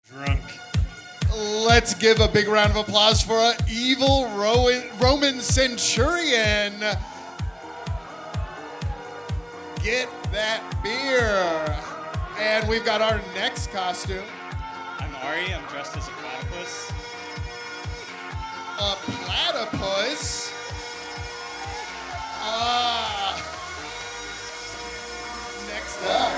Drunk. Let's give a big round of applause for an evil Roman centurion. Get that beer. And we've got our next costume. I'm Ari. I'm dressed as a platypus. A platypus. Next up.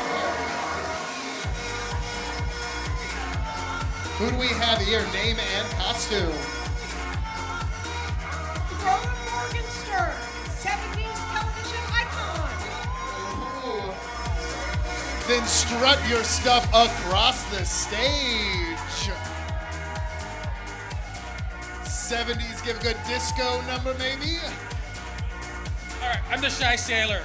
Who do we have here? Name and costume. Roman Morgenstern, 70s television icon. Ooh. Then strut your stuff across the stage. 70s, give a good disco number maybe. All right, I'm the Shy Sailor.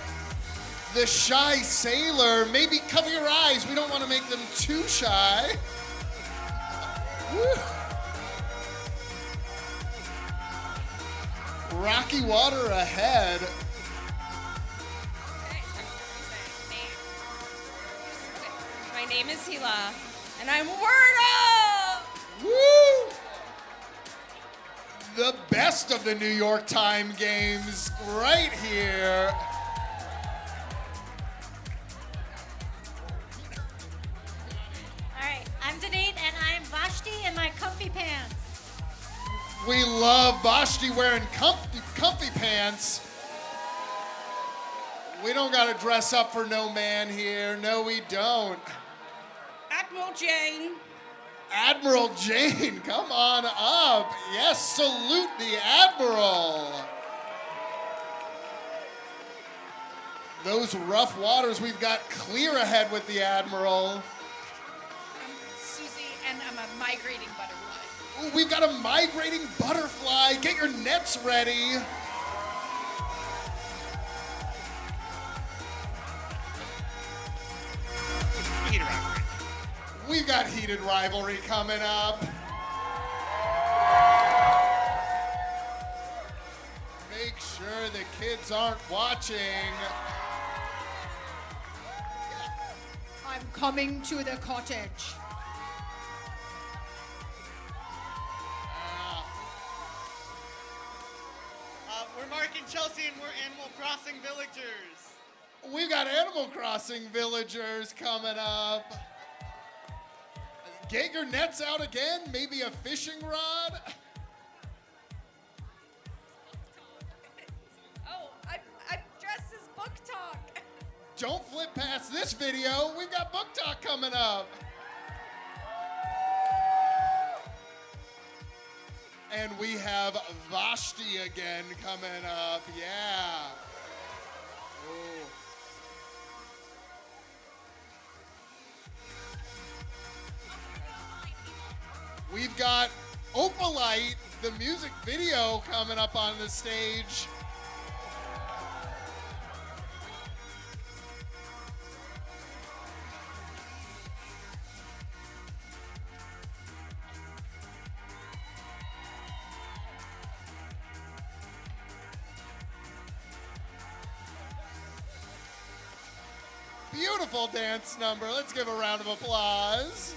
The Shy Sailor, maybe cover your eyes. We don't want to make them too shy. Woo. Rocky water ahead. My name is Hila, and I'm Word Up! Woo! The best of the New York Time games right here. All right, I'm Danette, and I'm Vashti in my comfy pants. We love Vashti wearing comfy pants. We don't gotta dress up for no man here. No, we don't. Admiral Jane. Admiral Jane, come on up. Yes, salute the Admiral. Those rough waters, we've got clear ahead with the Admiral. I'm Susie, and I'm a migrating butterfly. Ooh, we've got a migrating butterfly. Get your nets ready. Heated rivalry. We've got heated rivalry coming up. Make sure the kids aren't watching. I'm coming to the cottage. We're Mark and Chelsea, and we're Animal Crossing villagers. We've got Animal Crossing villagers coming up. Get your nets out again, maybe a fishing rod. Oh, I'm dressed as Book Talk. Don't flip past this video. We've got book talk coming up. And we have Vashti again coming up. Yeah. Ooh. We've got Opalite, the music video, coming up on the stage. Beautiful dance number. Let's give a round of applause.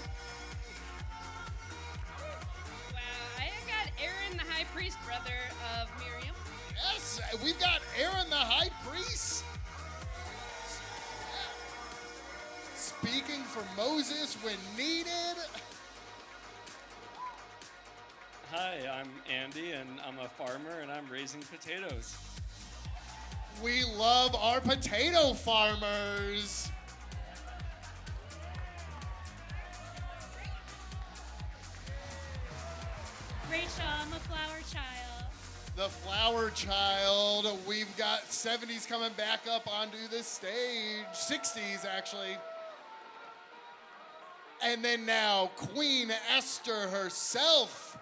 Wow, I got Aaron, the high priest brother of Miriam. Yes, we've got Aaron the High Priest. Speaking for Moses when needed. Hi, I'm Andy, and I'm a farmer, and I'm raising potatoes. We love our potato farmers. Rachel, I'm a flower child. The Flower Child. We've got 70s coming back up onto the stage. 60s, actually. And then now, Queen Esther herself.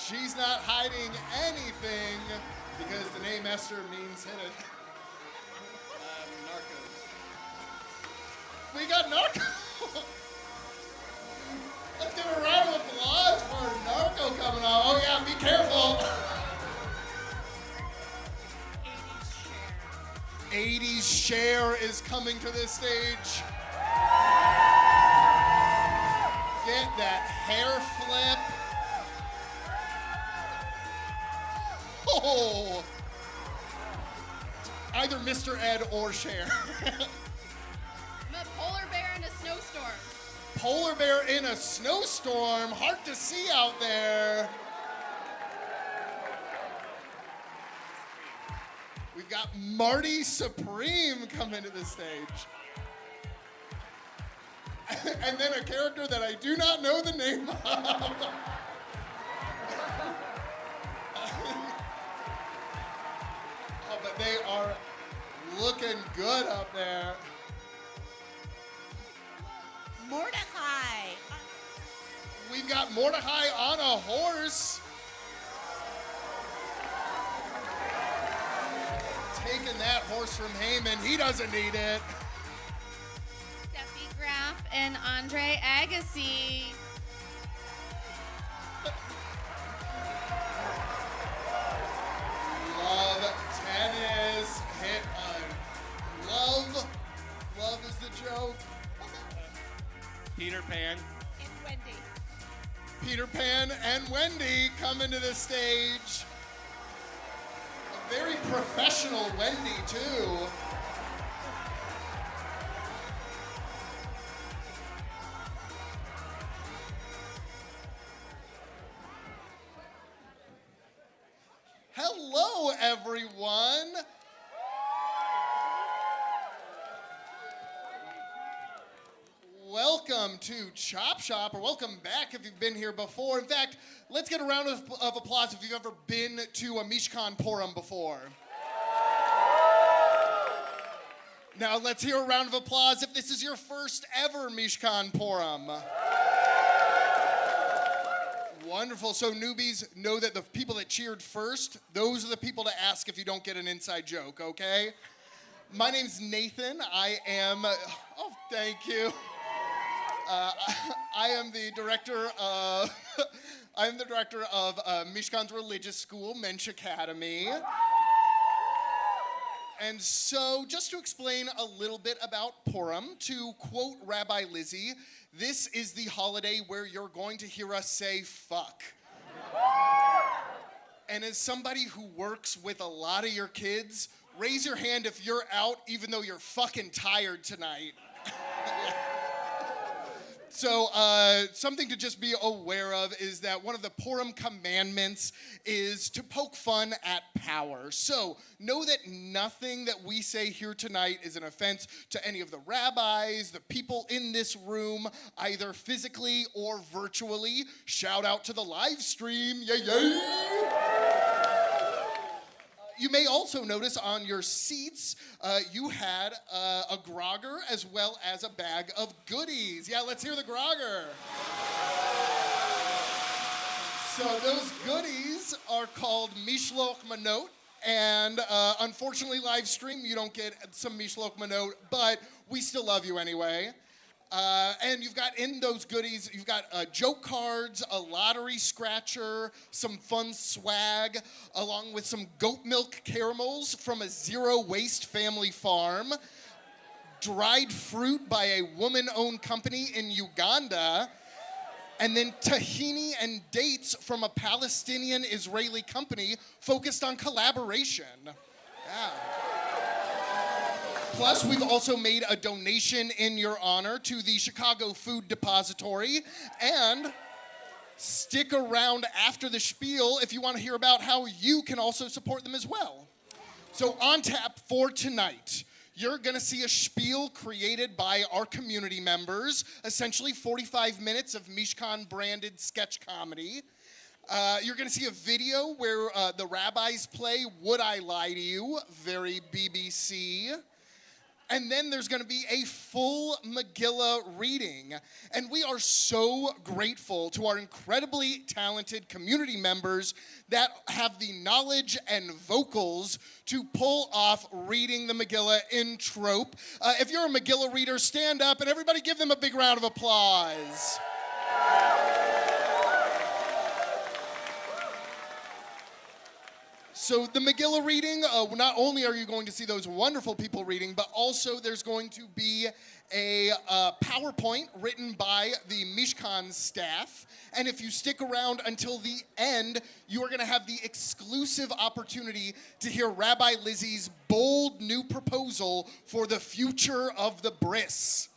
She's not hiding anything because the name Esther means hidden. Narcos. We got Narco. Let's give a round of applause for Narco coming on. Oh yeah, be careful. 80s Cher is coming to this stage. Get that hair flip. Oh! Either Mr. Ed or Cher. I'm a polar bear in a snowstorm. Polar bear in a snowstorm. Hard to see out there. We've got Marty Supreme coming to the stage. And then a character that I do not know the name of. Oh, but they are looking good up there. Mordecai. We've got Mordecai on a horse. Taking that horse from Heyman. He doesn't need it. Steffi Graf and Andre Agassi. Love tennis. Hit a love. Love is the joke. Peter Pan. And Wendy. Peter Pan and Wendy coming to the stage. A very professional Wendy, too. Hello, everyone. Welcome to Chop Shop, or welcome back if you've been here before. In fact, let's get a round of applause if you've ever been to a Mishkan Purim before. Now let's hear a round of applause if this is your first ever Mishkan Purim. Wonderful. So newbies know that the people that cheered first, those are the people to ask if you don't get an inside joke, okay? My name's Nathan. I am, oh, thank you. I am the director of, Mishkan's religious school, Mensch Academy. And so, just to explain a little bit about Purim, to quote Rabbi Lizzie, this is the holiday where you're going to hear us say fuck. And as somebody who works with a lot of your kids, raise your hand if you're out even though you're fucking tired tonight. So something to just be aware of is that one of the Purim commandments is to poke fun at power. So know that nothing that we say here tonight is an offense to any of the rabbis, the people in this room, either physically or virtually. Shout out to the live stream, yay, yay! You may also notice on your seats, you had a grogger as well as a bag of goodies. Yeah, let's hear the grogger. So those goodies are called Mishloach Manot, and unfortunately, live stream, you don't get some Mishloach Manot, but we still love you anyway. And you've got in those goodies, you've got joke cards, a lottery scratcher, some fun swag, along with some goat milk caramels from a zero-waste family farm, dried fruit by a woman-owned company in Uganda, and then tahini and dates from a Palestinian-Israeli company focused on collaboration. Yeah. Plus, we've also made a donation in your honor to the Chicago Food Depository. And stick around after the spiel if you want to hear about how you can also support them as well. So on tap for tonight, you're going to see a spiel created by our community members, essentially 45 minutes of Mishkan-branded sketch comedy. You're going to see a video where the rabbis play Would I Lie to You? Very BBC. And then there's going to be a full Megillah reading. And we are so grateful to our incredibly talented community members that have the knowledge and vocals to pull off reading the Megillah in trope. If you're a Megillah reader, stand up and everybody give them a big round of applause. So the Megillah reading, not only are you going to see those wonderful people reading, but also there's going to be a PowerPoint written by the Mishkan staff. And if you stick around until the end, you are going to have the exclusive opportunity to hear Rabbi Lizzie's bold new proposal for the future of the bris.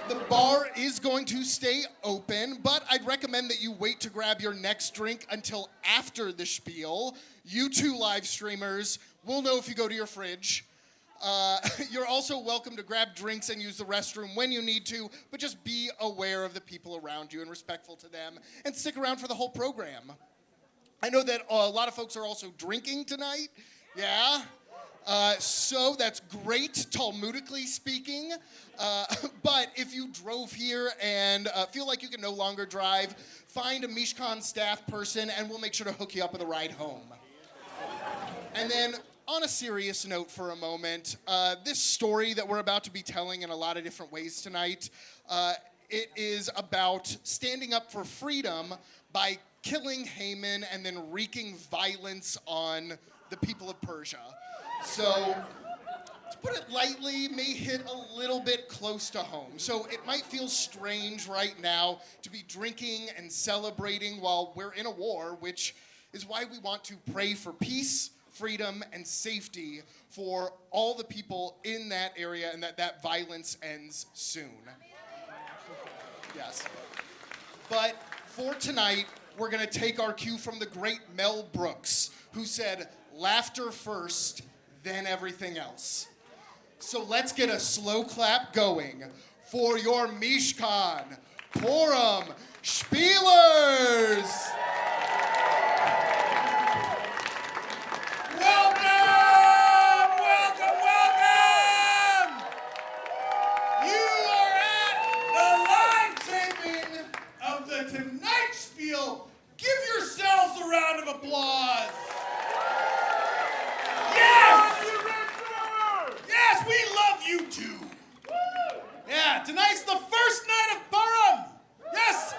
The bar is going to stay open, but I'd recommend that you wait to grab your next drink until after the spiel. You two live streamers will know if you go to your fridge. You're also welcome to grab drinks and use the restroom when you need to, but just be aware of the people around you and respectful to them, and stick around for the whole program. I know that a lot of folks are also drinking tonight. Yeah? So that's great, Talmudically speaking. But if you drove here and feel like you can no longer drive, find a Mishkan staff person and we'll make sure to hook you up with a ride home. And then, on a serious note for a moment, this story that we're about to be telling in a lot of different ways tonight, it is about standing up for freedom by killing Haman and then wreaking violence on the people of Persia. So, to put it lightly, may hit a little bit close to home. So it might feel strange right now to be drinking and celebrating while we're in a war, which is why we want to pray for peace, freedom, and safety for all the people in that area, and that violence ends soon. Yes. But for tonight, we're going to take our cue from the great Mel Brooks, who said, "Laughter first, then everything else." So let's get a slow clap going for your Mishkan, Purim, Spielers! Welcome! Welcome, welcome! You are at the live taping of the Tonight Spiel. Give yourselves a round of applause. Yes! Yes, we love you too. Yeah, tonight's the first night of Purim. Yes,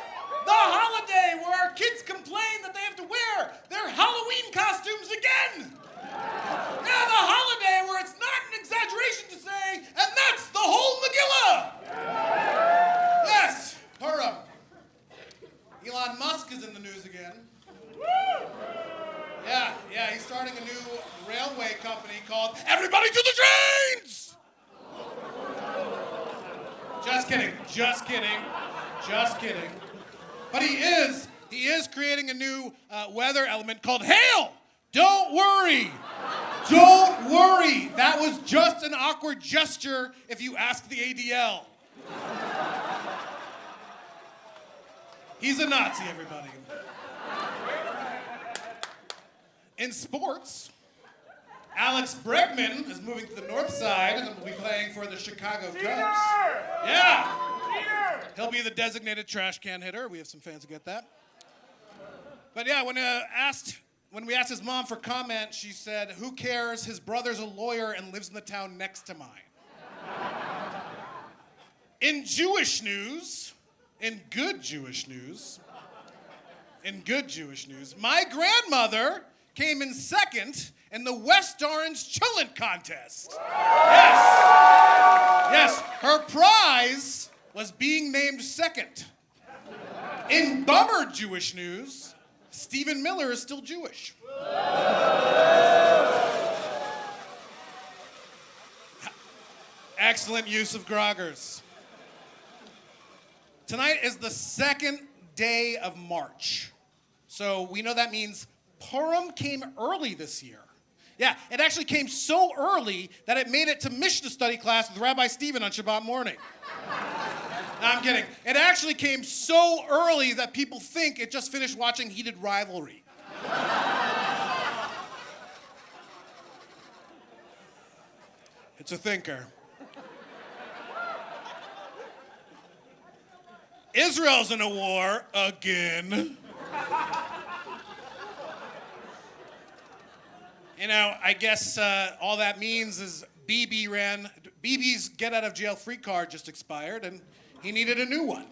the holiday where our kids complain that they have to wear their Halloween costumes again. Yeah, the holiday where it's not an exaggeration to say, and that's the whole Megillah. Yes, Purim. Elon Musk is in the news again. Yeah, he's starting a new railway company called Everybody to the Trains! Just kidding. But he is creating a new weather element called hail. Don't worry. That was just an awkward gesture if you ask the ADL. He's a Nazi, everybody. In sports, Alex Bregman is moving to the north side and will be playing for the Chicago Cubs. Yeah. He'll be the designated trash can hitter. We have some fans who get that. But yeah, when we asked his mom for comment, she said, "Who cares? His brother's a lawyer and lives in the town next to mine." In good Jewish news, my grandmother came in second in the West Orange Chillin' contest. Yes, her prize was being named second. In bummer Jewish news, Stephen Miller is still Jewish. Excellent use of groggers. Tonight is the second day of March. So we know that means Purim came early this year. Yeah, it actually came so early that it made it to Mishnah study class with Rabbi Steven on Shabbat morning. No, I'm kidding. It actually came so early that people think it just finished watching Heated Rivalry. It's a thinker. Israel's in a war again. You know, I guess all that means is BB's get out of jail free card just expired and he needed a new one.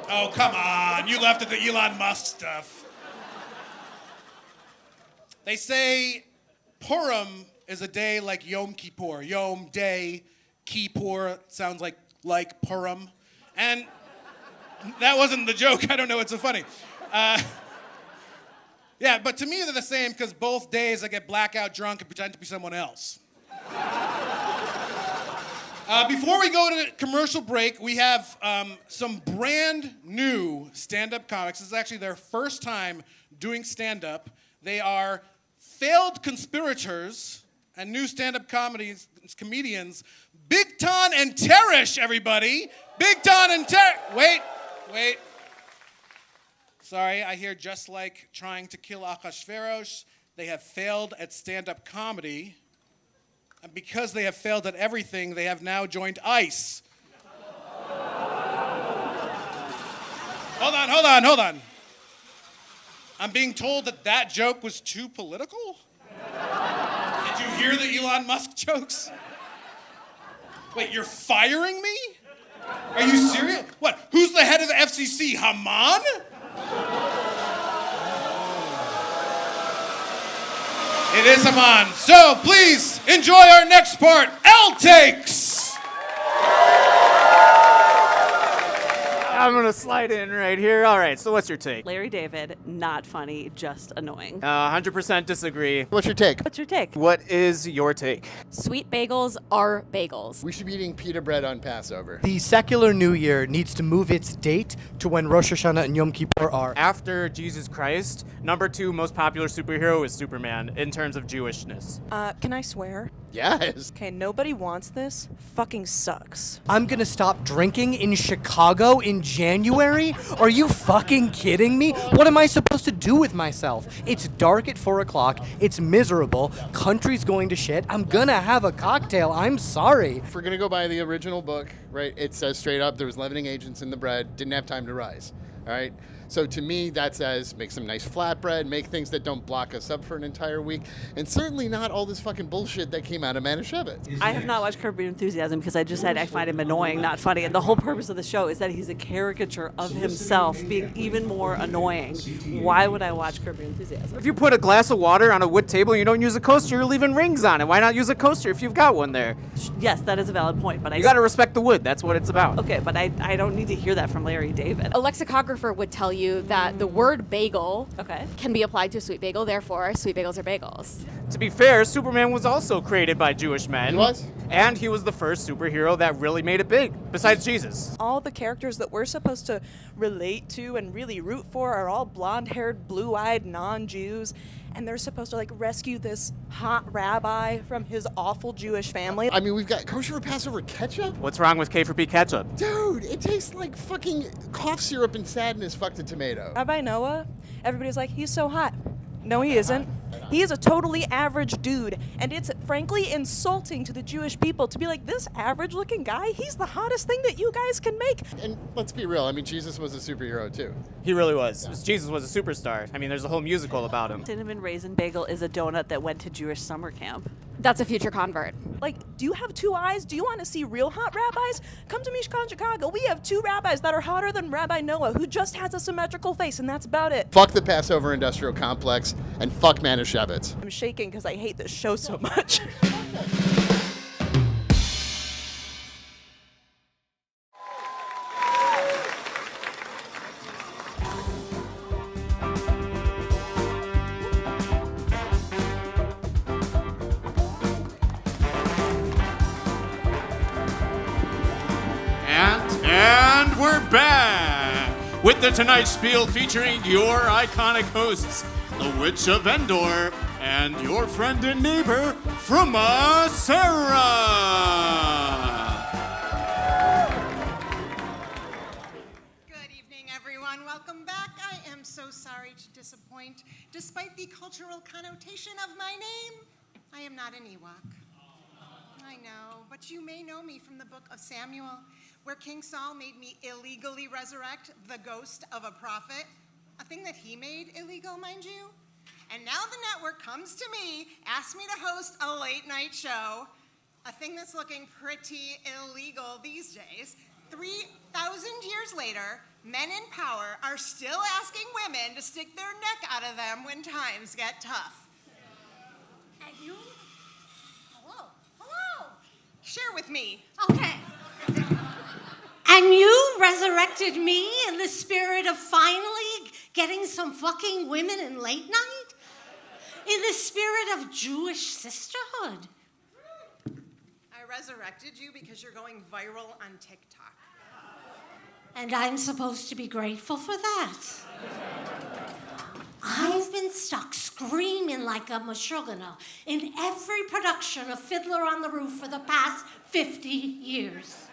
Oh, come on. You left at the Elon Musk stuff. They say Purim is a day like Yom Kippur. Yom, day, Kippur, sounds like Purim. And that wasn't the joke. I don't know what's so funny. Yeah, but to me they're the same because both days I get blackout drunk and pretend to be someone else. Before we go to commercial break, we have some brand new stand-up comics. This is actually their first time doing stand-up. They are failed conspirators and new stand-up comedians, Big Ton and Teresh, everybody. Big Ton and Teresh. Wait. Sorry, I hear just like trying to kill Achashverosh, they have failed at stand-up comedy. And because they have failed at everything, they have now joined ICE. Hold on. I'm being told that joke was too political? Did you hear the Elon Musk jokes? Wait, you're firing me? Are you serious? What, who's the head of the FCC, Haman? It is Haman. So please enjoy our next part, L Takes. I'm gonna slide in right here. All right, so what's your take? Larry David, not funny, just annoying. 100% disagree. What's your take? What's your take? What is your take? Sweet bagels are bagels. We should be eating pita bread on Passover. The secular New Year needs to move its date to when Rosh Hashanah and Yom Kippur are. After Jesus Christ, number 2 most popular superhero is Superman in terms of Jewishness. Can I swear? Yes. Okay, nobody wants this. Fucking sucks. I'm gonna stop drinking in Chicago in January? Are you fucking kidding me? What am I supposed to do with myself? It's dark at 4 o'clock. It's miserable. Country's going to shit. I'm gonna have a cocktail. I'm sorry. If we're gonna go by the original book, right, it says straight up there was leavening agents in the bread, didn't have time to rise. All right? So to me, that says make some nice flatbread, make things that don't block us up for an entire week, and certainly not all this fucking bullshit that came out of Manischewitz. I have not watched Curb Your Enthusiasm because I just said I find him annoying, not funny. And the whole purpose of the show is that he's a caricature of himself being even more annoying. Why would I watch Curb Your Enthusiasm? If you put a glass of water on a wood table and you don't use a coaster, you're leaving rings on it. Why not use a coaster if you've got one there? Yes, that is a valid point, but You gotta respect the wood. That's what it's about. Okay, but I don't need to hear that from Larry David. A lexicographer would tell you that the word bagel Okay. can be applied to a sweet bagel, therefore sweet bagels are bagels. To be fair, Superman was also created by Jewish men. He was? And he was the first superhero that really made it big, besides Jesus. All the characters that we're supposed to relate to and really root for are all blonde-haired, blue-eyed non-Jews, and they're supposed to like rescue this hot rabbi from his awful Jewish family. I mean, we've got kosher Passover ketchup? What's wrong with K for P ketchup? Dude, it tastes like fucking cough syrup and sadness fucked a tomato. Rabbi Noah, everybody's like, he's so hot. No, he isn't. He is a totally average dude, and it's frankly insulting to the Jewish people to be like, this average-looking guy, he's the hottest thing that you guys can make. And let's be real, I mean, Jesus was a superhero too. He really was. Jesus was a superstar. I mean, there's a whole musical about him. Cinnamon Raisin Bagel is a donut that went to Jewish summer camp. That's a future convert. Like, do you have 2 eyes? Do you want to see real hot rabbis? Come to Mishkan, Chicago. We have 2 rabbis that are hotter than Rabbi Noah, who just has a symmetrical face, and that's about it. Fuck the Passover Industrial Complex and fuck Manischewitz. I'm shaking because I hate this show so much. And we're back with the Tonight Spiel featuring your iconic hosts, the Witch of Endor and your friend and neighbor from Sarah. Good evening, everyone. Welcome back. I am so sorry to disappoint. Despite the cultural connotation of my name, I am not an Ewok. I know, but you may know me from the book of Samuel, where King Saul made me illegally resurrect the ghost of a prophet, a thing that he made illegal, mind you. And now the network comes to me, asks me to host a late night show, a thing that's looking pretty illegal these days. 3,000 years later, men in power are still asking women to stick their neck out of them when times get tough. Share with me. Okay. And you resurrected me in the spirit of finally getting some fucking women in late night? In the spirit of Jewish sisterhood? I resurrected you because you're going viral on TikTok. And I'm supposed to be grateful for that. I've been stuck screaming like a mashugana in every production of Fiddler on the Roof for the past 50 years.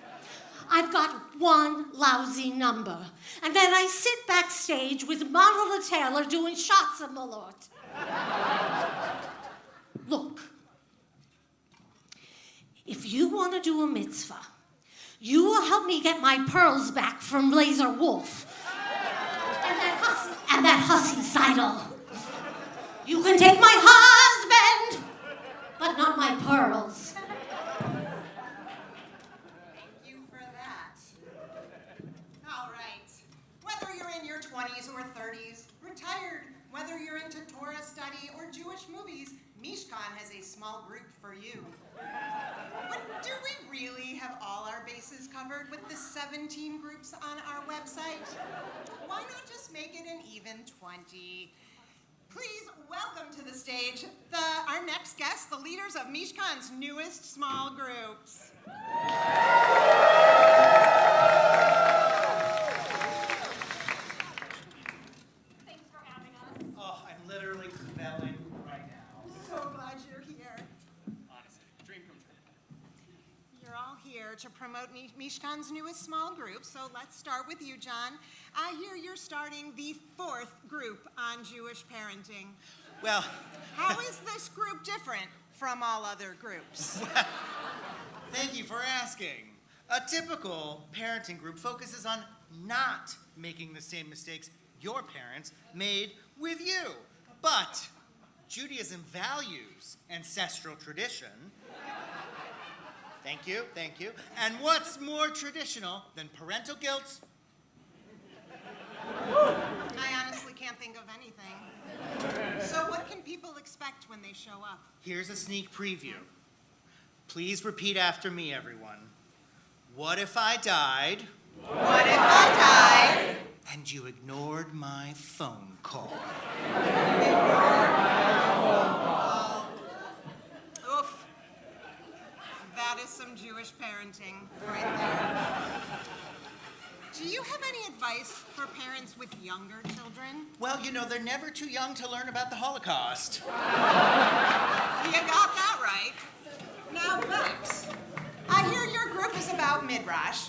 I've got one lousy number, and then I sit backstage with Model Taylor doing shots of Malort. Look, if you want to do a mitzvah, you will help me get my pearls back from Laser Wolf and that hussy Seidel. You can take my husband, but not my pearls. Thank you for that. All right. Whether you're in your 20s or 30s, retired, whether you're into Torah study or Jewish movies, Mishkan has a small group for you. But do we really have all our bases covered with the 17 groups on our website? Why not just make it an even 20? Please welcome to the stage our next guests, the leaders of Mishkan's newest small groups. Thanks for having us. Oh, I'm literally smelling right now. So glad you're here. Honestly, dream come true. You're all here to promote Mishkan's newest small group, so let's start with you, John. I hear you're starting the 4th group on Jewish parenting. Well, How is this group different from all other groups? thank you for asking. A typical parenting group focuses on not making the same mistakes your parents made with you. But Judaism values ancestral tradition. Thank you. And what's more traditional than parental guilt? I honestly can't think of anything. So what can people expect when they show up? Here's a sneak preview. Please repeat after me, everyone. What if I died? What if I died? And you ignored my phone call? Oof. That is some Jewish parenting right there. Do you have any advice for parents with younger children? Well, they're never too young to learn about the Holocaust. You got that right. Now, Max, I hear your group is about Midrash.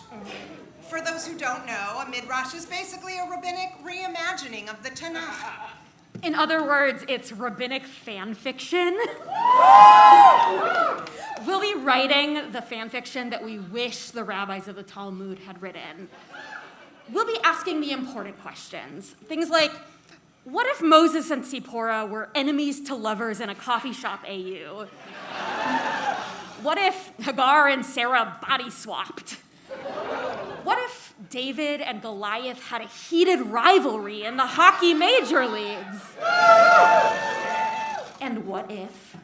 For those who don't know, a Midrash is basically a rabbinic reimagining of the Tanakh. In other words, it's rabbinic fan fiction. We'll be writing the fan fiction that we wish the rabbis of the Talmud had written. We'll be asking the important questions. Things like, what if Moses and Zipporah were enemies to lovers in a coffee shop AU? What if Hagar and Sarah body swapped? What if David and Goliath had a heated rivalry in the hockey major leagues? And what if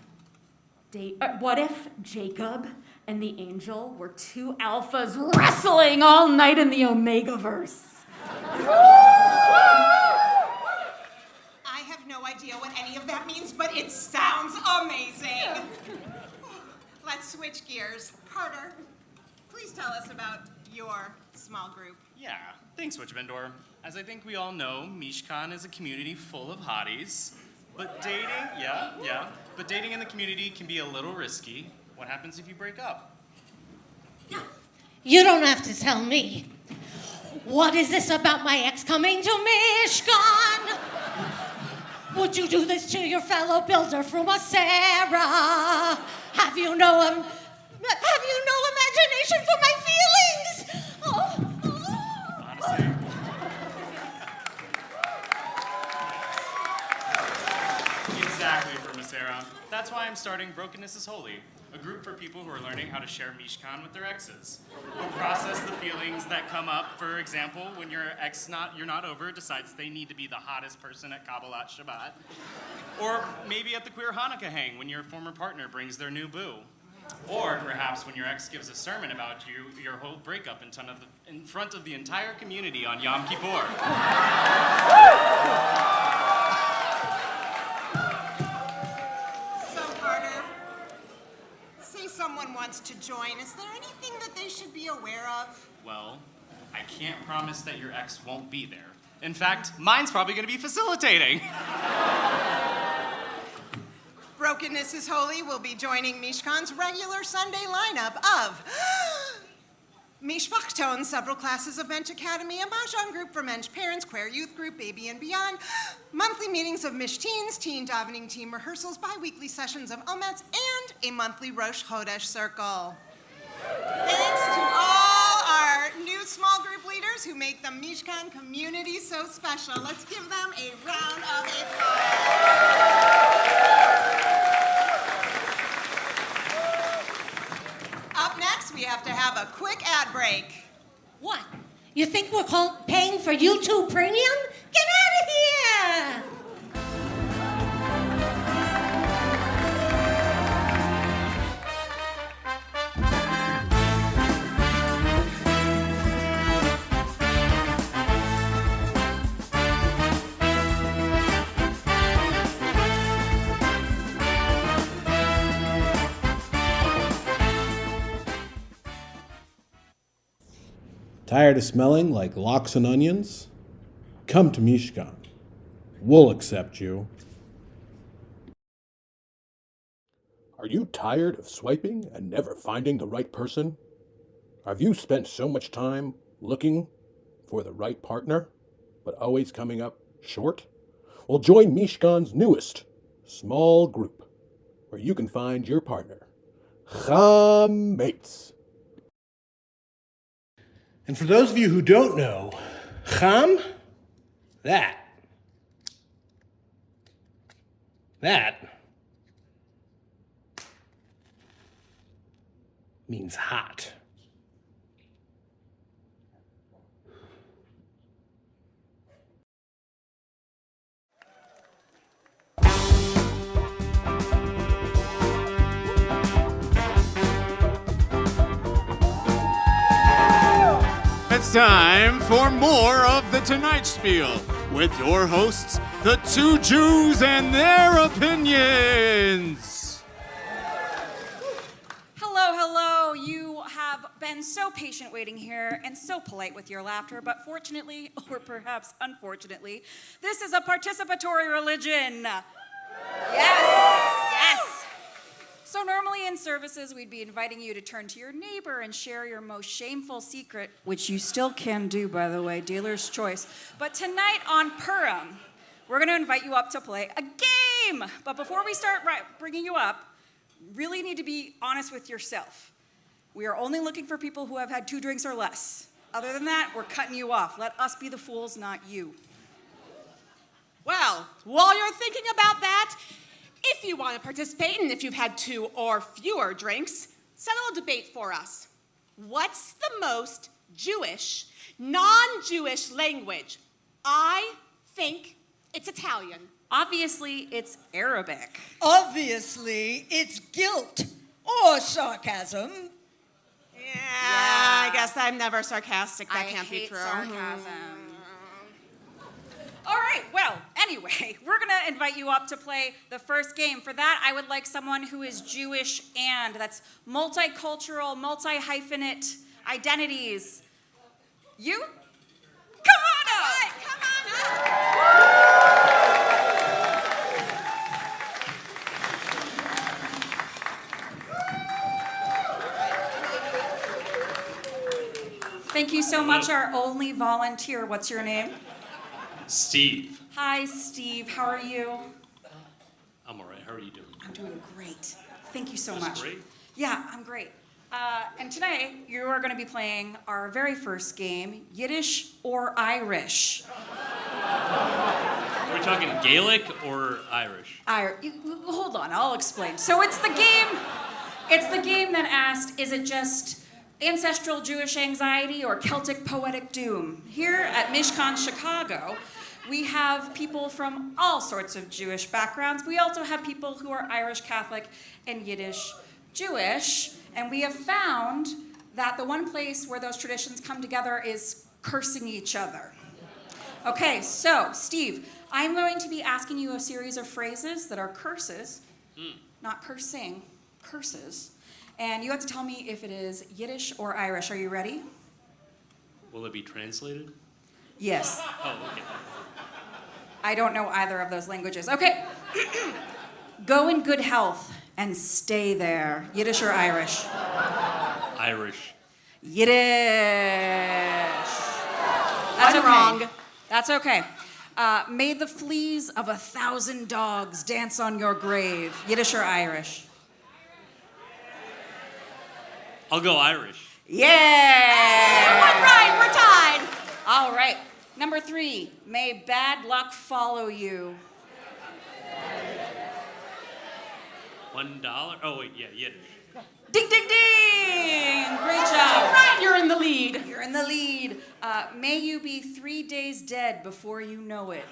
Jacob and the angel were two alphas wrestling all night in the Omegaverse? I have no idea what any of that means, but it sounds amazing. Let's switch gears. Carter, please tell us about your small group. Yeah, thanks, Witch Vendor. As I think we all know, Mishkan is a community full of hotties. But dating in the community can be a little risky. What happens if you break up? You don't have to tell me. What is this about my ex coming to Mishkan? Would you do this to your fellow builder from Sarah? Have you no imagination for my feelings? Honestly. Exactly, for Miss Sarah. That's why I'm starting Brokenness is Holy, a group for people who are learning how to share Mishkan with their exes. We'll process the feelings that come up, for example, when your ex you're not over decides they need to be the hottest person at Kabbalat Shabbat. Or maybe at the queer Hanukkah hang when your former partner brings their new boo. Or perhaps when your ex gives a sermon about you, your whole breakup in front of the entire community on Yom Kippur. So, Carter, say someone wants to join. Is there anything that they should be aware of? Well, I can't promise that your ex won't be there. In fact, mine's probably going to be facilitating. Brokenness is Holy will be joining Mishkan's regular Sunday lineup of Mishpachton, several classes of Mensch Academy, a Mahjong group for Mensch parents, queer youth group, baby and beyond, monthly meetings of Mish teens, teen davening team rehearsals, bi-weekly sessions of Ometz, and a monthly Rosh Chodesh circle. Thanks to all our new small group leaders who make the Mishkan community so special. Let's give them a round of applause. Up next, we have to have a quick ad break. What? You think we're paying for YouTube Premium? Get out of here! Tired of smelling like lox and onions? Come to Mishkan. We'll accept you. Are you tired of swiping and never finding the right person? Have you spent so much time looking for the right partner, but always coming up short? Well, join Mishkan's newest small group, where you can find your partner. Chametz. And for those of you who don't know, Cham, that means hot. It's time for more of the Tonight Spiel with your hosts, the two Jews and their opinions. Hello. You have been so patient waiting here and so polite with your laughter, but fortunately, or perhaps unfortunately, this is a participatory religion. Yes. So normally in services, we'd be inviting you to turn to your neighbor and share your most shameful secret, which you still can do, by the way, dealer's choice. But tonight on Purim, we're going to invite you up to play a game. But before we start bringing you up, really need to be honest with yourself. We are only looking for people who have had 2 drinks or less. Other than that, we're cutting you off. Let us be the fools, not you. Well, while you're thinking about that, if you want to participate and if you've had 2 or fewer drinks, settle a debate for us. What's the most Jewish, non-Jewish language? I think it's Italian. Obviously, it's Arabic. Obviously, it's guilt or sarcasm. Yeah, I guess I'm never sarcastic. That can't be true. Sarcasm. All right, well, anyway, we're going to invite you up to play the first game. For that, I would like someone who is Jewish and that's multicultural, multi-hyphenate identities. You? Come on up! All right, come on Thank you so much, our only volunteer. What's your name? Steve. Hi, Steve. How are you? I'm all right. How are you doing? I'm doing great. Thank you so That's much. great. Yeah, I'm great. And tonight, you are going to be playing our very first game, Yiddish or Irish. Are we talking Gaelic or Irish? Hold on, I'll explain. So it's the game that asked, is it just ancestral Jewish anxiety or Celtic poetic doom? Here at Mishkan Chicago, we have people from all sorts of Jewish backgrounds. We also have people who are Irish Catholic and Yiddish Jewish, and we have found that the one place where those traditions come together is cursing each other. Okay, so Steve, I'm going to be asking you a series of phrases that are curses, not cursing, curses. And you have to tell me if it is Yiddish or Irish. Are you ready? Will it be translated? Yes. Oh, okay. I don't know either of those languages. Okay. Go in good health and stay there. Yiddish or Irish? Irish. Yiddish. That's okay. Wrong. That's okay. May the fleas of 1,000 dogs dance on your grave. Yiddish or Irish? I'll go Irish. Yeah! One right, we're tied. All right. Number 3, may bad luck follow you. $1? Oh, wait, yeah, Yiddish. Ding, ding, ding! Great job. All right, you're in the lead. You're in the lead. May you be 3 days dead before you know it.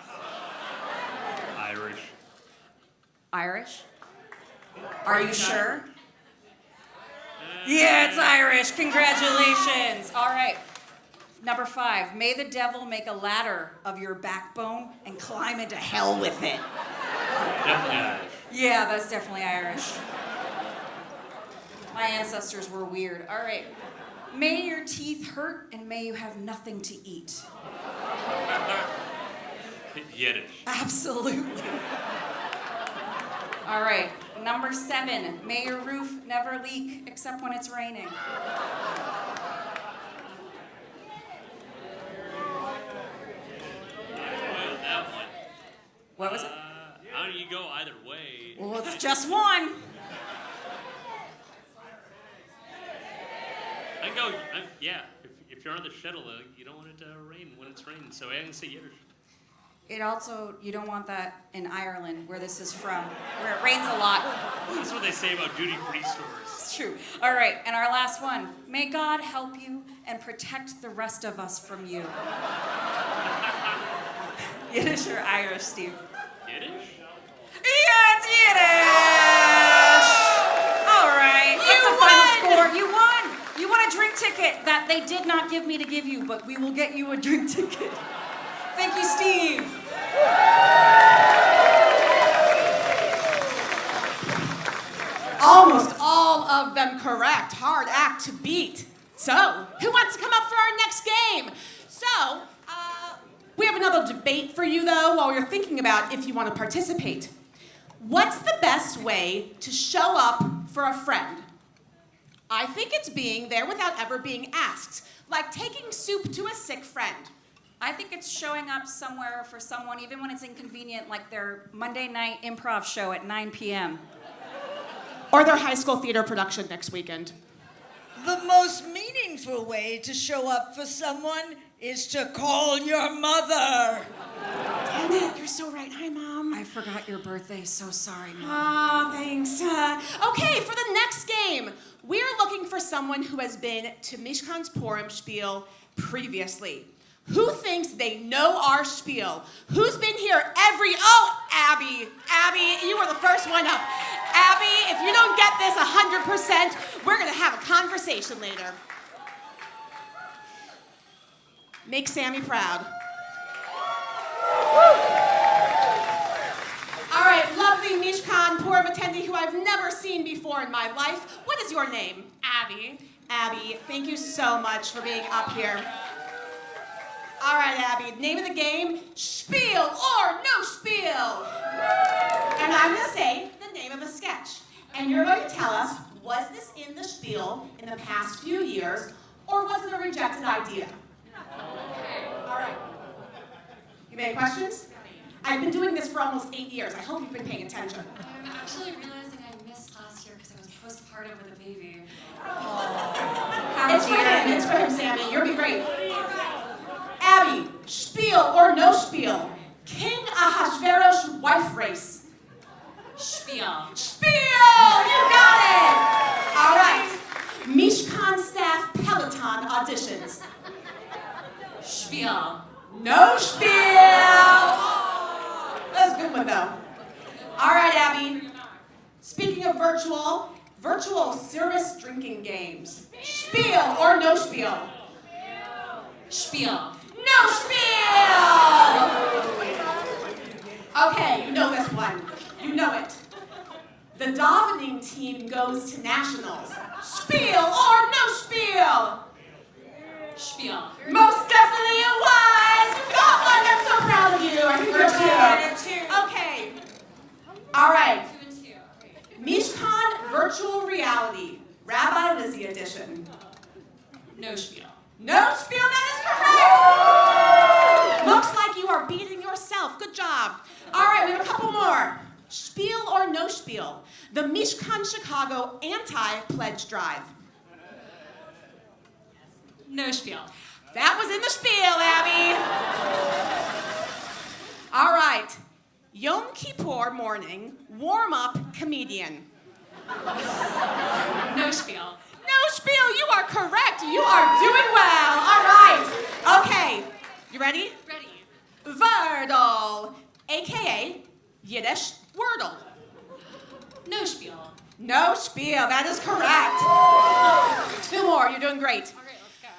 Irish. Irish? Are you sure? Yeah, it's Irish. Congratulations. All right. Number 5, may the devil make a ladder of your backbone and climb into hell with it. Definitely Irish. Yeah, that's definitely Irish. My ancestors were weird. All right. May your teeth hurt and may you have nothing to eat. Yiddish. Absolutely. All right. Number 7, may your roof never leak except when it's raining. That one. What was it? How do you go either way? Well, it's just one. I go, yeah. If you're on the shuttle, you don't want it to rain when it's raining. So I can say Yiddish. It also, you don't want that in Ireland, where this is from, where it rains a lot. That's what they say about duty-free stores. It's true. All right, and our last one. May God help you and protect the rest of us from you. Yiddish or Irish, Steve? Yiddish? Yeah, it's Yiddish! All right. What's the final score? You won! You won a drink ticket that they did not give me to give you, but we will get you a drink ticket. Thank you, Steve. Almost all of them correct. Hard act to beat. So, who wants to come up for our next game? So, we have another debate for you, though, while you're thinking about if you want to participate. What's the best way to show up for a friend? I think it's being there without ever being asked, like taking soup to a sick friend. I think it's showing up somewhere for someone, even when it's inconvenient, like their Monday night improv show at 9 p.m. Or their high school theater production next weekend. The most meaningful way to show up for someone is to call your mother. Damn it, you're so right. Hi, Mom. I forgot your birthday. So sorry, Mom. Aw, thanks. Okay, for the next game, we're looking for someone who has been to Mishkan's Purim Spiel previously. Who thinks they know our spiel? Who's been here Abby, you were the first one up. Abby, if you don't get this 100%, we're gonna have a conversation later. Make Sammy proud. All right, lovely Mishkan Purim attendee who I've never seen before in my life. What is your name? Abby. Abby, thank you so much for being up here. All right, Abby, name of the game, Spiel or no Spiel. And I'm gonna say the name of a sketch. And you're going to tell us, was this in the Spiel in the past few years, or was it a rejected idea? All right. You may have questions? I've been doing this for almost 8 years. I hope you've been paying attention. I'm actually realizing I missed last year because I was postpartum with a baby. It's for him, Sammy. You'll be great. Abby, Spiel or no Spiel? King Ahasuerus wife race. Spiel. Spiel! You got it! All right. Mishkan staff Peloton auditions. Spiel. No Spiel! That was a good one, though. All right, Abby. Speaking of virtual, virtual service drinking games. Spiel or no spiel? Spiel. No spiel! Okay, you know this one. You know it. The davening team goes to nationals. Spiel or no spiel? Spiel. Most definitely it was! You got one! I'm so proud of you. I think you're two. Okay. All right. Mishkan Virtual Reality, Rabbi Lizzie edition. No spiel. No spiel, that is correct! Looks like you are beating yourself. Good job. All right, we have a couple more. Spiel or no spiel? The Mishkan Chicago anti-pledge drive. No spiel. That was in the spiel, Abby. All right. Yom Kippur morning, warm-up comedian. No spiel. No spiel, you are correct. You are doing well. All right. Okay, you ready? Ready. Wordle, a.k.a. Yiddish Wordle. No spiel. No spiel, that is correct. 2 more, you're doing great. All right, let's go.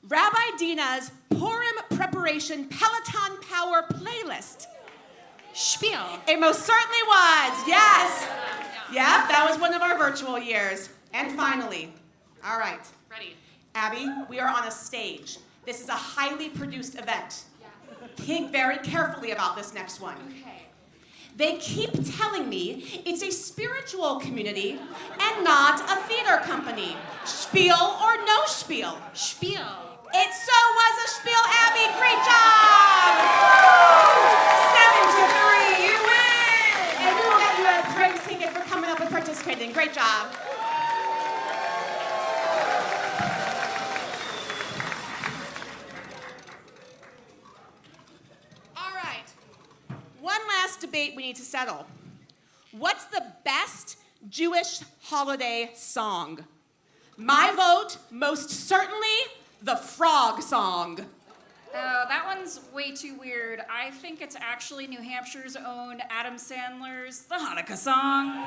Rabbi Dina's Purim Preparation Peloton Power Playlist. Spiel. It most certainly was, yes. Yep, that was one of our virtual years. And finally, all right. Ready. Abby, we are on a stage. This is a highly produced event. Think very carefully about this next one. Okay. They keep telling me it's a spiritual community and not a theater company. Spiel or no spiel? Spiel. It so was a spiel, Abby. Great job! 7-3, you win! And we will get you a great ticket for coming up and participating. Great job. All right. One last debate we need to settle. What's the best Jewish holiday song? My vote, most certainly, the frog song. Oh, that one's way too weird. I think it's actually New Hampshire's own Adam Sandler's The Hanukkah Song.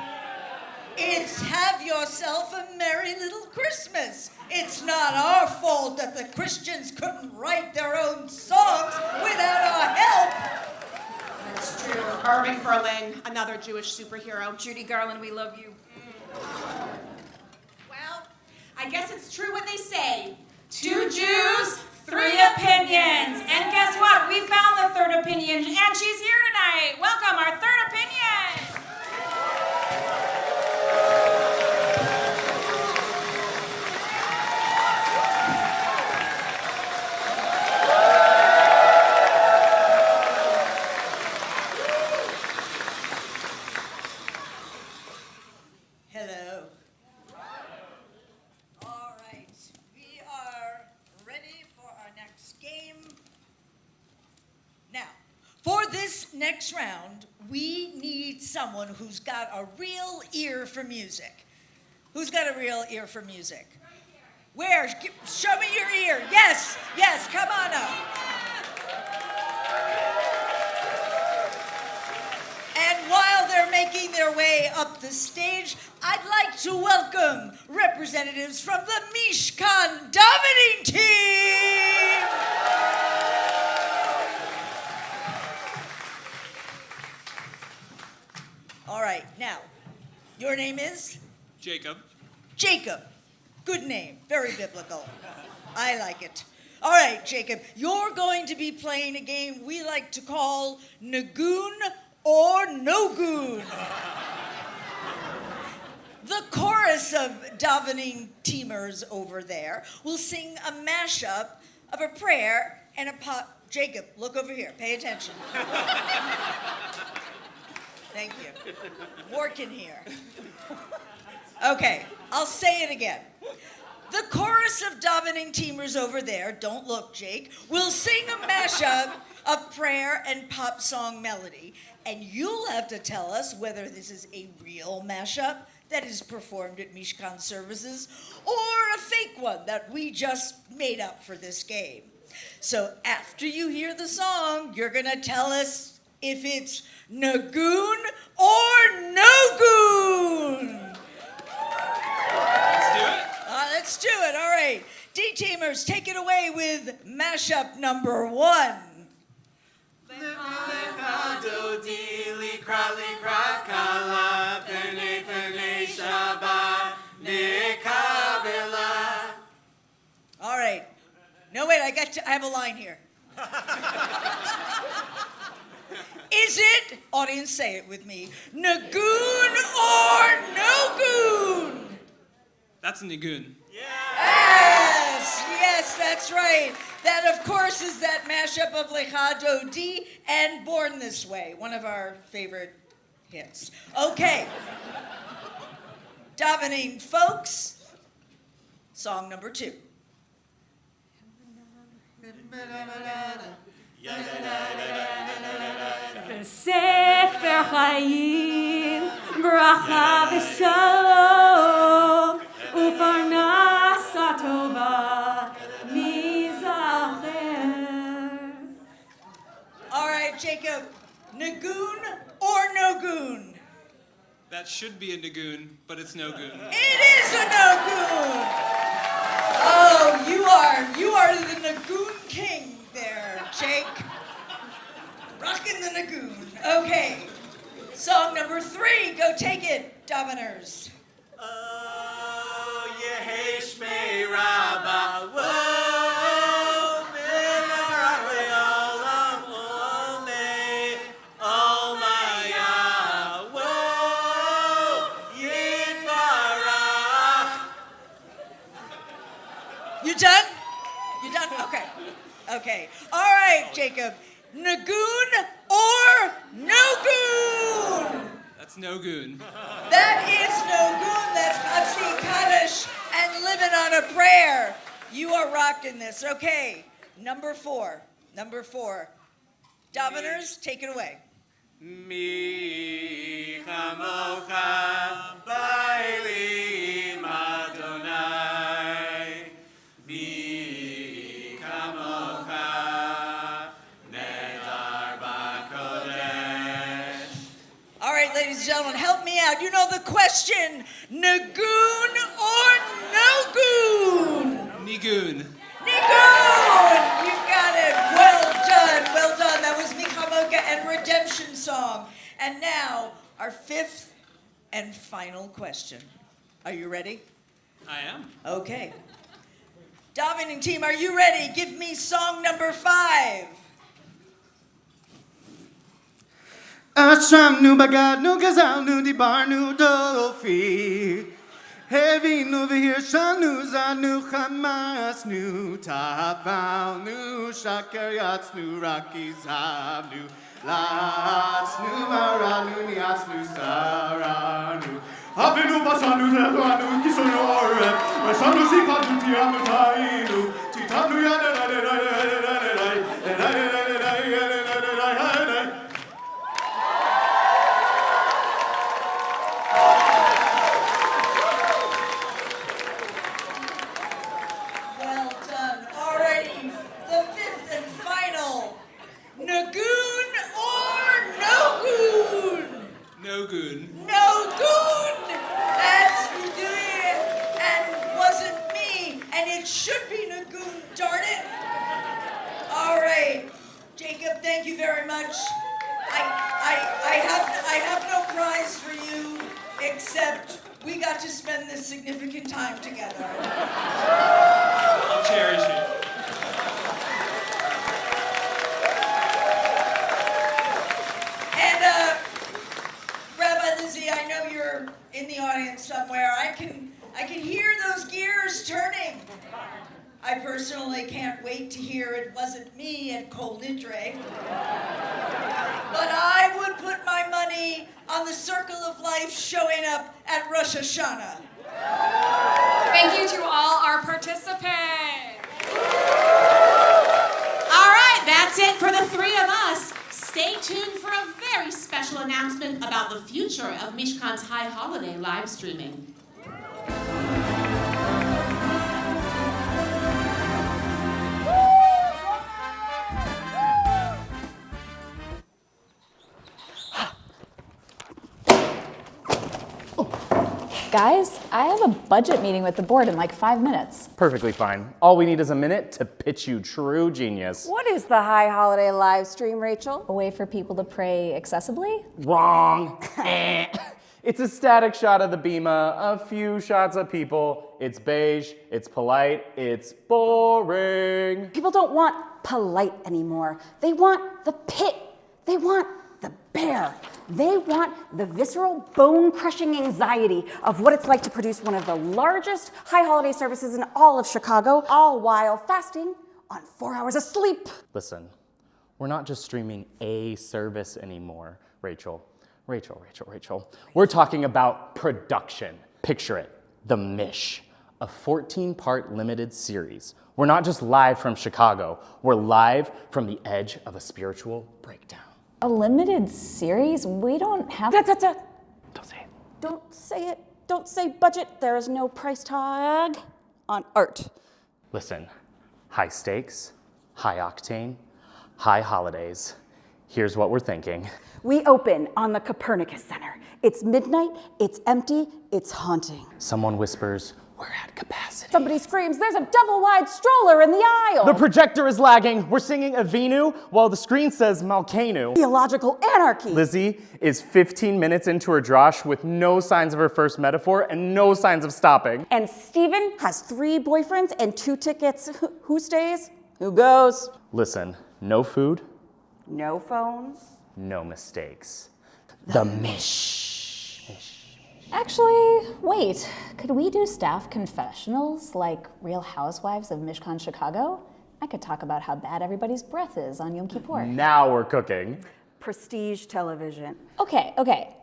It's Have Yourself a Merry Little Christmas. It's not our fault that the Christians couldn't write their own songs without our help. That's true. Irving Berlin, another Jewish superhero. Judy Garland, we love you. Well, I guess it's true what they say. 2 Jews, 3 opinions. And guess what? We found the third opinion, and she's here tonight. Welcome, our third opinion. Hello. All right, we are ready for our next game. Now, for this next round, we need someone who's got a real ear for music. Who's got a real ear for music? Where? Show me your ear. Yes, yes, come on up. And while they're making their way up the stage, I'd like to welcome representatives from the Mishkan davening team. All right, now, your name is? Jacob. Jacob. Good name, very biblical. I like it. All right, Jacob, you're going to be playing a game we like to call Nagoon or No Goon. The chorus of davening teamers over there will sing a mashup of a prayer and a pop. Jacob, look over here. Pay attention. Thank you. More can hear. Okay, I'll say it again. The chorus of davening teamers over there, don't look, Jake, will sing a mashup of prayer and pop song melody. And you'll have to tell us whether this is a real mashup that is performed at Mishkan services or a fake one that we just made up for this game. So after you hear the song, you're gonna tell us if it's Nagoon or No Goon. Let's do it. All right. D-teamers, take it away with mashup number 1. All right. No, wait, I have a line here. Is it, audience, say it with me, Nagoon or no goon? That's Nagoon. Yes, that's right. That, of course, is that mashup of Lecha Dodi and Born This Way, one of our favorite hits. Okay. Davening folks, song number 2. בספר חיים, ברכה ושלום, ופרנסה טובה, מי זוכר? All right, Jacob, Nagoon or no goon? That should be a Nagoon, but it's no goon. It is a Nagoon! Oh, you are the Nagoon king there, Jake. Rockin' the Nagoon. Okay. Song number 3. Go take it, Dominers. Oh, Yehesh me Rabba, You done? You done? Okay. Okay. All right, Jacob. Nagoon or no goon? That's no goon. That is no goon. That's Chatzi Kaddish and living on a prayer. You are rocking this. Okay. Number 4. Dominers, take it away. Mi chamocha bailim Adonai. Mi chamocha nedar b'kodesh. All right, ladies and gentlemen, help me out. You know the question. Nagoon or no goon? Nagoon. Nagoon! You got it. Well done. Well done. That was Micha Mocha and Redemption Song. And now, our 5th and final question. Are you ready? I am. Okay. Davening team, are you ready? Give me song number 5. Ashamnu bagadnu gazalnu dibarnu dofi. Hevinu v'hirshanu zanu chamasnu tavalnu shaker yatsnu rakizavnu latsnu maranu niatsnu saranu. Havinu pasanu telanu kisonu orem resanu sifanu tianu tainu titanu Well done. Alrighty, the 5th and final. Nagoon or no goon? No goon. No goon! That's Nagoon and wasn't me, and it should be Nagoon, darn it. All right, Jacob, thank you very much. I have no prize for you, except we got to spend this significant time together. I'll cherish it. And Rabbi Lizzie, I know you're in the audience somewhere. I can hear those gears turning. I personally can't wait to hear It Wasn't Me at Kol Nidre. But I would put my money on the Circle of Life showing up at Rosh Hashanah. Thank you to all our participants. All right, that's it for the 3 of us. Stay tuned for a very special announcement about the future of Mishkan's High Holiday live streaming. Guys, I have a budget meeting with the board in like 5 minutes. Perfectly fine. All we need is a minute to pitch you true genius. What is the High Holiday live stream, Rachel? A way for people to pray accessibly? Wrong. It's a static shot of the bema, a few shots of people. It's beige, it's polite, it's boring. People don't want polite anymore. They want the pit. They want the bear. They want the visceral, bone-crushing anxiety of what it's like to produce one of the largest high holiday services in all of Chicago, all while fasting on 4 hours of sleep. Listen, we're not just streaming a service anymore, Rachel. Rachel. We're talking about production. Picture it, The Mish, a 14-part limited series. We're not just live from Chicago, we're live from the edge of a spiritual breakdown. A limited series? We don't have... Don't say it. Don't say it. Don't say budget. There is no price tag on art. Listen, high stakes, high octane, high holidays. Here's what we're thinking. We open on the Copernicus Center. It's midnight, it's empty, it's haunting. Someone whispers, we're at capacity. Somebody screams, there's a double-wide stroller in the aisle. The projector is lagging. We're singing Avinu while the screen says Malkanu. Theological anarchy. Lizzie is 15 minutes into her drosh with no signs of her first metaphor and no signs of stopping. And Steven has 3 boyfriends and 2 tickets. Who stays? Who goes? Listen, no food. No phones. No mistakes. The Mish. Actually, wait. Could we do staff confessionals like Real Housewives of Mishkan Chicago? I could talk about how bad everybody's breath is on Yom Kippur. Now we're cooking. Prestige television. Okay.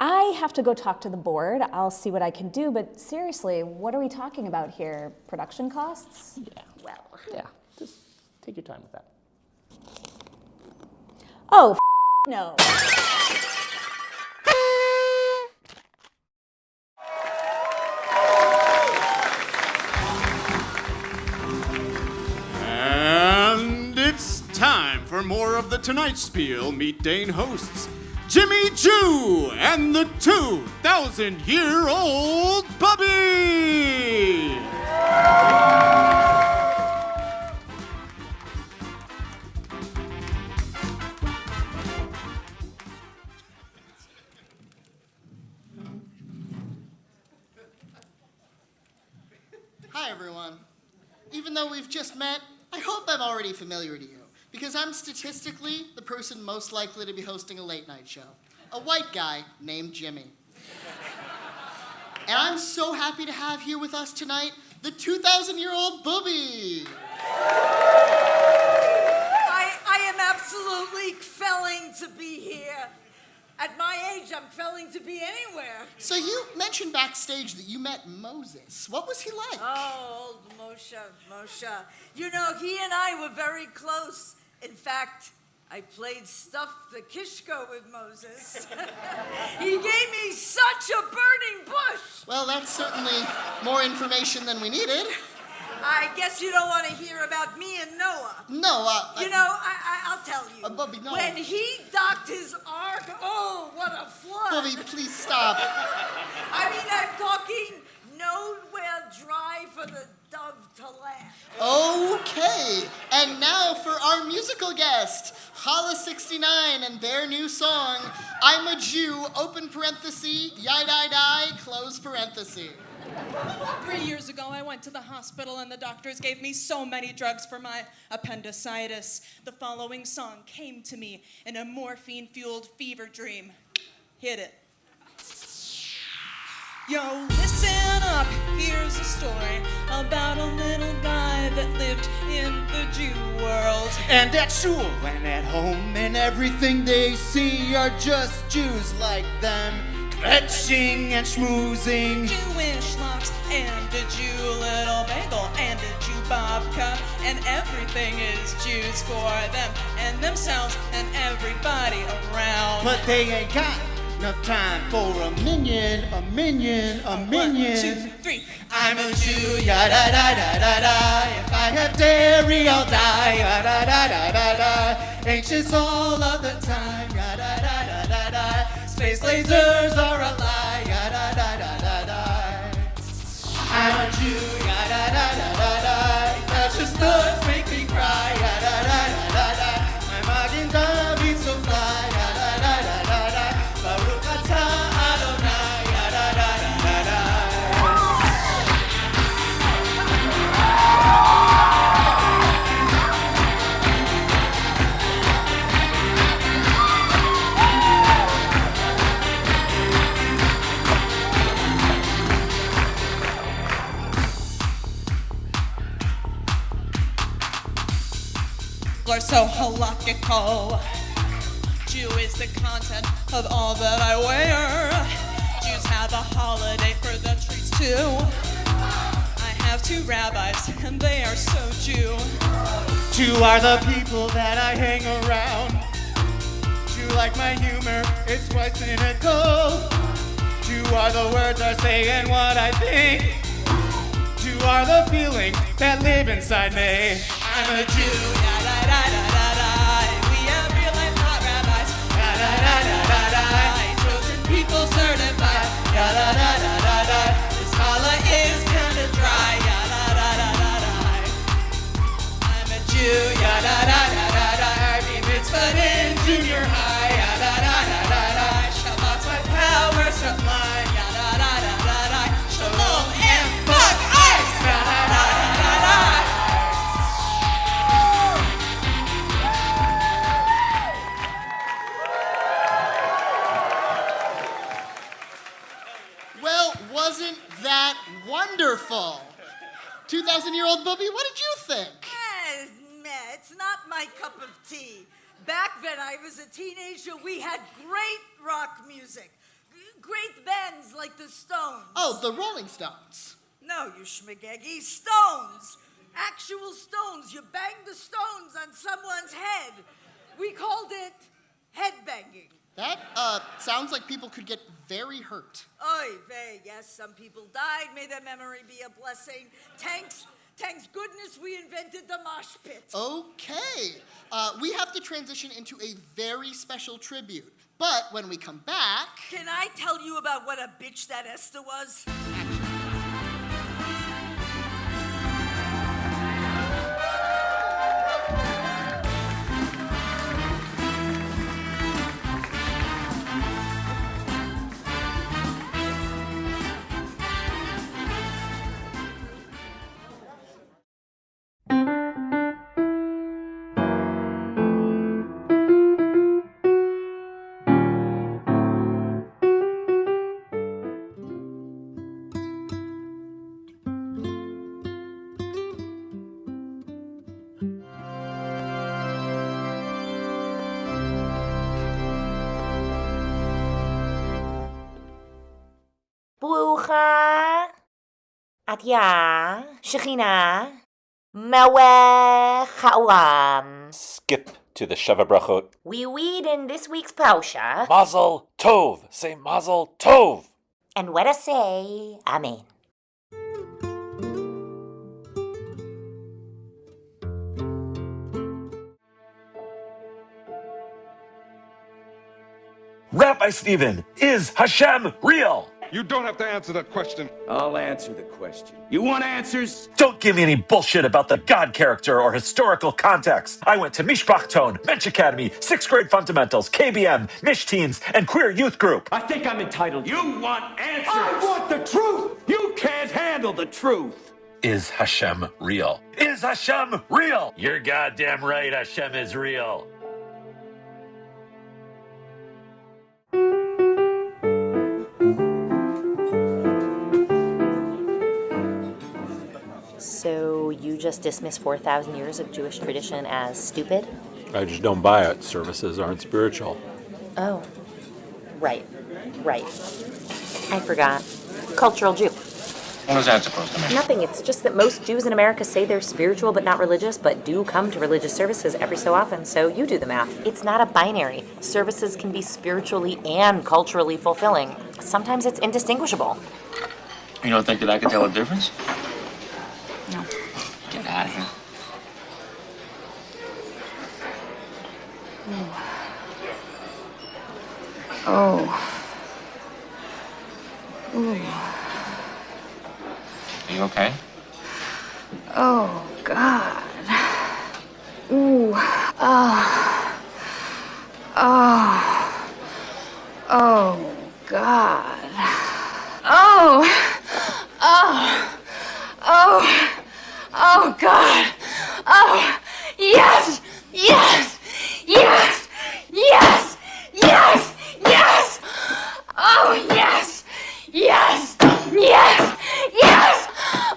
I have to go talk to the board. I'll see what I can do, but seriously, what are we talking about here? Production costs? Yeah. Well. Yeah. Just take your time with that. Oh, no. And it's time for more of the Tonight Spiel. Meet Dane hosts Jimmy Jew and the 2,000-year-old Bubby. Hi, everyone. Even though we've just met, I hope I'm already familiar to you, because I'm statistically the person most likely to be hosting a late-night show. A white guy named Jimmy. And I'm so happy to have here with us tonight the 2,000-year-old Booby. I am absolutely felling to be here. At my age, I'm felling to be anywhere. So you mentioned backstage that you met Moses. What was he like? Oh, old Moshe. You know, he and I were very close. In fact, I played Stuff the Kishko with Moses. He gave me such a burning bush. Well, that's certainly more information than we needed. I guess you don't want to hear about me and Noah. No, you know, I'll tell you. Bubby, no. When he docked his ark, oh, what a flood. Bubby, please stop. I mean, I'm talking nowhere dry for the dove to land. Okay, and now for our musical guest, Hala 69 and their new song, I'm a Jew, open parenthesis, yai-di-di, close parenthesis. 3 years ago, I went to the hospital and the doctors gave me so many drugs for my appendicitis. The following song came to me in a morphine-fueled fever dream. Hit it. Yo, listen up, here's a story about a little guy that lived in the Jew world. And at shul and at home and everything they see are just Jews like them. Etching and schmoozing. Jewish locks and a Jew little bagel and a Jew babka, and everything is Jews for them and themselves and everybody around. But they ain't got no time for a minion. 1, 2, 3. I'm a Jew, ya-da-da-da-da-da. If I have dairy, I'll die, ya-da-da-da-da-da. Anxious all of the time, ya-da-da-da-da-da. Space lasers are a lie, ya-da-da-da-da-da. I'm a Jew, ya-da-da-da-da-da. Precious thoughts make me cry, ya-da-da-da-da-da. My Magen David so fly, ya-da-da-da-da-da. Baruch atah Adonai, ya-da-da-da-da-da. Are so halakhical. Jew is the content of all that I wear. Jews have a holiday for the trees too. I have 2 rabbis and they are so Jew. Jew are the people that I hang around. Jew like my humor, it's quite cynical. Jew are the words I say and what I think. Jew are the feelings that live inside me. I'm a Jew, ya-da-da-da-da-da. We have real life hot rabbis, ya-da-da-da-da-da. Chosen people certified, ya-da-da-da-da-da. This challah is kinda dry, ya-da-da-da-da-da. I'm a Jew, ya-da-da-da-da-da. Be mitzvahed in junior high, ya-da-da-da-da-da. Shabbat's my power sublime, ya-da-da-da-da-da. Shalom and fuck ice, ya-da-da-da-da-da. Well, wasn't that wonderful? 2,000-year-old Bubby, what did you think? Meh, it's not my cup of tea. Back when I was a teenager, we had great rock music. Great bands like the Stones. Oh, the Rolling Stones. No, you schmageggy. Stones. Actual stones. You bang the stones on someone's head. We called it headbanging. That sounds like people could get very hurt. Oy vey, yes, some people died. May their memory be a blessing. Thanks goodness we invented the mosh pit. Okay. We have to transition into a very special tribute. But when we come back... Can I tell you about what a bitch that Esther was? ברוכה עטיה, שכינה, מלך העולם. Skip to the Sheva Brachot. We read in this week's Parsha. Mazel Tov. Say Mazel Tov. And let us say Amen. Rabbi Stephen, is Hashem real? You don't have to answer that question. I'll answer the question. You want answers? Don't give me any bullshit about the God character or historical context. I went to Mishpach Tone, Mensch Academy, 6th grade fundamentals, KBM, Mish Teens, and Queer Youth Group. I think I'm entitled. You want answers? I want the truth! You can't handle the truth! Is Hashem real? Is Hashem real? You're goddamn right, Hashem is real. So you just dismiss 4,000 years of Jewish tradition as stupid? I just don't buy it. Services aren't spiritual. Oh, right. I forgot. Cultural Jew. What is that supposed to mean? Nothing. It's just that most Jews in America say they're spiritual but not religious, but do come to religious services every so often, so you do the math. It's not a binary. Services can be spiritually and culturally fulfilling. Sometimes it's indistinguishable. You don't think that I can tell a difference? No. Get out of here. Oh. Ooh. Are you You okay? Oh, God. Ooh. Oh. Oh. Oh, God. Oh. Oh. Oh. Oh, God. Oh. Yes. Yes. Yes. Yes. Yes. Yes. Oh, yes. Yes. Yes. Yes.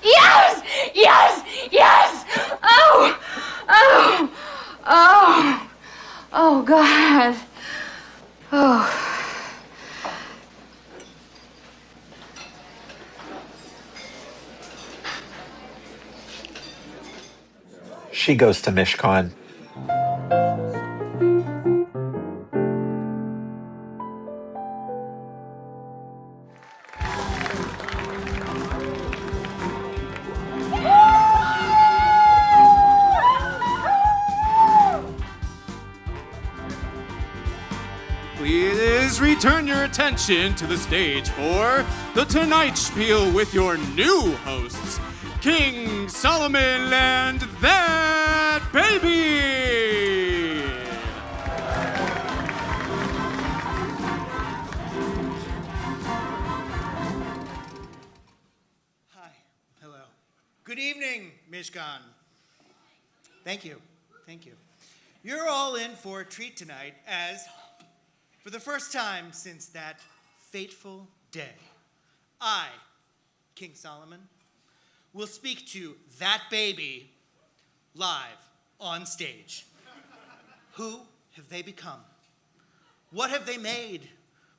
Yes. Yes. Yes. Oh. Oh. Oh. Oh, God. Oh. She goes to Mishkan. Please return your attention to the stage for the Tonight Spiel with your new hosts, King Solomon and That Baby! Hi. Hello. Good evening, Mishkan. Thank you. Thank you. You're all in for a treat tonight as, for the first time since that fateful day, I, King Solomon, will speak to that baby live on stage. Who have they become? What have they made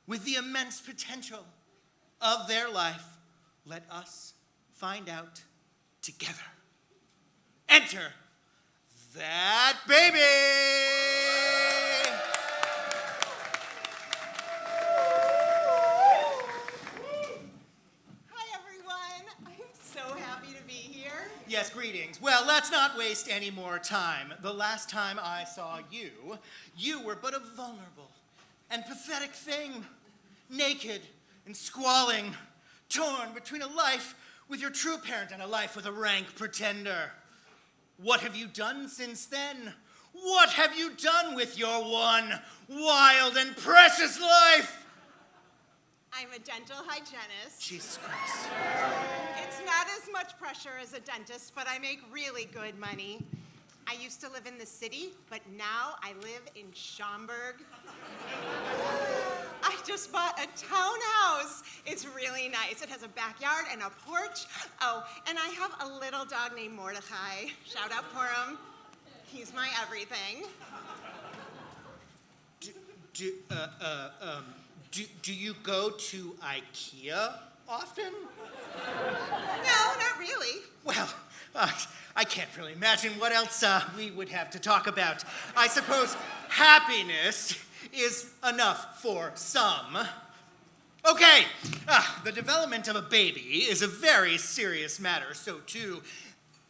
with the immense potential of their life? Let us find out together. Enter that baby! Hi, everyone. I'm so happy to be here. Yes, greetings. Well, let's not waste any more time. The last time I saw you, you were but a vulnerable and pathetic thing, naked and squalling, torn between a life with your true parent and a life with a rank pretender. What have you done since then? What have you done with your one wild and precious life? I'm a dental hygienist. Jesus Christ. It's not as much pressure as a dentist, but I make really good money. I used to live in the city, but now I live in Schaumburg. I just bought a townhouse. It's really nice. It has a backyard and a porch. Oh, and I have a little dog named Mordecai. Shout out Purim. He's my everything. Do you go to IKEA often? No, not really. Well, I can't really imagine what else we would have to talk about. I suppose happiness is enough for some. Okay, the development of a baby is a very serious matter. So too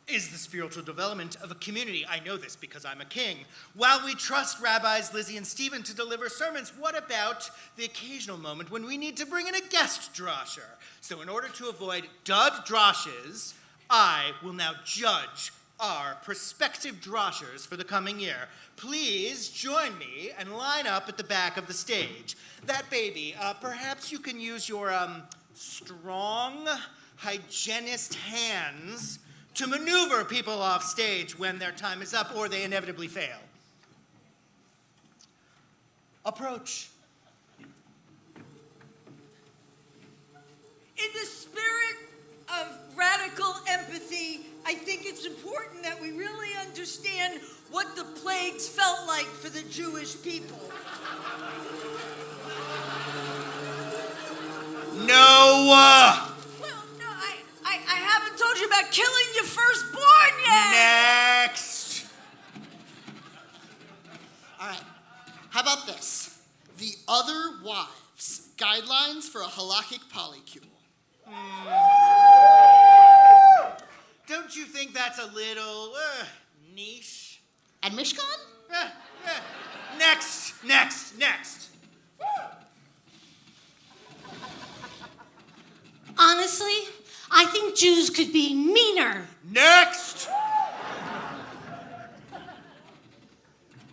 is the spiritual development of a community. I know this because I'm a king. While we trust Rabbis Lizzie and Stephen to deliver sermons, what about the occasional moment when we need to bring in a guest drasher? So in order to avoid dud drashes, I will now judge our prospective drashers for the coming year. Please join me and line up at the back of the stage. That baby, perhaps you can use your strong hygienist hands to maneuver people off stage when their time is up or they inevitably fail. Approach. In the spirit of radical empathy, I think it's important that we really understand what the plagues felt like for the Jewish people. No! I haven't told you about killing your firstborn yet! Next! All right. How about this? The Other Wives, Guidelines for a Halakhic Polycule. Don't you think that's a little niche? At Mishkan? Next. Honestly, I think Jews could be meaner. Next!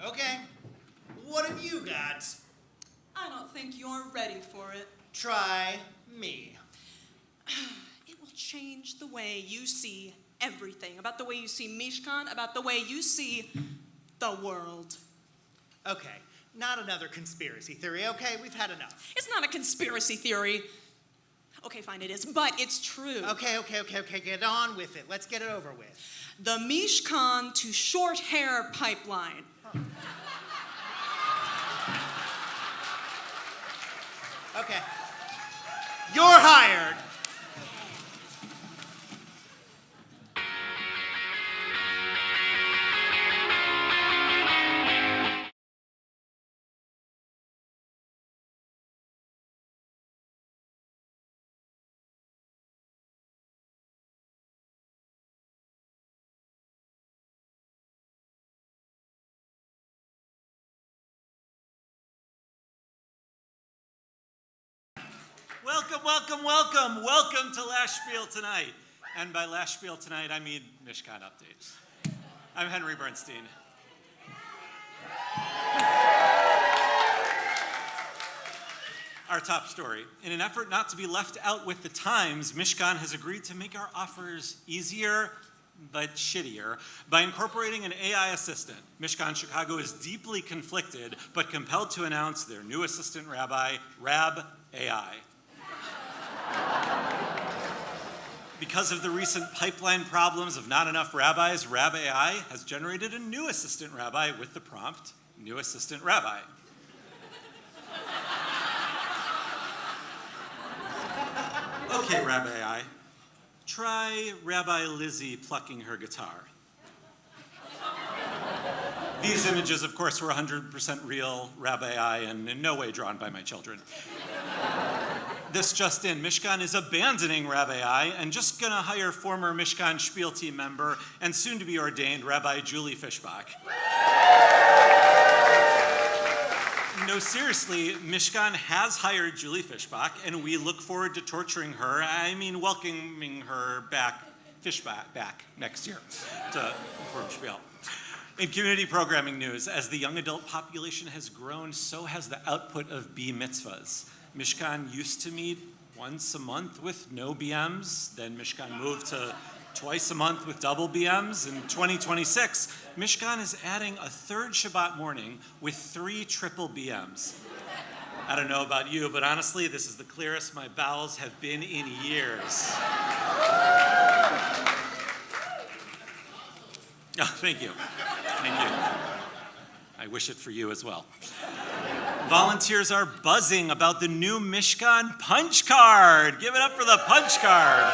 Okay, what have you got? I don't think you're ready for it. Try me. It will change the way you see everything, about the way you see Mishkan, about the way you see the world. Okay, not another conspiracy theory, okay? We've had enough. It's not a conspiracy theory. Okay, fine, it is, but it's true. Okay, get on with it. Let's get it over with. The Mishkan to short hair pipeline. Okay. You're hired. Welcome to Last Spiel tonight. And by Last Spiel tonight, I mean Mishkan Update. I'm Henry Bernstein. Our top story. In an effort not to be left out with the times, Mishkan has agreed to make our offers easier but shittier by incorporating an AI assistant. Mishkan Chicago is deeply conflicted but compelled to announce their new assistant rabbi, Rab AI. Because of the recent pipeline problems of not enough rabbis, Rab AI has generated a new assistant rabbi with the prompt, new assistant rabbi. Okay, Rab AI, try Rabbi Lizzie plucking her guitar. These images, of course, were 100% real Rab AI and in no way drawn by my children. This just in, Mishkan is abandoning Rab AI and just gonna hire former Mishkan Spiel team member and soon to be ordained Rabbi Julie Fischbach. No, seriously, Mishkan has hired Julie Fischbach and we look forward to welcoming her back, Fischbach back next year to Purim Spiel. In community programming news, as the young adult population has grown, so has the output of B mitzvahs. Mishkan used to meet once a month with no BMs, then Mishkan moved to twice a month with double BMs. In 2026, Mishkan is adding a third Shabbat morning with 3 triple BMs. I don't know about you, but honestly, this is the clearest my bowels have been in years. Oh, thank you. Thank you. I wish it for you as well. Volunteers are buzzing about the new Mishkan punch card. Give it up for the punch card.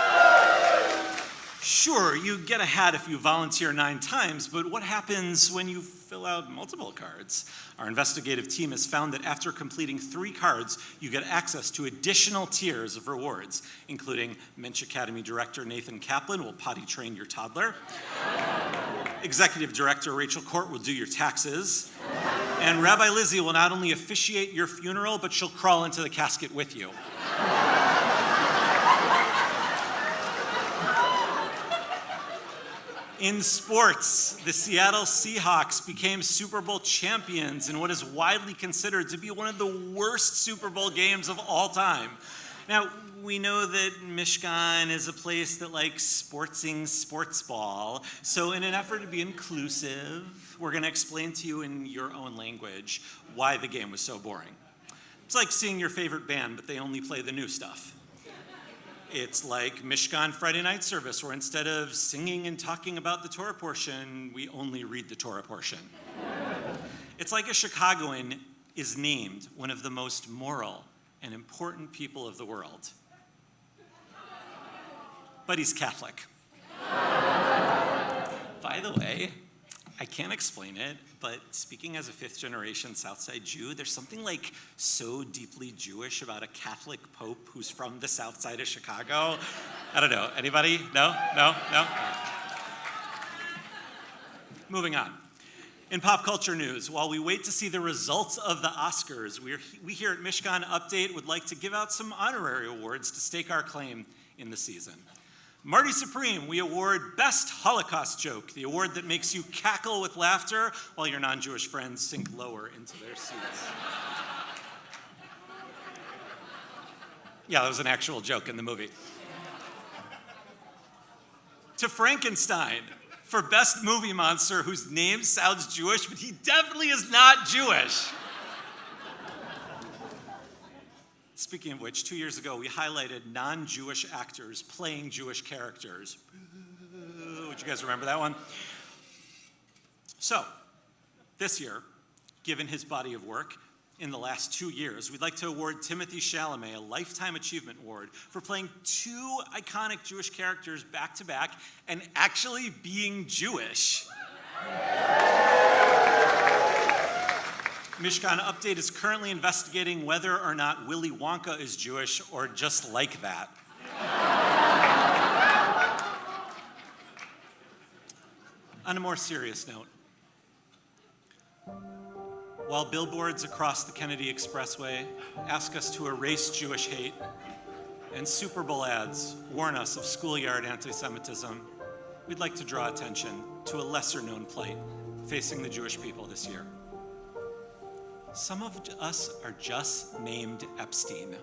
Sure, you get a hat if you volunteer 9 times, but what happens when you fill out multiple cards? Our investigative team has found that after completing 3 cards, you get access to additional tiers of rewards, including Mensch Academy Director Nathan Kaplan will potty train your toddler. Executive Director Rachel Court will do your taxes. And Rabbi Lizzie will not only officiate your funeral, but she'll crawl into the casket with you. In sports, the Seattle Seahawks became Super Bowl champions in what is widely considered to be one of the worst Super Bowl games of all time. Now, we know that Mishkan is a place that likes sportsing sports ball, so in an effort to be inclusive, we're going to explain to you in your own language why the game was so boring. It's like seeing your favorite band, but they only play the new stuff. It's like Mishkan Friday night service, where instead of singing and talking about the Torah portion, we only read the Torah portion. It's like a Chicagoan is named one of the most moral and important people of the world. But he's Catholic. By the way, I can't explain it, but speaking as a 5th-generation Southside Jew, there's something like so deeply Jewish about a Catholic Pope who's from the South Side of Chicago. I don't know. Anybody? No? Moving on. In pop culture news, while we wait to see the results of the Oscars, we here at Mishkan Update would like to give out some honorary awards to stake our claim in the season. Marty Supreme, we award Best Holocaust Joke, the award that makes you cackle with laughter while your non-Jewish friends sink lower into their seats. Yeah, that was an actual joke in the movie. To Frankenstein, for Best Movie Monster whose name sounds Jewish, but he definitely is not Jewish. Speaking of which, 2 years ago, we highlighted non-Jewish actors playing Jewish characters. Would you guys remember that one? So, this year, given his body of work, in the last 2 years, we'd like to award Timothy Chalamet a Lifetime Achievement Award for playing 2 iconic Jewish characters back to back and actually being Jewish. Mishkan Update is currently investigating whether or not Willy Wonka is Jewish or just like that. On a more serious note, while billboards across the Kennedy Expressway ask us to erase Jewish hate and Super Bowl ads warn us of schoolyard anti-Semitism, we'd like to draw attention to a lesser-known plight facing the Jewish people this year. Some of us are just named Epstein.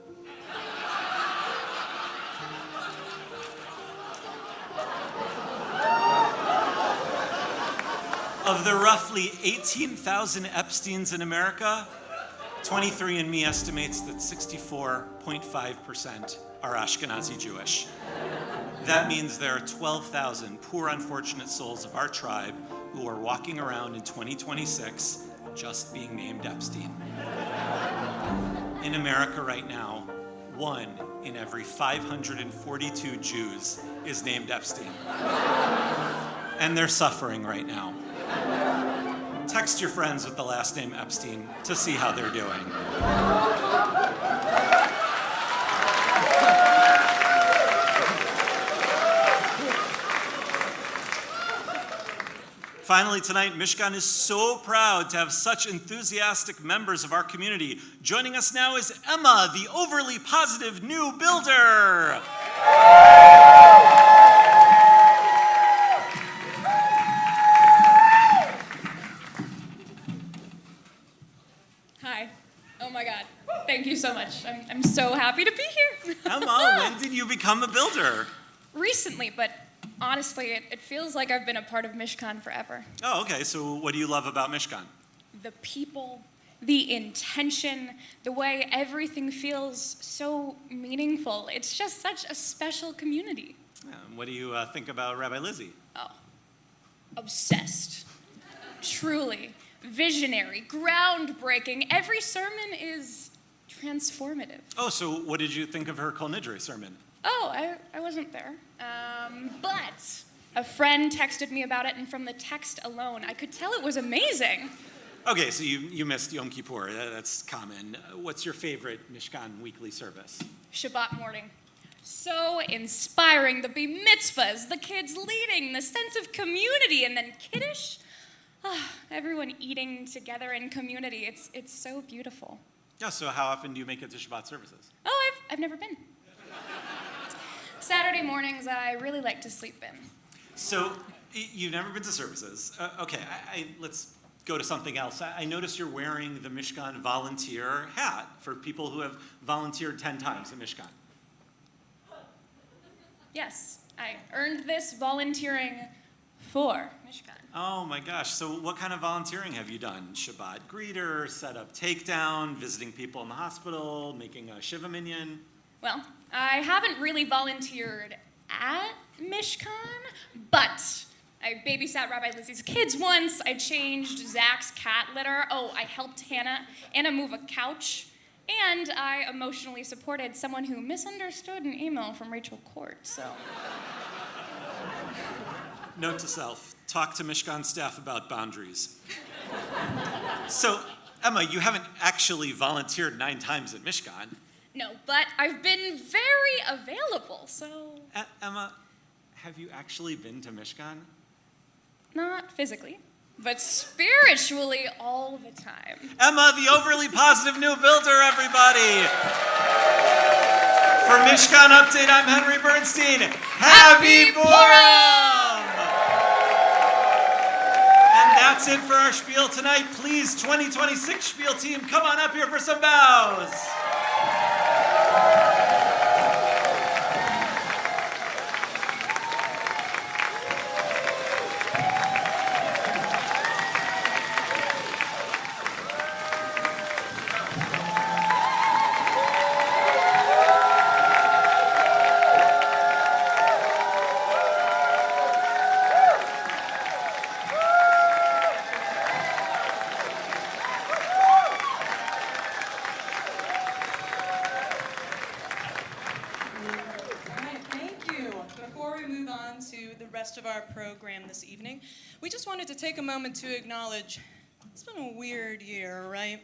Of the roughly 18,000 Epsteins in America, 23andMe estimates that 64.5% are Ashkenazi Jewish. That means there are 12,000 poor, unfortunate souls of our tribe who are walking around in 2026 just being named Epstein. In America right now, 1 in every 542 Jews is named Epstein. And they're suffering right now. Text your friends with the last name Epstein to see how they're doing. Finally, tonight, Mishkan is so proud to have such enthusiastic members of our community. Joining us now is Emma, the overly positive new builder. Hi. Oh my God. Thank you so much. I'm so happy to be here. Emma, when did you become a builder? Recently, but honestly, it feels like I've been a part of Mishkan forever. Oh, okay. So what do you love about Mishkan? The people, the intention, the way everything feels so meaningful. It's just such a special community. What do you think about Rabbi Lizzie? Oh, obsessed. Truly. Visionary, groundbreaking. Every sermon is transformative. Oh, so what did you think of her Kol Nidre sermon? Oh, I wasn't there. But a friend texted me about it, and from the text alone, I could tell it was amazing. Okay, so you missed Yom Kippur. That's common. What's your favorite Mishkan weekly service? Shabbat morning. So inspiring. The bar mitzvahs, the kids leading, the sense of community, and then Kiddush. Everyone eating together in community. It's so beautiful. Yeah, so how often do you make it to Shabbat services? Oh, I've never been. Saturday mornings, I really like to sleep in. So you've never been to services. Okay, let's go to something else. I noticed you're wearing the Mishkan volunteer hat for people who have volunteered 10 times at Mishkan. Yes, I earned this volunteering for Mishkan. Oh my gosh, so what kind of volunteering have you done? Shabbat greeter, set up takedown, visiting people in the hospital, making a Shiva minyan? Well, I haven't really volunteered at Mishkan, but I babysat Rabbi Lizzie's kids once. I changed Zach's cat litter. Oh, I helped Hannah move a couch. And I emotionally supported someone who misunderstood an email from Rachel Court, so. Note to self, talk to Mishkan staff about boundaries. So, Emma, you haven't actually volunteered 9 times at Mishkan. No, but I've been very available, so. Emma, have you actually been to Mishkan? Not physically, but spiritually all the time. Emma, the overly positive new builder, everybody! For Mishkan Update, I'm Henry Bernstein. Happy Purim! And that's it for our Spiel tonight. Please, 2026 Spiel team, come on up here for some bows. Of our program this evening, we just wanted to take a moment to acknowledge it's been a weird year, right?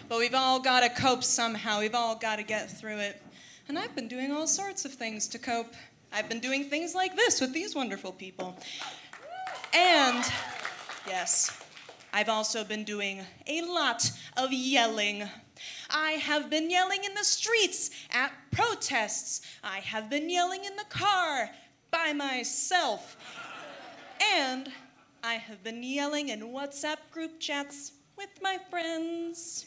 But we've all got to cope somehow. We've all got to get through it. And I've been doing all sorts of things to cope. I've been doing things like this with these wonderful people. And, yes, I've also been doing a lot of yelling. I have been yelling in the streets, at protests. I have been yelling in the car, by myself. And I have been yelling in WhatsApp group chats with my friends.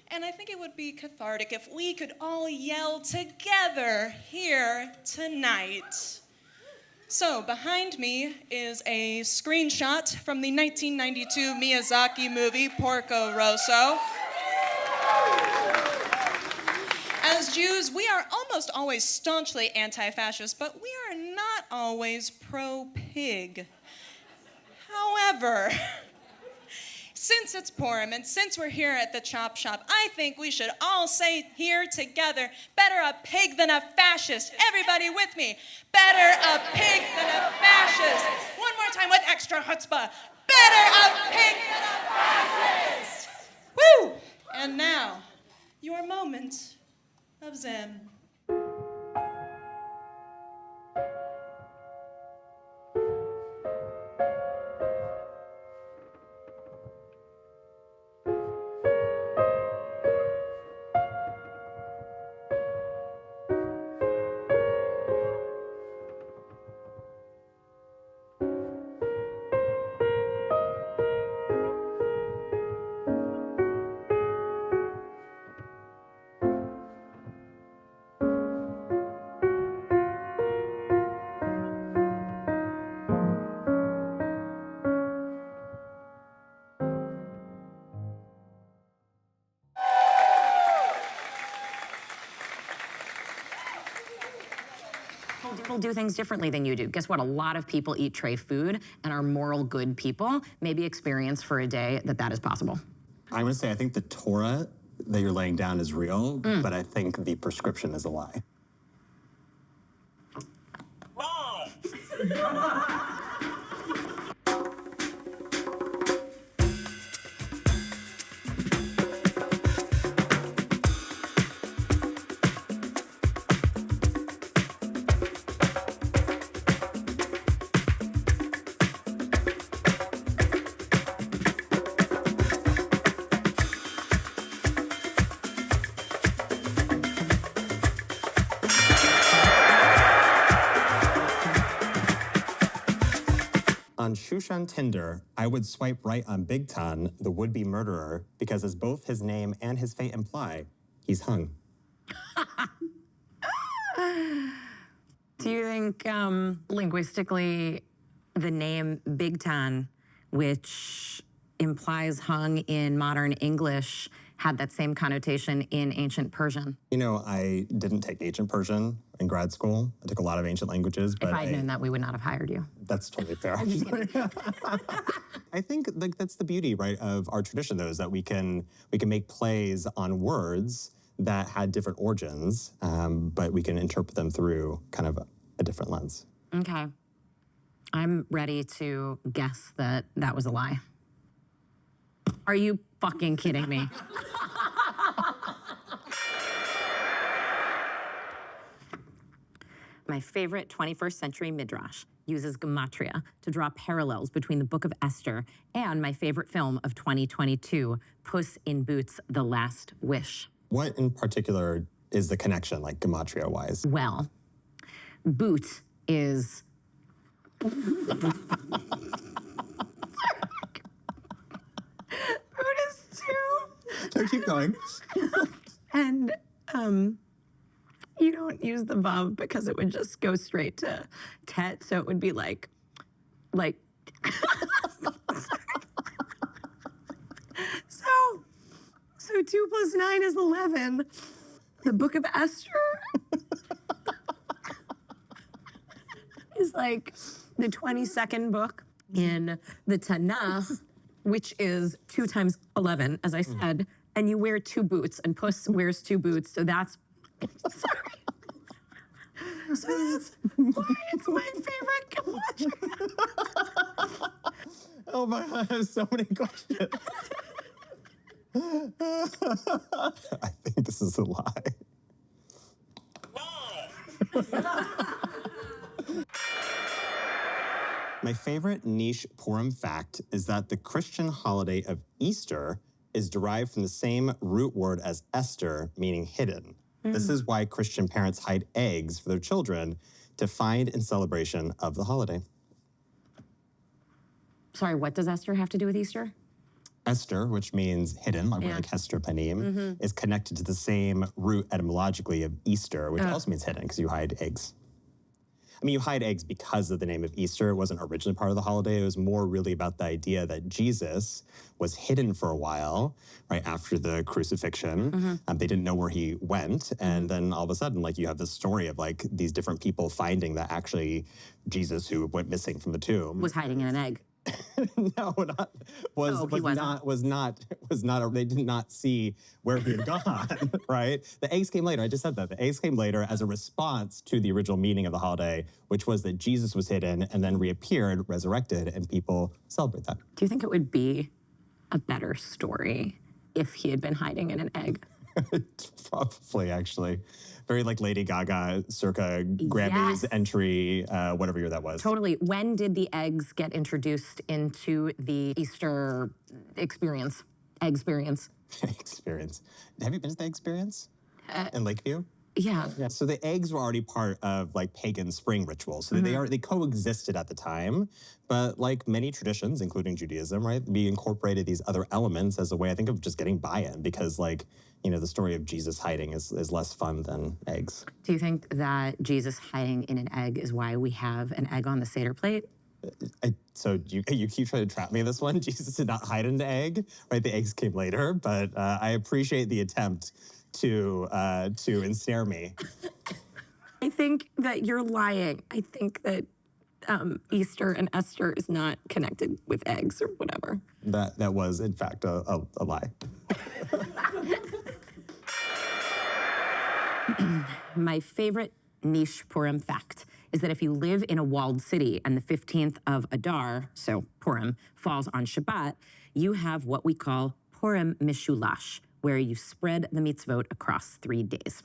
And I think it would be cathartic if we could all yell together here tonight. So behind me is a screenshot from the 1992 Miyazaki movie Porco Rosso. As Jews, we are almost always staunchly anti-fascist, but we are not always pro-pig. However, since it's Purim and since we're here at the Chop Shop, I think we should all say here together, better a pig than a fascist. Everybody with me. Better a pig than a fascist. One more time with extra chutzpah. Better a pig than a fascist. Woo! And now, your moment of Zen. People do things differently than you do. Guess what? A lot of people eat tray food and are moral good people. Maybe experience for a day that is possible. I'm gonna say I think the Torah that you're laying down is real, but I think the prescription is a lie. On Shushan Tinder, I would swipe right on Big Ton, the would-be murderer, because as both his name and his fate imply, he's hung. Do you think linguistically the name Big Ton, which implies hung in modern English, had that same connotation in ancient Persian? You know, I didn't take ancient Persian in grad school. I took a lot of ancient languages, but If I'd known that, we would not have hired you. That's totally fair. I think like that's the beauty, right, of our tradition, though, is that we can make plays on words that had different origins, but we can interpret them through kind of a different lens. Okay. I'm ready to guess that was a lie. Are you fucking kidding me? My favorite 21st century midrash uses gematria to draw parallels between the Book of Esther and my favorite film of 2022, Puss in Boots: The Last Wish. What in particular is the connection, like gematria-wise? Well, boot is... Boot is 2. No, keep going. And you don't use the vav because it would just go straight to tet, so it would be like so 2 plus 9 is 11. The Book of Esther is like the 22nd book in the Tanakh, which is 2 times 11, as I said, and you wear 2 boots, and Puss wears 2 boots, so that's... Sorry. So that's why it's my favorite gematria. Oh my God, I have so many questions. I think this is a lie. My favorite niche Purim fact is that the Christian holiday of Easter is derived from the same root word as Esther, meaning hidden. This is why Christian parents hide eggs for their children to find in celebration of the holiday. Sorry, what does Esther have to do with Easter? Esther, which means hidden, like Hester Panim, is connected to the same root etymologically of Easter, which also means hidden because you hide eggs. I mean, you hide eggs because of the name of Easter. It wasn't originally part of the holiday. It was more really about the idea that Jesus was hidden for a while, right after the crucifixion. They didn't know where he went. And then all of a sudden, like, you have this story of like these different people finding that actually Jesus, who went missing from the tomb, Was hiding in an egg. no, not was not. They did not see where he had gone. Right? The eggs came later. I just said that the eggs came later as a response to the original meaning of the holiday, which was that Jesus was hidden and then reappeared, resurrected, and people celebrate that. Do you think it would be a better story if he had been hiding in an egg? Probably, actually. Very like Lady Gaga circa Grammys entry, whatever year that was. Totally. When did the eggs get introduced into the Easter experience? Experience. Experience. Have you been to the experience in Lakeview? Yeah. So the eggs were already part of like pagan spring rituals. So they coexisted at the time. But like many traditions, including Judaism, right, we incorporated these other elements as a way, I think, of just getting buy-in because like, you know, the story of Jesus hiding is less fun than eggs. Do you think that Jesus hiding in an egg is why we have an egg on the Seder plate? So you keep trying to trap me in this one. Jesus did not hide in the egg, right? The eggs came later, but I appreciate the attempt to ensnare me. I think that you're lying. I think that Easter and Esther is not connected with eggs or whatever. That was, in fact, a lie. My favorite niche Purim fact is that if you live in a walled city and the 15th of Adar, so Purim, falls on Shabbat, you have what we call Purim Mishulash, where you spread the mitzvot across 3 days.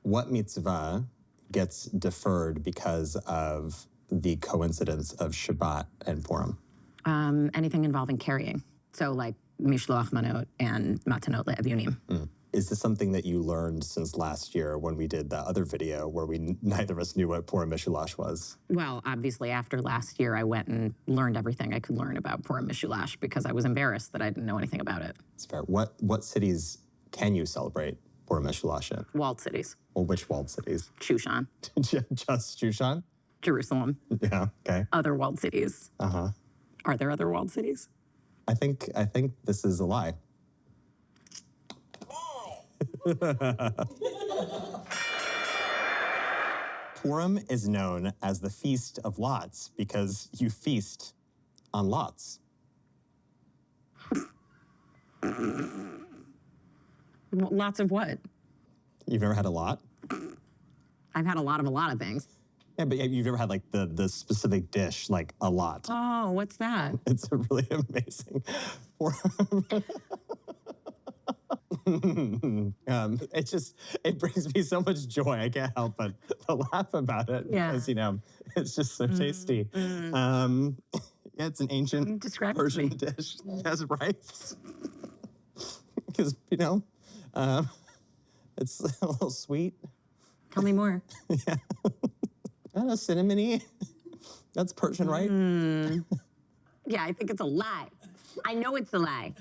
What mitzvah gets deferred because of the coincidence of Shabbat and Purim? Anything involving carrying. So like Mishloach Manot and Matanot LeEvunim. Is this something that you learned since last year when we did that other video where neither of us knew what Purim Mishulash was? Well, obviously after last year, I went and learned everything I could learn about Purim Mishulash because I was embarrassed that I didn't know anything about it. It's fair. What cities can you celebrate Purim Mishulash in? Walled cities. Well, which walled cities? Shushan. Just Shushan? Jerusalem. Yeah, okay. Other walled cities. Uh-huh. Are there other walled cities? I think this is a lie. Purim is known as the Feast of Lots because you feast on lots. Lots of what? You've never had a lot? I've had a lot of things. Yeah, but you've never had like the specific dish, like a lot. Oh, what's that? It's a really amazing it brings me so much joy. I can't help but laugh about it because, you know, it's just so tasty. Yeah, it's an ancient Persian dish. It has rice. Because, you know, It's a little sweet. Tell me more. I don't know, cinnamony. That's Persian, right? Yeah, I think it's a lie. I know it's a lie.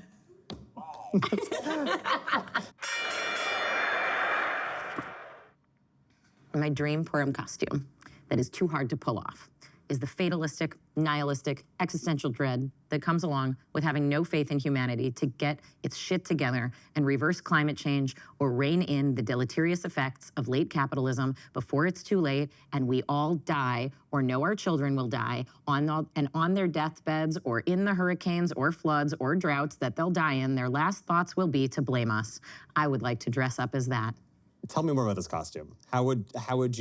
My dream Purim costume that is too hard to pull off is the fatalistic, nihilistic, existential dread that comes along with having no faith in humanity to get its shit together and reverse climate change or rein in the deleterious effects of late capitalism before it's too late and we all die or know our children will die on their deathbeds or in the hurricanes or floods or droughts that they'll die in, their last thoughts will be to blame us. I would like to dress up as that. Tell me more about this costume. How would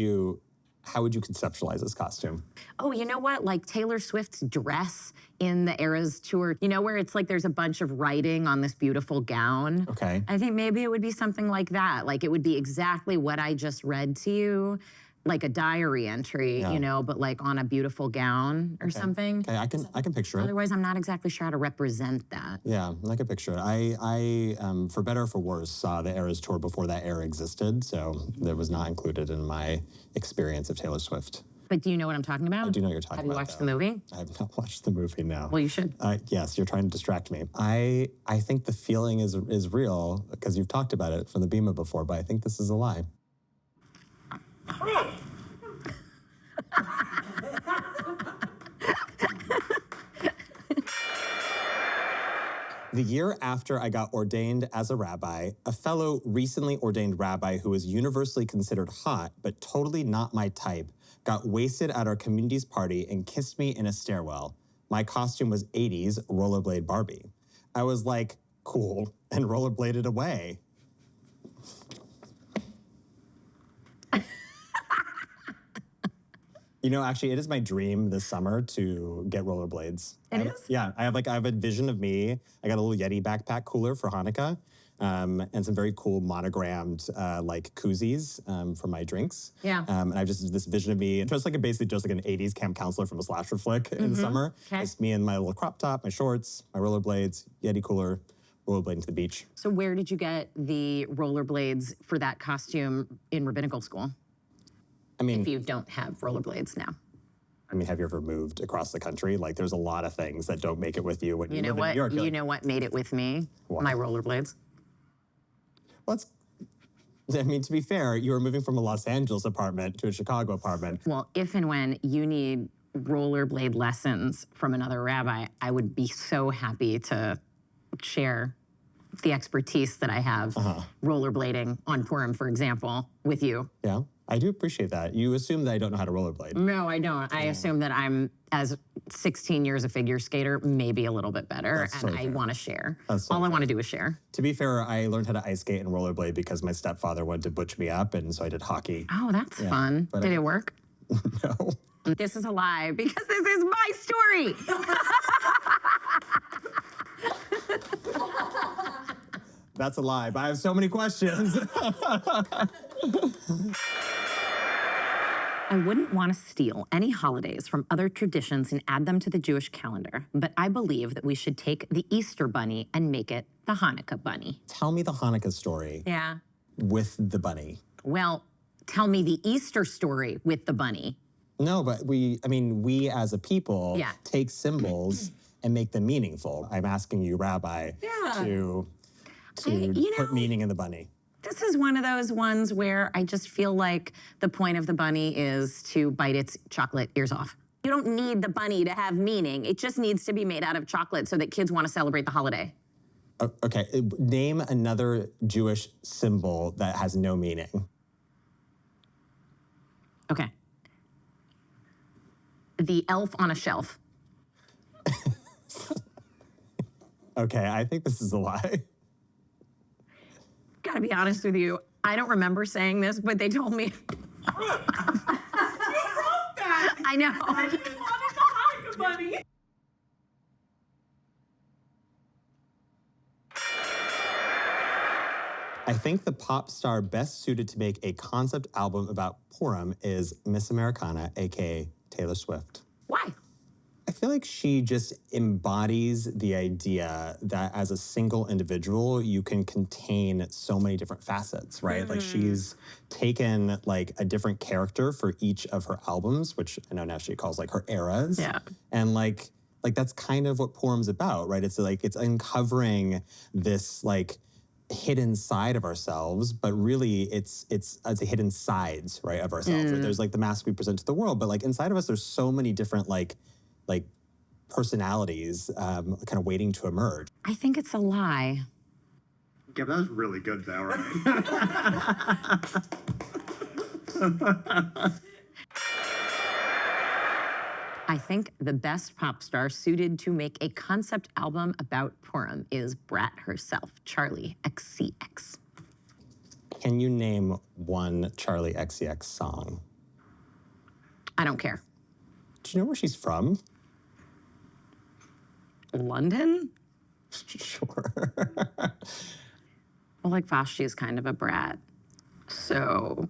you conceptualize this costume? Oh, you know what? Like Taylor Swift's dress in the Eras tour, you know, where it's like there's a bunch of writing on this beautiful gown. Okay. I think maybe it would be something like that. Like it would be exactly what I just read to you, like a diary entry, you know, but like on a beautiful gown or something. Okay, I can picture it. Otherwise, I'm not exactly sure how to represent that. Yeah, I can picture it. I for better or for worse, saw the Eras tour before that era existed, so that was not included in my experience of Taylor Swift. But do you know what I'm talking about? I do know what you're talking Have you about. watched the movie? I have not watched the movie, no. Well, you should. Yes, you're trying to distract me. I think the feeling is real, because you've talked about it from the Bima before, but I think this is a lie. The year after I got ordained as a rabbi, a fellow recently ordained rabbi who was universally considered hot, but totally not my type, got wasted at our community's party and kissed me in a stairwell. My costume was 80s rollerblade Barbie. I was like, cool, and rollerbladed away. You know, actually, it is my dream this summer to get rollerblades. It is? Yeah, I have a vision of me. I got a little Yeti backpack cooler for Hanukkah, and some very cool monogrammed like koozies for my drinks. Yeah. And I have just this vision of me, basically just like an 80s camp counselor from a slasher flick in the summer. Okay. It's me in my little crop top, my shorts, my rollerblades, Yeti cooler, rollerblading to the beach. So where did you get the rollerblades for that costume in rabbinical school? I mean, if you don't have rollerblades now. I mean, have you ever moved across the country? Like, there's a lot of things that don't make it with you when you know live what? in New York. You're You like, know what made it with me? What? My rollerblades. I mean, to be fair, you were moving from a Los Angeles apartment to a Chicago apartment. Well, if and when you need rollerblade lessons from another rabbi, I would be so happy to share the expertise that I have rollerblading on Purim, for example, with you. Yeah, I do appreciate that. You assume that I don't know how to rollerblade. No, I don't. I assume that I'm, as 16 years a figure skater, maybe a little bit better, That's and totally I fair. want to share. That's All totally I want to do is share. To be fair, I learned how to ice skate and rollerblade because my stepfather wanted to butch me up, and so I did hockey. Oh, that's Yeah, fun. but Did it work? No. This is a lie because this is my story. That's a lie, but I have so many questions. I wouldn't want to steal any holidays from other traditions and add them to the Jewish calendar, but I believe that we should take the Easter bunny and make it the Hanukkah bunny. Tell me the Hanukkah story Yeah. with the bunny. Well, tell me the Easter story with the bunny. No, but we as a people take symbols and make them meaningful. I'm asking you, Rabbi, to put meaning in the bunny. This is one of those ones where I just feel like the point of the bunny is to bite its chocolate ears off. You don't need the bunny to have meaning. It just needs to be made out of chocolate so that kids want to celebrate the holiday. Okay, name another Jewish symbol that has no meaning. Okay. The elf on a shelf. Okay, I think this is a lie. Gotta be honest with you, I don't remember saying this, but they told me. You wrote that. I know. I just wanted the Hanukkah bunny. I think the pop star best suited to make a concept album about Purim is Miss Americana, aka Taylor Swift. Why? I feel like she just embodies the idea that as a single individual, you can contain so many different facets, right? Like she's taken like a different character for each of her albums, which I know now she calls like her eras. Yeah. And like that's kind of what Purim's about, right? It's like, it's uncovering this like hidden side of ourselves, but really it's a hidden sides, right, of ourselves. Right? There's like the mask we present to the world, but like inside of us, there's so many different like personalities kind of waiting to emerge. I think it's a lie. Yeah, that was really good though, right? I think the best pop star suited to make a concept album about Purim is Brat herself, Charlie XCX. Can you name one Charlie XCX song? I don't care. Do you know where she's from? London? Sure. Well, like Vashti is kind of a brat. So,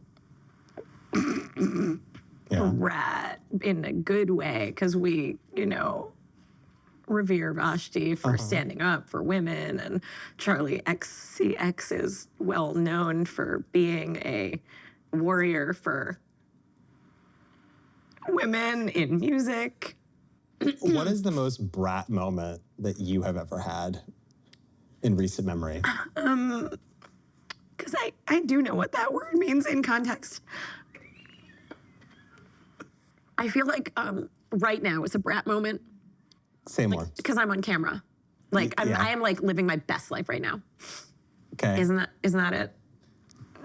brat in a good way, because we, revere Vashti for standing up for women, and Charlie XCX is well known for being a warrior for women in music. What is the most brat moment that you have ever had in recent memory? Because I do know what that word means in context. I feel like right now is a brat moment. Say more. Because I'm on camera. Like I am like living my best life right now. Okay. Isn't that it?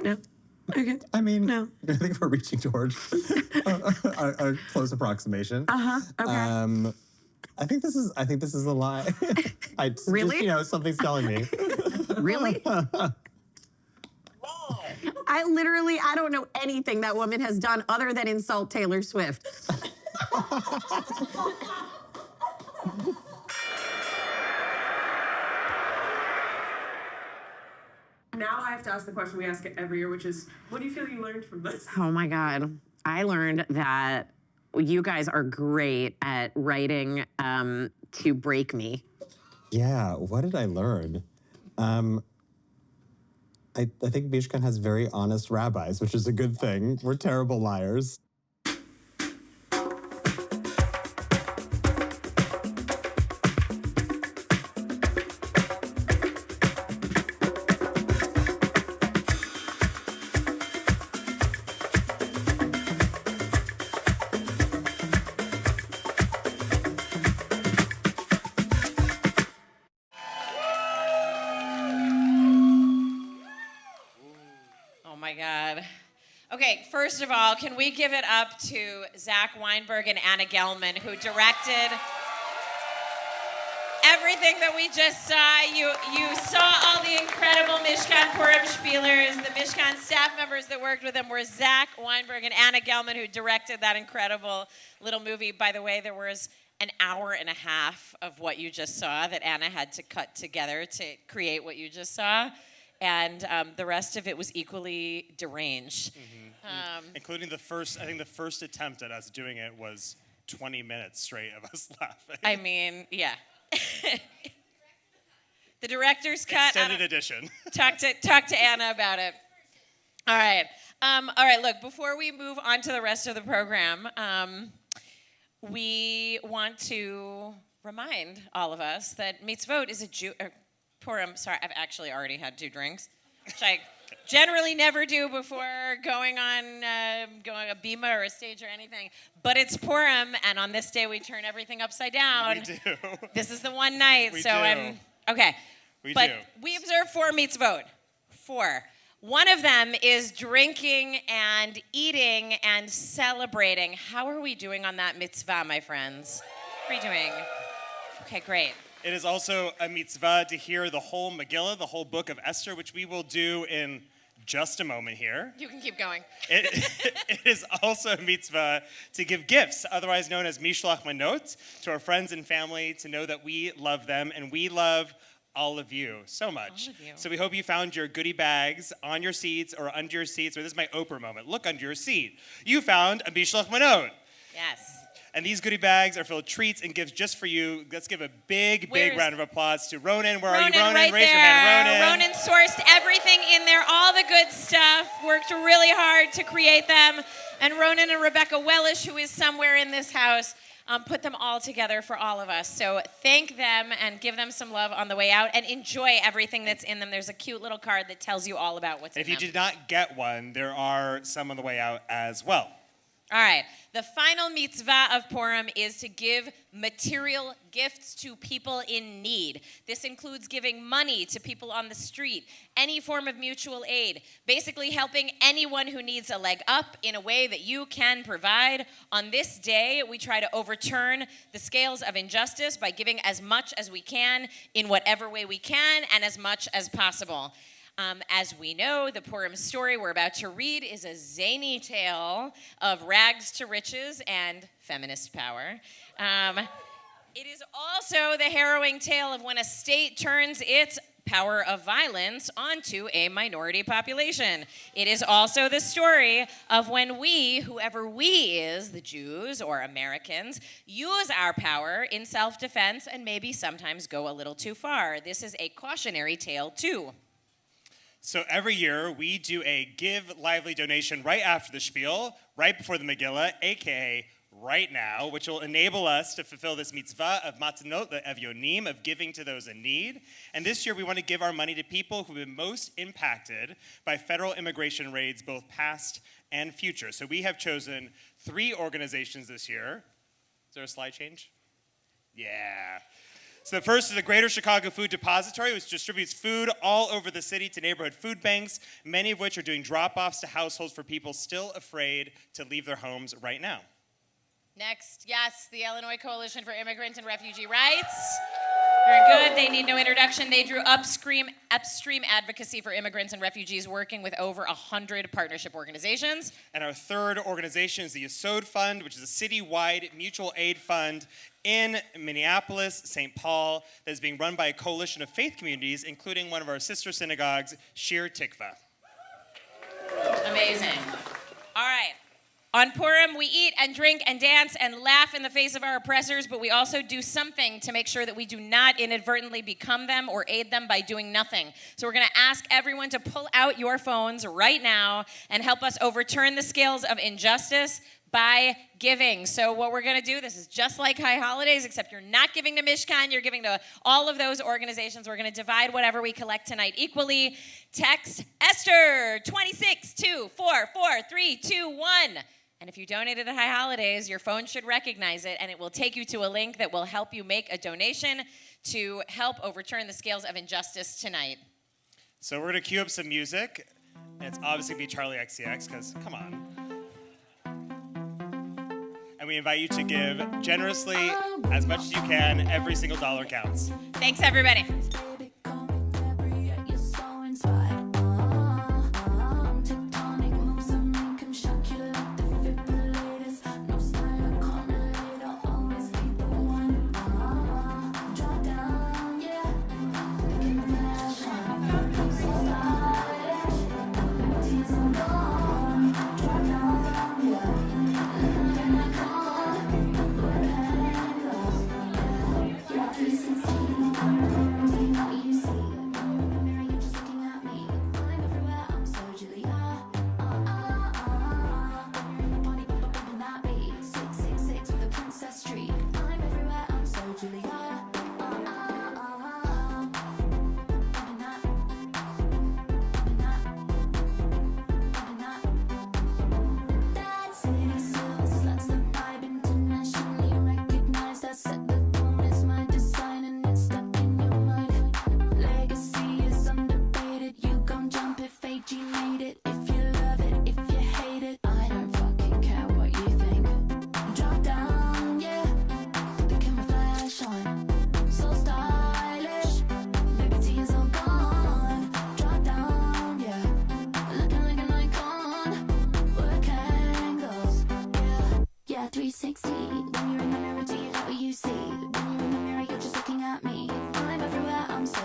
No. Okay. I mean, no. I think we're reaching towards a close approximation. Okay. I think this is a lie. Really? Just, something's telling me. Really? I don't know anything that woman has done other than insult Taylor Swift. Now I have to ask the question we ask every year, which is, what do you feel you learned from this? Oh my God. I learned that you guys are great at writing to break me. Yeah, what did I learn? I think Mishkan has very honest rabbis, which is a good thing. We're terrible liars. Oh my God. Okay, first of all, can we give it up to Zach Weinberg and Anna Gelman, who directed everything that we just saw. You saw all the incredible Mishkan Purim Spielers. The Mishkan staff members that worked with them were Zach Weinberg and Anna Gelman, who directed that incredible little movie. By the way, there was an hour and a half of what you just saw that Anna had to cut together to create what you just saw. And the rest of it was equally deranged. Including the first attempt at us doing it was 20 minutes straight of us laughing. I mean, yeah. The director's cut. Extended edition. Talk to Anna about it. All right. Look, before we move on to the rest of the program, we want to remind all of us that mitzvot is Purim. Sorry, I've actually already had 2 drinks, which I generally never do before going on a bima or a stage or anything. But it's Purim, and on this day we turn everything upside down. We do. This is the one night, I'm okay. We but do. We observe 4 mitzvot. 4. One of them is drinking and eating and celebrating. How are we doing on that mitzvah, my friends? How are we doing? Okay, great. It is also a mitzvah to hear the whole Megillah, the whole book of Esther, which we will do in just a moment here. You can keep going. It is also a mitzvah to give gifts, otherwise known as mishloach manot, to our friends and family, to know that we love them and we love all of you so much. All of you. So we hope you found your goodie bags on your seats or under your seats. Or this is my Oprah moment. Look under your seat. You found a mishloach manot. Yes. And these goodie bags are filled with treats and gifts just for you. Let's give a big round of applause to Ronan. Where are you, Ronan? Right Raise there. your hand, Ronan sourced everything in there, all the good stuff, worked really hard to create them. And Ronan and Rebecca Wellish, who is somewhere in this house, put them all together for all of us. So thank them and give them some love on the way out and enjoy everything that's in them. There's a cute little card that tells you all about what's in If them. you did not get one, there are some on the way out as well. All right, the final mitzvah of Purim is to give material gifts to people in need. This includes giving money to people on the street, any form of mutual aid, basically helping anyone who needs a leg up in a way that you can provide. On this day, we try to overturn the scales of injustice by giving as much as we can in whatever way we can and as much as possible. As we know, the Purim story we're about to read is a zany tale of rags to riches and feminist power. It is also the harrowing tale of when a state turns its power of violence onto a minority population. It is also the story of when we, whoever we is, the Jews or Americans, use our power in self-defense and maybe sometimes go a little too far. This is a cautionary tale too. So every year, we do a Give Lively donation right after the Spiel, right before the Megillah, aka right now, which will enable us to fulfill this mitzvah of matzonot, the evyonim, of giving to those in need. And this year, we want to give our money to people who have been most impacted by federal immigration raids, both past and future. So we have chosen 3 organizations this year. Is there a slide change? Yeah. So the first is the Greater Chicago Food Depository, which distributes food all over the city to neighborhood food banks, many of which are doing drop-offs to households for people still afraid to leave their homes right now. Next, yes, the Illinois Coalition for Immigrant and Refugee Rights. Very good. They need no introduction. They drew upstream advocacy for immigrants and refugees, working with over 100 partnership organizations. And our third organization is the Yesod Fund, which is a citywide mutual aid fund in Minneapolis, St. Paul, that is being run by a coalition of faith communities, including one of our sister synagogues, Shir Tikva. Amazing. All right. On Purim, we eat and drink and dance and laugh in the face of our oppressors, but we also do something to make sure that we do not inadvertently become them or aid them by doing nothing. So we're going to ask everyone to pull out your phones right now and help us overturn the scales of injustice by giving. So what we're going to do, this is just like High Holidays, except you're not giving to Mishkan, you're giving to all of those organizations. We're going to divide whatever we collect tonight equally. Text Esther 26 2 4 4 3 2 1. And if you donated at High Holidays, your phone should recognize it, and it will take you to a link that will help you make a donation to help overturn the scales of injustice tonight. So we're going to cue up some music, and it's obviously going to be Charlie XCX, because come on. And we invite you to give generously, as much as you can. Every single dollar counts. Thanks, everybody.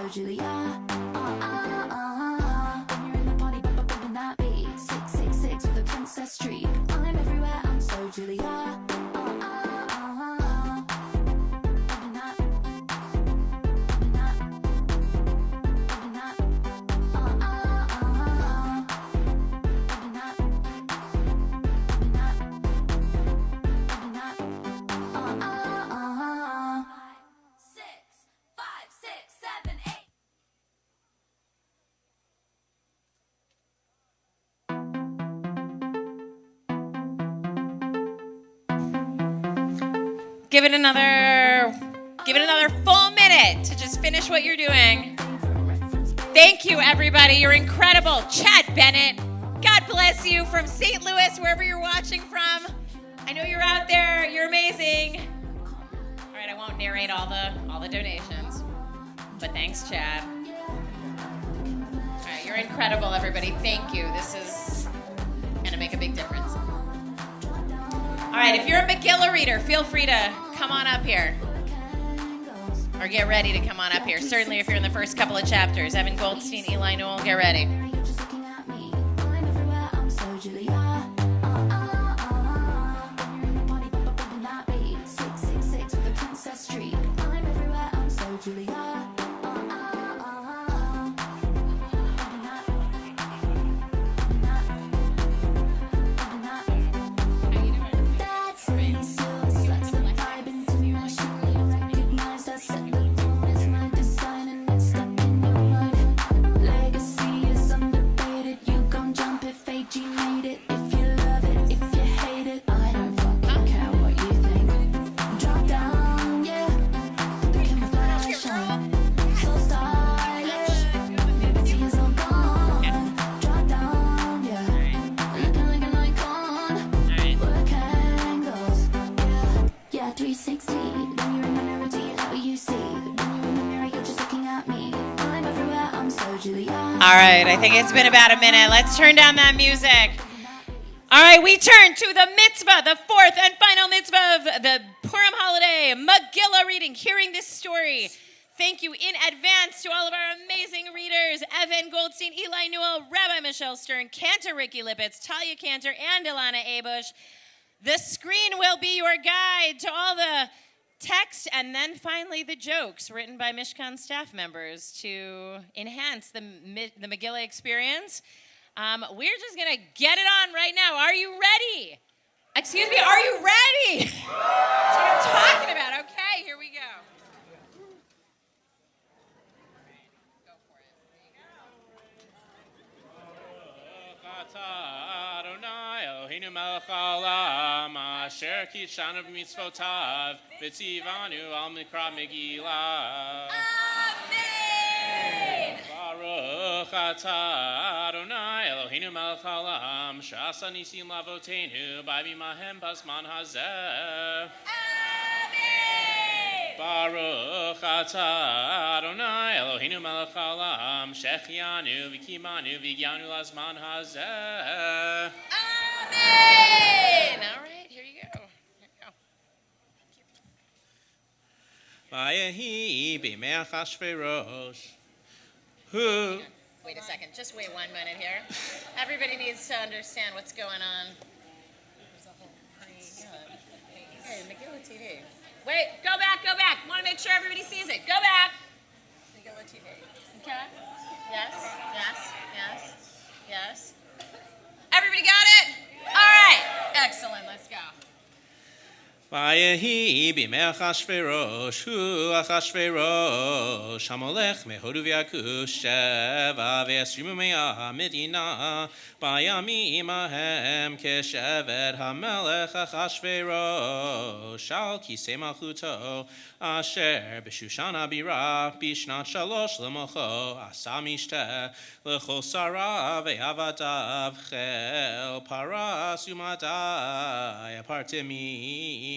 Julia. Give it another full minute to just finish what you're doing. Thank you, everybody. You're incredible. Chad Bennett, God bless you from St. Louis, wherever you're watching from. I know you're out there. You're amazing. All right, I won't narrate all the donations, but thanks, Chad. All right, you're incredible, everybody. Thank you. This is gonna make a big difference. All right, if you're a McGilla reader, feel free to come on up here. Or get ready to come on up here. Certainly if you're in the first couple of chapters. Evan Goldstein, Eli Newell, get ready. All right, I think it's been about a minute. Let's turn down that music. All right, we turn to the mitzvah, the fourth and final mitzvah of the Purim holiday, Megillah reading, hearing this story. Thank you in advance to all of our amazing readers, Evan Goldstein, Eli Newell, Rabbi Michelle Stern, Cantor Ricky Lippitz, Talia Cantor, and Ilana Abush. The screen will be your guide to all the text and then finally the jokes written by Mishkan staff members to enhance the Megillah experience. We're just going to get it on right now. Are you ready? Excuse me, are you ready? That's what I'm talking about. Okay, here we go. Adonai Eloheinu melech haolam asher kidshanu b'mitzvotav v'tzivanu al mikra Megillah. Amen. Baruch atah Adonai Eloheinu melech haolam she'asa nisim lavoteinu b'mimahem b'zman hazeh. Baruch atah Adonai Eloheinu melech haolam shechianu v'kimanu v'gyanu lazman hazeh. Amen. All right, here you go. Vayehi b'mei Achashverosh. Who? Wait a second. Just wait 1 minute here. Everybody needs to understand what's going on. There's a whole Hey, Megillah TV. Wait, go back. Want to make sure everybody sees it. Go back. Megillah TV. Okay? Yes. Everybody got it? All right. Excellent. Let's go. Vayehi b'mei Achashverosh, hu Achashverosh, hamolech mehodu v'yakush, sheva v'esrimu me'ah medina, bayamim ahem keshevet hamelech Achashverosh, al kisei malchuto, asher b'shushan abira, bishnat shalosh lemocho, asa mishteh, lechol sara ve'avadav, chel paras umadai, apartimim,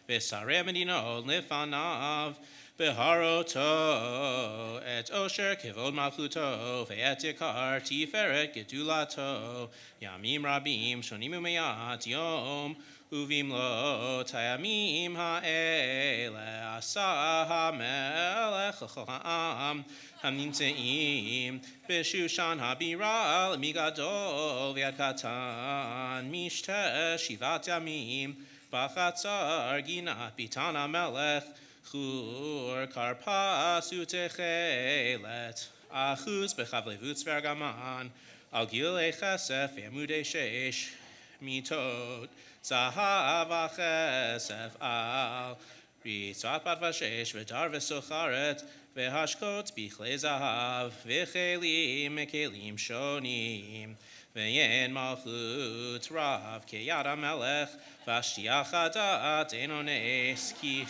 V'sarei medinot lefanav, v'haroto et osher kivod malchuto, ve'et yikar tiferet gedulato, yamim rabim shonim u'me'at yom, uvim lo tayamim ha'ele asa ha'melech l'chol ha'am, hamnimtzeim b'shushan habira l'migadol v'yad katan, mishteh shivat yamim, Bachatzar ginat bitan hamelech, chur karpas utechelet, achuz bechavlevutz vergaman, al gilei chesef v'emudei sheish, mitot zahav achesef al ריצת בת ושש ודר וסוחרת והשקות בכלי זהב וכלים מכלים שונים ואין מלכות רב כיד המלך והשטיח הדעת אינו נס כי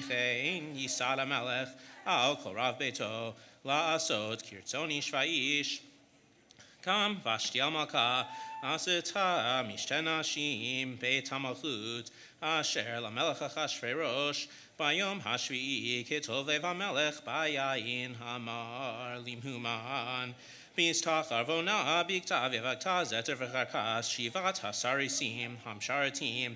כן ייסד המלך על כל רב ביתו לעשות כרצון איש ואיש קם ושתי המלכה עשתה משתי נשים בית המלכות אשר למלך אחשוורוש ביום השביעי כטוב לב המלך ביין אמר למהומן בהסתחר ועונה בכתב ובכתב זתר וחרקס שבעת הסריסים המשרתים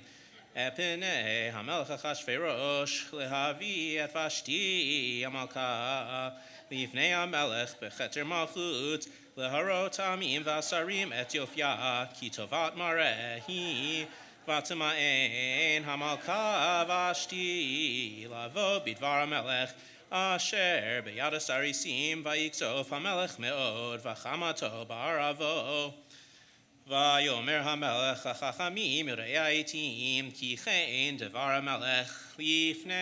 את פני המלך אחשוורוש להביא את ושתי המלכה לפני המלך בכתר מלכות להראות עמים והשרים את יופייה כי טובת מראה היא ותמאן המלכה ושתי לבוא בדבר המלך אשר ביד הסריסים ויקצוף המלך מאוד וחמתו בערבו ויאמר המלך החכמים יודעי העתים כי כן דבר המלך לפני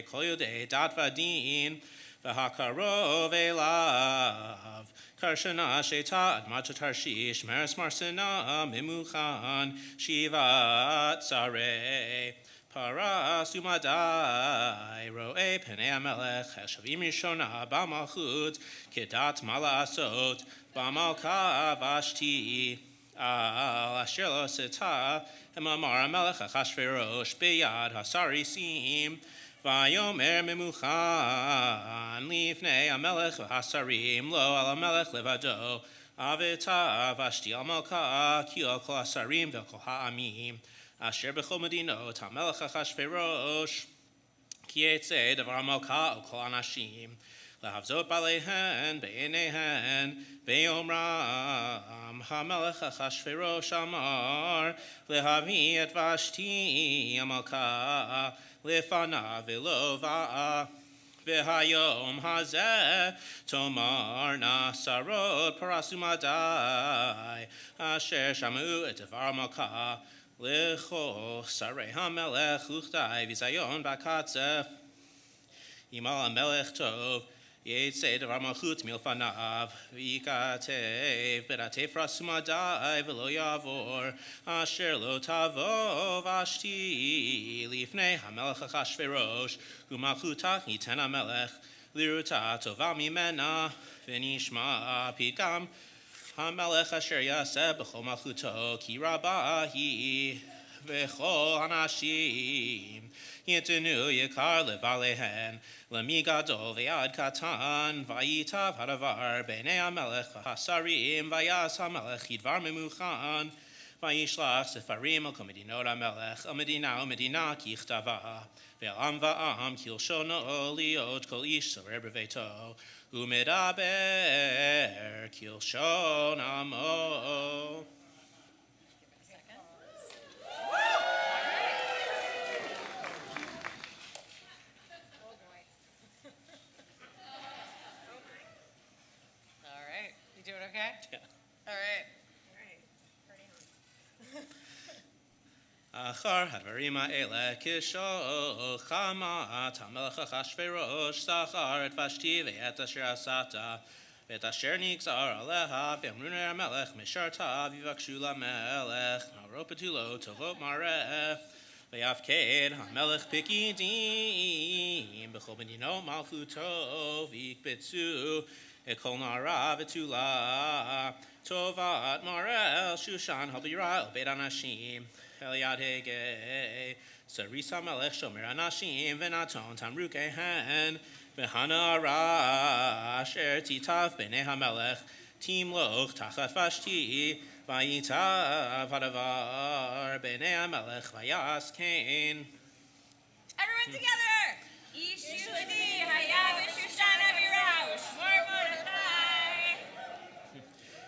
כל יודעי דת ודין והקרוב אליו קרשנה שהייתה אדמת תרשיש מרס מרסנה ממוכן שבעת שרי פרס ומדי רואה פני המלך השבים ראשונה במלכות כדת מה לעשות במלכה ושתי על אשר לא עשתה אמר המלך אחשוורוש ביד הסריסים ויאמר ממוכן לפני המלך והשרים לא על המלך לבדו אבתה ושתי המלכה כי על כל השרים ועל כל העמים אשר בכל מדינות המלך אחשוורוש כי יצא דבר המלכה על כל האנשים להבזות בעליהן בעיניהן ויאמרם המלך אחשוורוש אמר להביא את ושתי המלכה לפניו ולא באה והיום הזה תאמרנה שרות פרס ומדי אשר שמעו את דבר המלכה לכל שרי המלך וכתב ביזיון בקצף אם על המלך טוב יצא דבר מלכות מלפניו וייכתב בדעתי פרס ומדי ולא יעבור אשר לא תבוא ושתי לפני המלך אחשוורוש ומלכותה ייתן המלך לראותה טובה ממנה ונשמע פתגם המלך אשר יעשה בכל מלכותו כי רבה היא וכל הנשים יתנו יקר לבעליהן למי גדול ועד קטן וייטב הדבר בעיני המלך והשרים ויעש המלך כדבר ממוכן וישלח ספרים על כל מדינות המלך על מדינה ומדינה ככתבה ועל עם ועם כלשונו להיות כל איש סורר בביתו ומדבר כלשון עמו. You doing okay? Yeah. All right. אחר הדברים האלה כשוך חמת המלך אחשוורוש שכר את ושתי ואת אשר עשת ואת אשר נגזר עליה ואמרו נר המלך משרתיו יבקשו למלך נערו פתולו טובות מראה ויפקד המלך פקידים בכל מדינות מלכותו ויקבצו את כל נערה ותולה טובת מראה אל שושן הבירה אל בית הנשים אל יד הגה סריס המלך שומר אנשים ונתון תמרוקיהן והנערה אשר תיטב בעיני המלך תמלוך תחת ושתי וייטב הדבר בעיני המלך ויעש כן. Everyone together! איש יהודי היה בשושן הבירה ושמור מרדכי.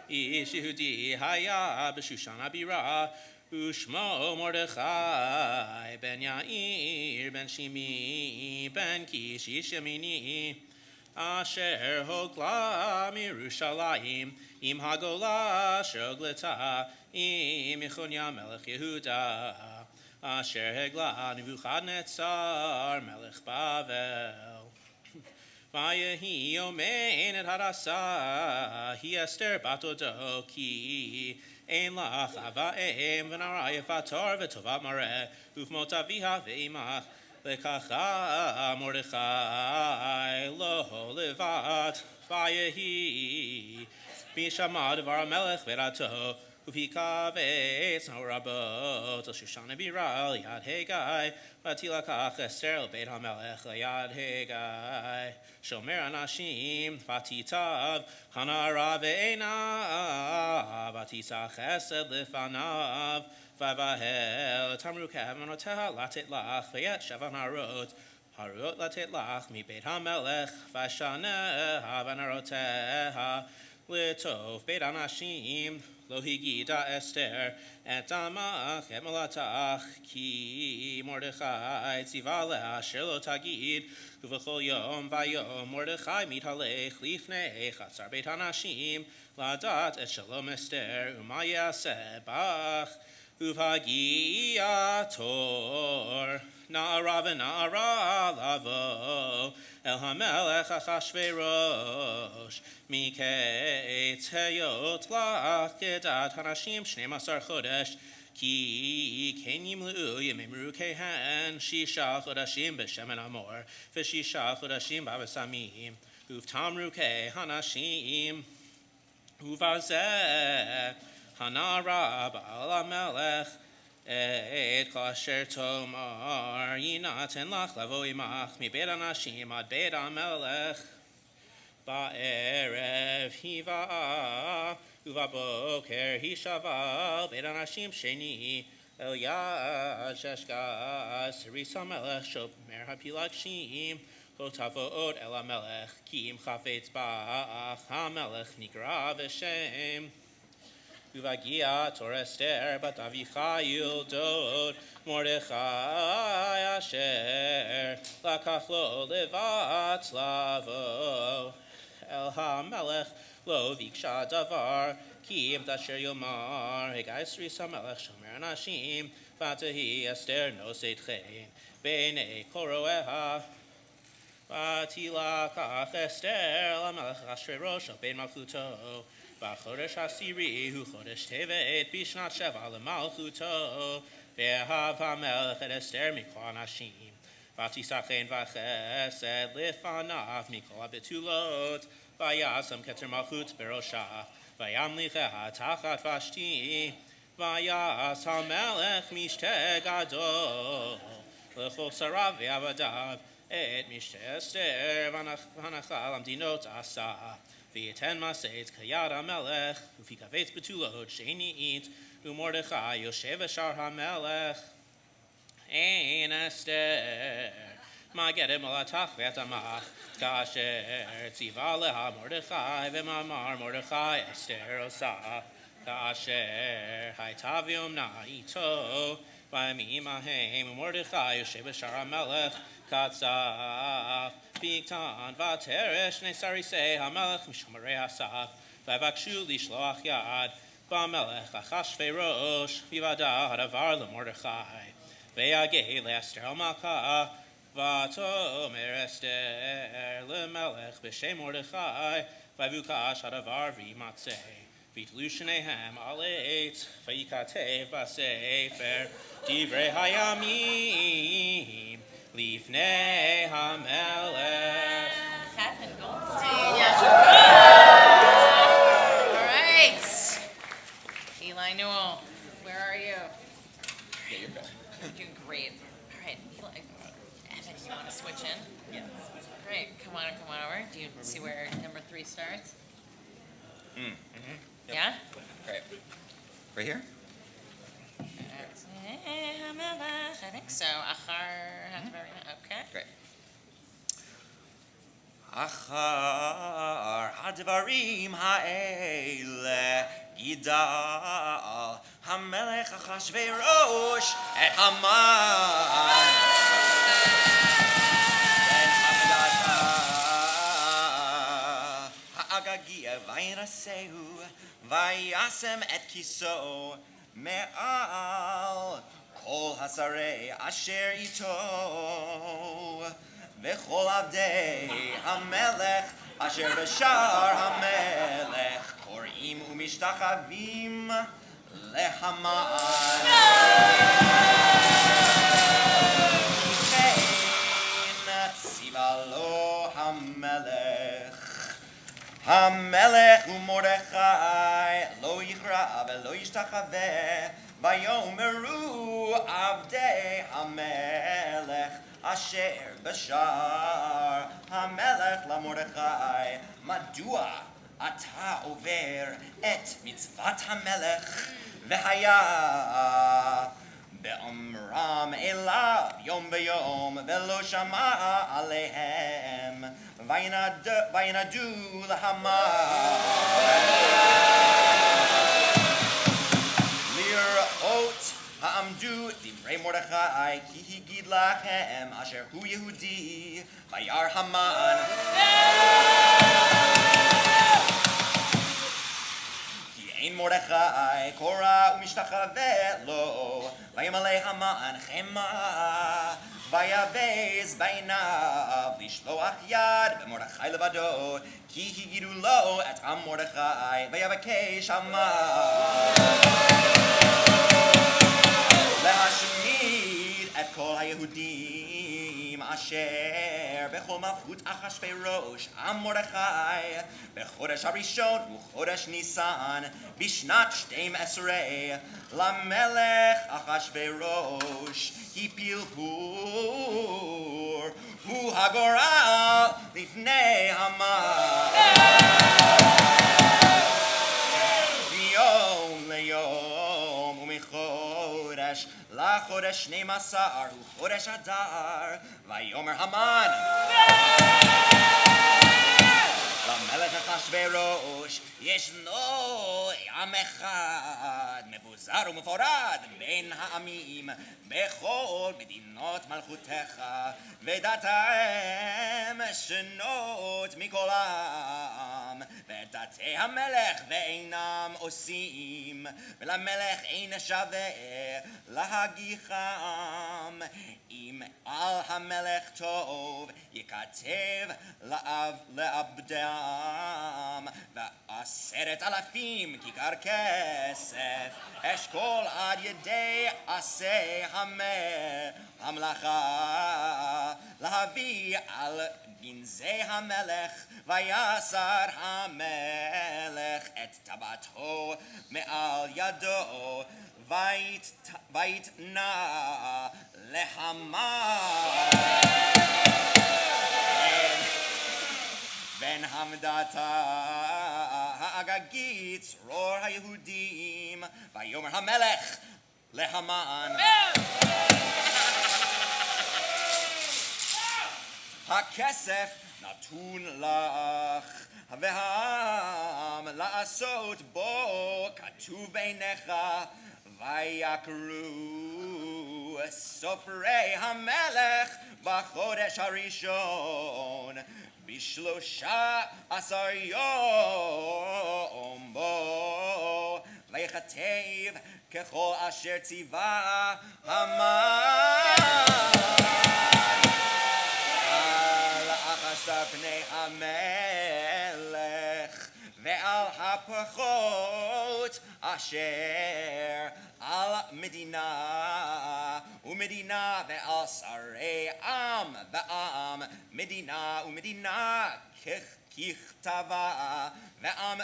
איש יהודי היה בשושן הבירה ושמו מרדכי בן יאיר בן שימי בן קיש איש ימיני אשר הוגלה מירושלים עם הגולה שהוגלתה עם יחוניה מלך יהודה Asher hegla Nebuchadnezzar melech Bavel. Vayehi omein et harasa hi Esther batodo ki ein lach avaim v'narayef ator v'tovat mareh ufmot aviha ve'imach lekacha Mordechai lo levat vayehi mishamad var melech v'rato Ufikavetz no rabot al Shoshana biral yad Hegai vatilakach Esther el Beit HaMelech yad Hegai shomer anashim vatitav hanara ve'ena vatisach chesed lifanav vavahel tamru kavanoteha latet lach v'yet shavan harot latet lach mi Beit HaMelech vashaneha vanaroteha litov Beit Anashim Lo higida Esther et amach et malatach ki Mordechai tzivale asher lo tagid uvechol yom vayom Mordechai mithalech lifnei chatzar Beit Hanashim ladat et shalom Esther umayaseh bach uvhagiator na'ara v'na'ara lavo El HaMelech Achashverosh Miketz Heyot Lach Kedat Hanashim 12 Chodesh Ki Ken Yimlu Yemimru Kehen Shisha Chodashim B'Shemen Amor V'Shisha Chodashim B'Avesamim Uvtamru Ke Hanashim Uvazeh Hanara Ba'al HaMelech Et kasher tomar yinaten lach lavo imach mi Beit Anashim ad Beit HaMelech ba'erev hiva uvaboker hishaval Beit Anashim sheni el yad sheshkas Ris HaMelech shomer hapilagshim hotavod el HaMelech ki im chafetz ba'ach HaMelech nikra v'shem Uvagia Torah Esther bat Avichai Yildod Mordechai Asher Lakach lo levat lavo El HaMelech lo viksha davar Ki im tasher yomar Hegais Ris HaMelech shomer anashim Vatahi Esther noset chen Beinei koroeha Vatilakach Esther LaMelech Ashverosh al bein malchuto Chodesh Hasiri hu Chodesh Tevet Bishnat Sheva lemalchuto Ve'ahav HaMelech et Esther mikol anashim Vatisachen v'chesed lifanav mikol habetulot Vayasam keter malchut berosha Vayamlicheha tachat Vashti Vayas HaMelech mishte gadol L'chol sarav ve'avadav Et mishte Esther v'anachal amdinot asa V'yeten maseit kayad HaMelech Ufikavetz betulot sheini'it U'Mordechai yoshev eshar HaMelech Ein Esther Magedim alatach ve'tamach Kasher tziva leha Mordechai V'mamar Mordechai Esther osa Kasher haytavium na'ito V'yamim ahem Mordechai yoshev eshar HaMelech Katzaf Bigtan Vateresh Nesarisei HaMelech Mishomarei Asaf Vavakshu Lishloach Yad V'Melech Achashverosh V'Vada Hadavar LeMordechai Ve'yagei LeEsther Malka V'Tomer Esther LeMelech B'Shem Mordechai V'Vukash Hadavar V'Matzei V'Tlu Shnehem Aleit V'Yikatev V'Sefer Divrei Hayamim Lifnei HaMelech. Kevin Goldstein. All right. Eli Newell, where are you? Yeah, you're good. You're doing great. All right, Eli. Evan, you want to switch in? Yes. Great. Come on over. Do you see where number 3 starts? Yep. Yeah? Great. Right here? I think so. Achar okay. Great. Achar hadvarim ha'ele gidal hamelech Achashverosh et Haman ha'agagia vayinasehu vayasem et kiso me'al וכל השרי אשר איתו, וכל עבדי המלך אשר בשער המלך, קוראים ומשתחווים להמן. כן ציווה לו המלך ומרדכי לא יקרא ולא ישתחווה, ויאמרו עבדי המלך אשר בשער המלך למרדכי, מדוע אתה עובר את מצוות המלך? והיה באומרם אליו יום ביום ולא שמע עליהם, וינדו להמן לראות העמדו דברי מרדכי, כי הגיד להם אשר הוא יהודי. וירא המן כי אין מרדכי קורא ומשתחווה לו, וימלא המן חמה, ויבז בעיניו לשלוח יד במרדכי לבדו, כי הגידו לו את עם מרדכי, ויבקש המן להשמיד את כל היהודים אשר בכל מלכות אחשוורוש עם מרדכי, בחודש הראשון וחודש ניסן, בשנת 12 למלך אחשוורוש הפיל פור, הוא הגורל לפני המן. מיום ליום ומחודש לחודש 12 הוא חודש אדר, ויאמר המן למלך אחשוורוש, ישנו עם אחד מבוזר ומפורד בין העמים בכל מדינות מלכותך, ודתיהם שונות מכל עם, ואת דתי המלך ואינם עושים, ולמלך אין שווה להגיחם. אם על המלך טוב יכתב לעבדם, ו10,000 כיכר כסף אשכול עד ידי עשה המלאכה, להביא על גנזי המלך. ויסר המלך את טבעתו מעל ידו, ויתנה להמן בן המדתה האגגית צרור היהודים. ויאמר המלך להמן, הכסף נתון לך, והעם לעשות בו כתוב בעיניך. ויקרו סופרי המלך בחודש הראשון, ב13 יום בו, ויכתב ככל אשר ציווה המן על אחשת פני המלך, ועל הפחות אשר על מדינה ומדינה, ועל שרי עם ועם, מדינה ומדינה ככתבה, ועם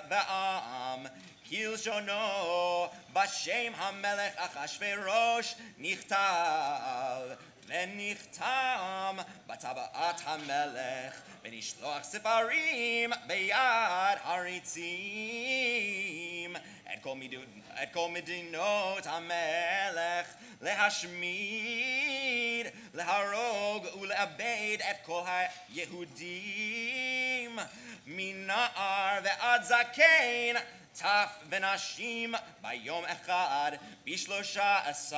ועם כלשונו, בשם המלך אחשוורוש נכתב. ונחתם בטבעת המלך, ונשלוח ספרים ביד עריצים את כל מדינות המלך, להשמיד, להרוג ולאבד את כל היהודים, מנער ועד זקן, טף ונשים, ביום אחד, ב13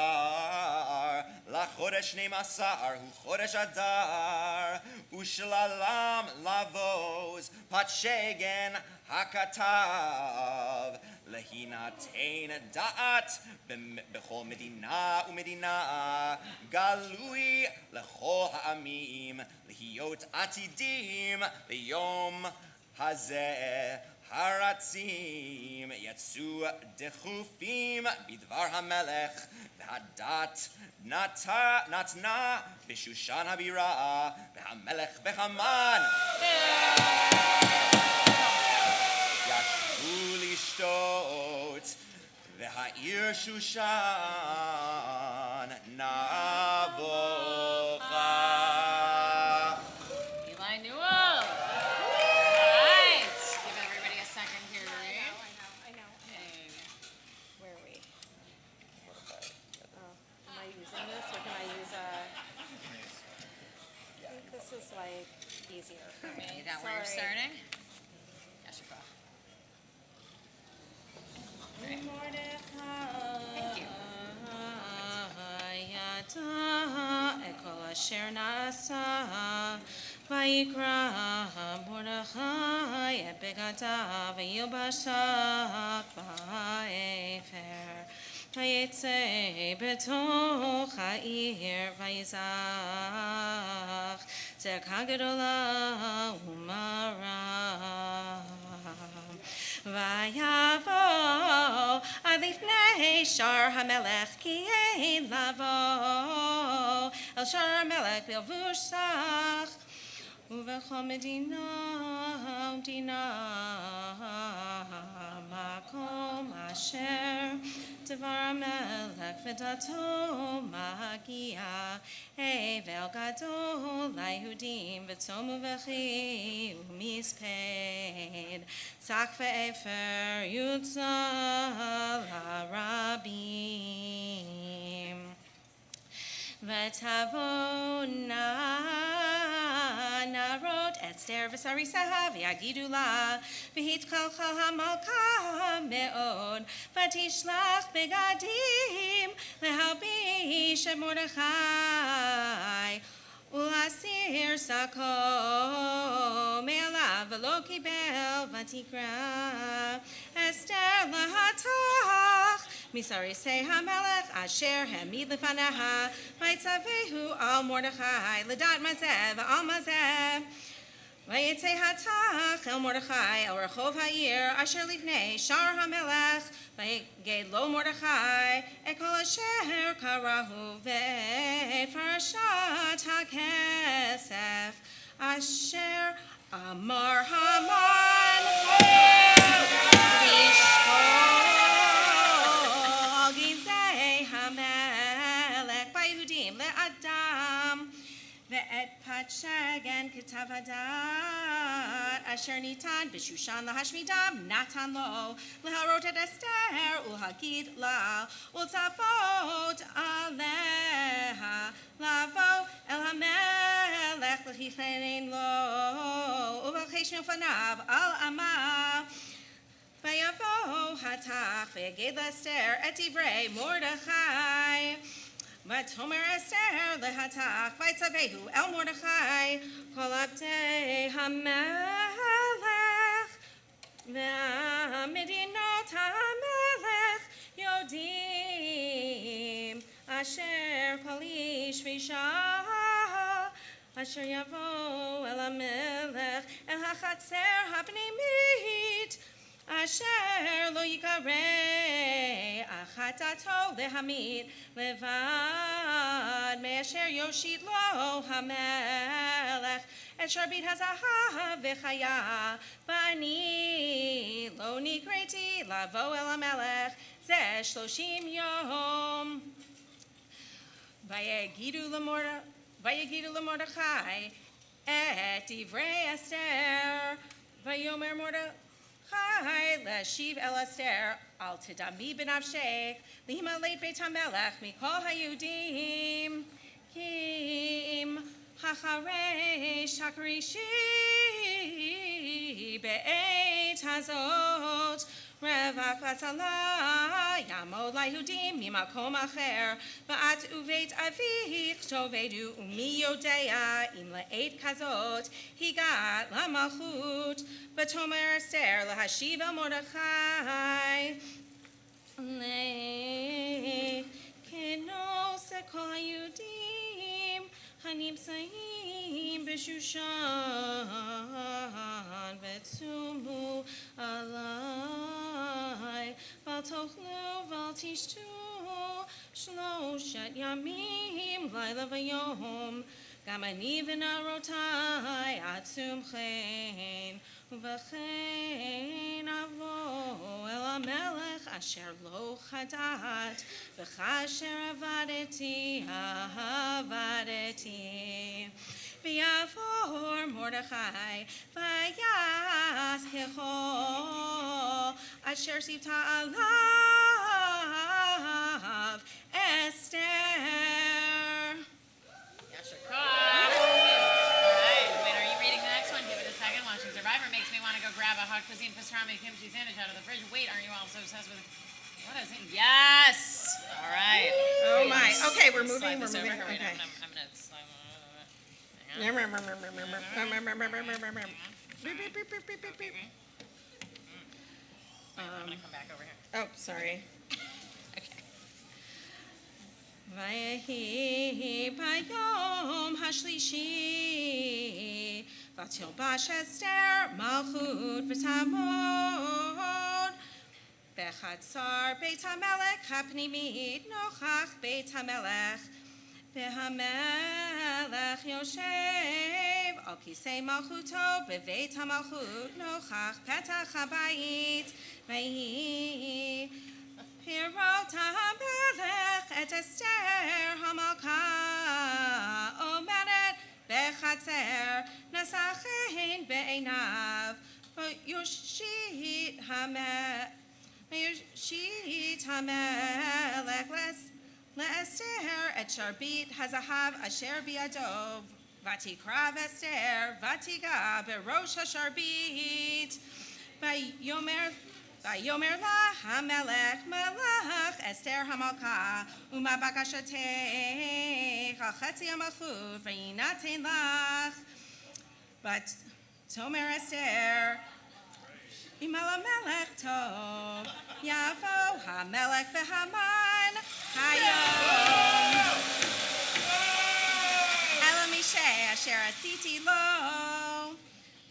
לחודש 12 הוא חודש אדר, ושללם לבוז פת שגן הכתב, להינה ונתן דעת בכל מדינה ומדינה, גלוי לכל העמים, להיות עתידים ליום הזה. הרצים יצאו דחופים בדבר המלך, והדת נתנה בשושן הבירה, והמלך והמן ישבו לשתות, והעיר שושן נבוכה. Eli Newell. All right. Give everybody a second here to read. I know. Okay. Where are we? Am I using this or can I use a? I think this is like easier for me. Is that where you're starting? Yes, you're off. Thank you. כל אשר נעשה, ויקרא מרדכי את בגדיו וילבש באפר, ויצא בתוך העיר ויזעק צעקה גדולה ומרה. ויבוא עד לפני שער המלך, כי אין לבוא אל שער המלך בלבוש שח, ובכל מדינה ומדינה מקום אשר דבר המלך ודתו מגיע, אבל גדול ליהודים וצום ובכי ומספד, שק ואפר יוצא לרבים. ותבוא נערות אסתר ושריסה ויגידו לה, והתקלקל המלכה מאוד, ותשלח בגדים להלביש את מרדכי ולהסיר שקו מעליו, ולא קיבל, ותקרא אסתר להתך מסריסי המלך אשר העמיד לפניה, ויצווהו על מרדכי לדעת מה זה ועל מה זה. ויצא התך אל מרדכי אל רחוב העיר אשר לפני שער המלך, ויגד לו מרדכי את כל אשר קראו ואת פרשת הכסף אשר אמר המן לשקול גנזי המלך ביהודים לאדם, ואת פת שגן כתב הדת אשר ניתן בשושן להשמידם נתן לו, להראות את אסתר ולהגיד לה ולצוות עליה לבוא אל המלך לכיכן לו ולבקש מלפניו על עמה. ויבוא התך ויגד לאסתר את דברי מרדכי, ותאמר אסתר להתך ויצווהו אל מרדכי כל עבדי המלך ומדינות המלך יודעים אשר כל איש ואישה אשר יבוא אל המלך אל החצר הפנימית אשר לא יקרא אחת דתו להמית לבד מאשר יושיט לו המלך את שרביט הזהב וחיה, ואני לא נקראתי לבוא אל המלך זה 30 יום. ויגידו למרדכי את דברי אסתר, ויאמר מרדכי להשיב אל אסתר, אל תדמי בנפשך להימלט בית המלך מכל היהודים, כי אם החרש הקרישי בעת הזאת רווח והצלה יעמוד ליהודים ממקום אחר, ואת ובית אביך תאבדו, ומי יודע אם לעת כזאת הגעת למלכות. ותאמר אסתר להשיב אל מרדכי Shan Vetsumu Alai Vatochlu Valtishtu Shloshat Yamim Laila Vayom Gamani Vinarotai Atzum Chen Uvachen Avo El Amelech Asher Lo Chadat V'chasher Avadeti V'yavor Mordechai V'yas Hecho Asher Sivta Alav Esther. All right, wait, are you reading the next one? Give it a second. Watching Survivor makes me want to go grab a hot cuisine pastrami kimchi sandwich out of the fridge. Wait, are you also obsessed with... What is it? Yes! All right. Oh my. Okay, we're Slide moving. this We're over. moving. Wait, Okay. I'm gonna slide... I'm gonna come back over here. Oh, sorry. Okay. Vayehi bayom hashlishi vatilbash Esther malchut v'tamod bechatzar beit hamelech hapnimit nochach beit hamelech v'hamelech yoshev al kisei malchuto beveit hamalchut nochach petach habayit vayehi Pirot hamelech et Esther hamalka omeret bechatzer nasachein be'einav yoshit hamelech le'Esther et sharbit hazahav asher bi'adov vatikrav Esther vatiga berosh hasharbit Vayomer la hamelech melech Esther hamalka uma bakashatech al chetzi hamalchut v'yinatein lach but tomer Esther imal hamelech tov yavo hamelech v'haman hayom ela mishay asher asiti lo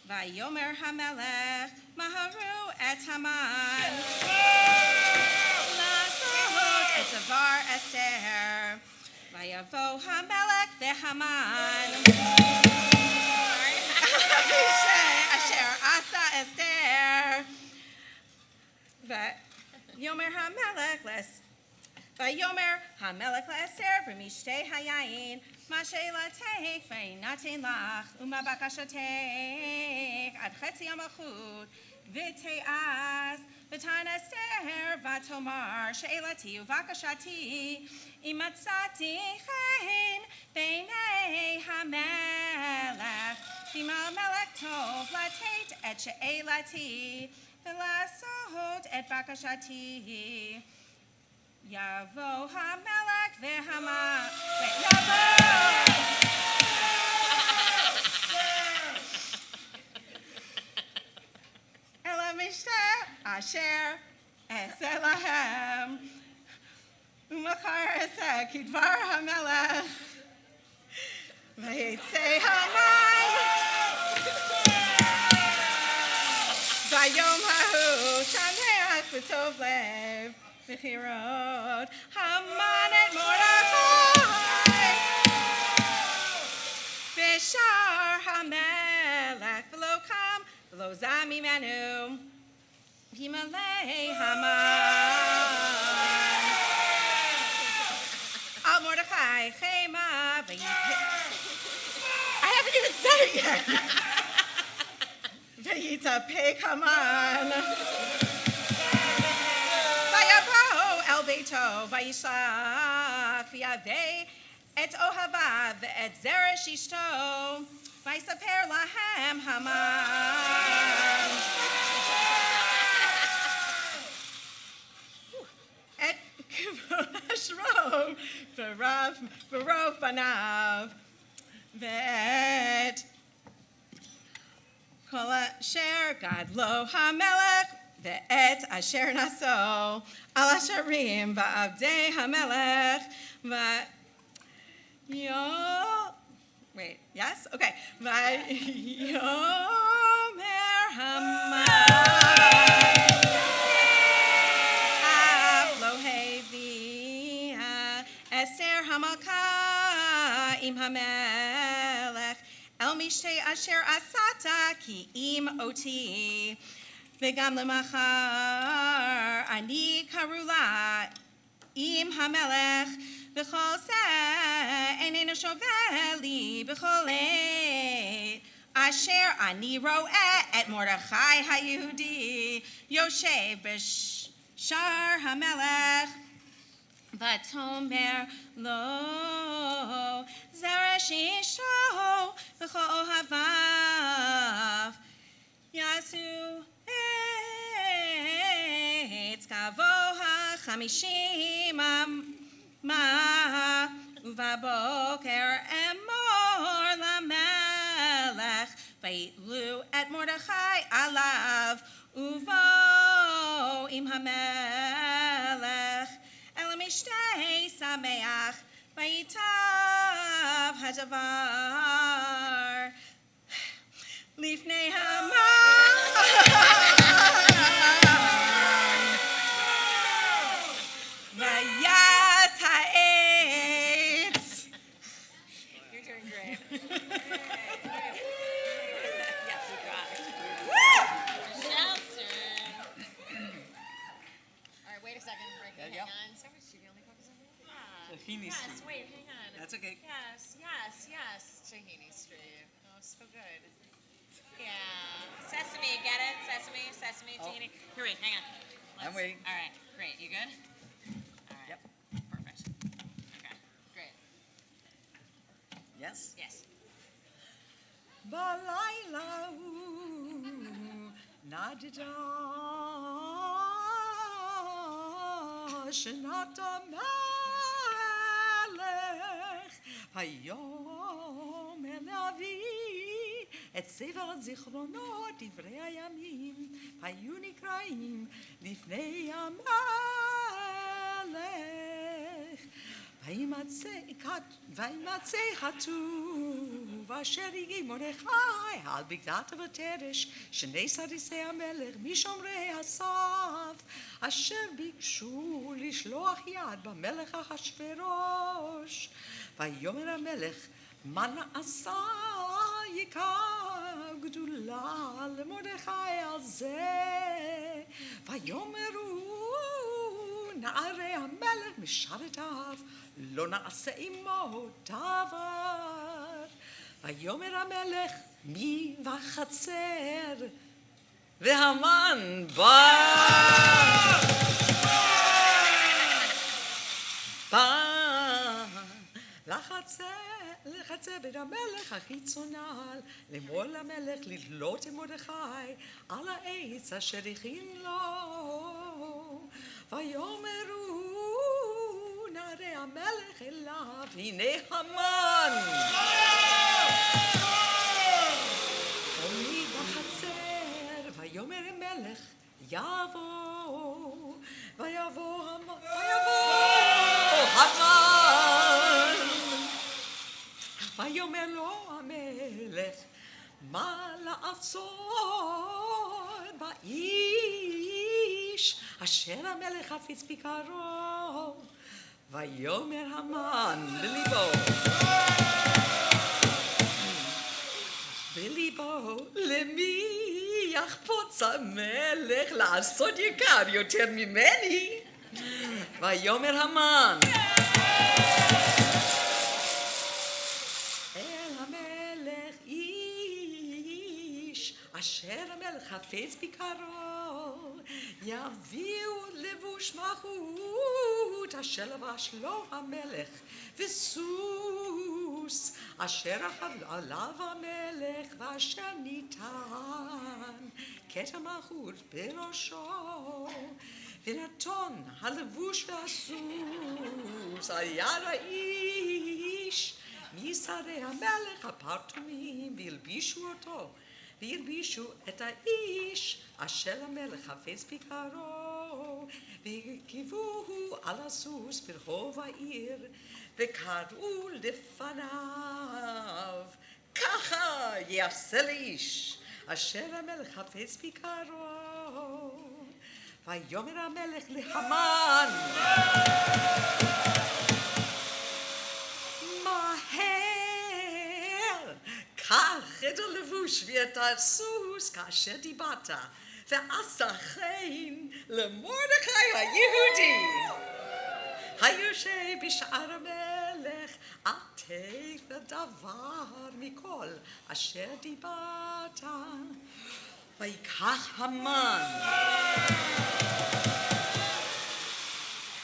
Vayomer hamelech maharu et Haman lasot et zavar Esther vayavo hamelech ve'Haman asher asa Esther Vayomer hamelech Vayomer hamelech le'Esther b'mishtei hayayin Mashelatech ve'inatein lach umabakashatech ad chetzi hamalchut v'te'az v'tan Esther v'tomar she'elati uvakashati imatzati chen b'nei hamelech v'mal melech tov latet et she'elati v'lasot et bakashati Yavo hamelech ve'haman Yavo Ela mishteh asher eseh lahem umachar eseh kidvar hamelech ve'yitzei Haman vayom hahu sameach b'tov lev V'chirot Haman et Mordechai V'shar hamelech v'lo kam v'lo zam imenu v'yimalei Haman Al Mordechai chema I haven't even said it yet V'yitapek Haman El Beito, Vayishlach, V'yavei et Ohavav, et Zeresh Ishto, Vaysaper lahem Haman. Et Kivod Hashrom, V'rov Banav, V'et Kol Asher Gadlo HaMelech, Ve'et asher naso al asherim va'avdei hamelech Wait, yes? Okay. Vayomer Haman Av Lohevi Esther Hamaka Im Hamelech El Mishte Asher Asata Ki Im Oti V'gam Lemachar Ani Karula Im Hamelech B'chol Seh Einenu Shoveh Li B'chol Eit Asher Ani Ro'eh Et Mordechai HaYehudi Yoshev B'Shar HaMelech V'tomer Lo Zeresh Isho B'chol Ohavav Yasu Eitz Kavo HaChamishim Ma Uvaboker Emor LaMelech Vayitlu Et Mordechai Alav Uvo Im HaMelech Elamishte Sameach Vayitav Hadavar Lifnei Haman Vayas ha'etz. You're doing great. Yes, you got it. Michelle's turn. All right, wait a second. Hang on. So is she the only focus on me? Tahini Yes, Street. wait, hang on. That's okay. Yes. Tahini Street. Oh, so good. Yeah. Sesame, get it? Sesame, tahini. Here, wait, hang on. I'm waiting. All right, great. You good? All right. Yep. Perfect. Okay, great. Yes? Yes. Balayla nadida shenat hamelech hayom elavi et sefer zichronot divrei hayamim hayu nikraim lifnei hamelech וימצא כתוב אשר הגיע מרדכי על בגדת ותרש שני סריסי המלך משומרי הסף אשר ביקשו לשלוח יד במלך אחשוורוש ויאמר המלך מה נעשה יקר גדולה למרדכי על זה ויאמרו נערי המלך משרתיו לא נעשה עמו דבר. ויאמר המלך מי בחצר והמן בא לחצר בית המלך החיצונל לאמור למלך לדלות עם מרדכי על העץ אשר הכין לו ויאמרו נערי המלך אליו הנה המן ומי בחצר ויאמר המלך יבוא ויבוא המן ויאמר לו המלך מה לעשות באיש אשר המלך חפץ ביקרו ויאמר המן בליבו למי יחפוץ המלך לעשות יקר יותר ממני ויאמר המן אל המלך איש אשר המלך חפץ ביקרו יביאו לבוש מלכות אשר לבש לו המלך וסוס אשר רכב עליו המלך ואשר ניתן כתר מלכות בראשו ונתון הלבוש והסוס על יד האיש משרי המלך הפרטומים והלבישו אותו והלבישו את האיש אשר המלך חפץ ביקרו והרכיבוהו על הסוס ברחוב העיר וקראו לפניו, ככה יעשה לאיש, אשר המלך חפץ ביקרו. ויאמר המלך להמן, מהר, קח את הלבוש ואת הסוס כאשר דיברת, ועשה כן למרדכי היהודי, היושב בשער המלך, עטף הדבר מכל אשר דיברת. ויקח המן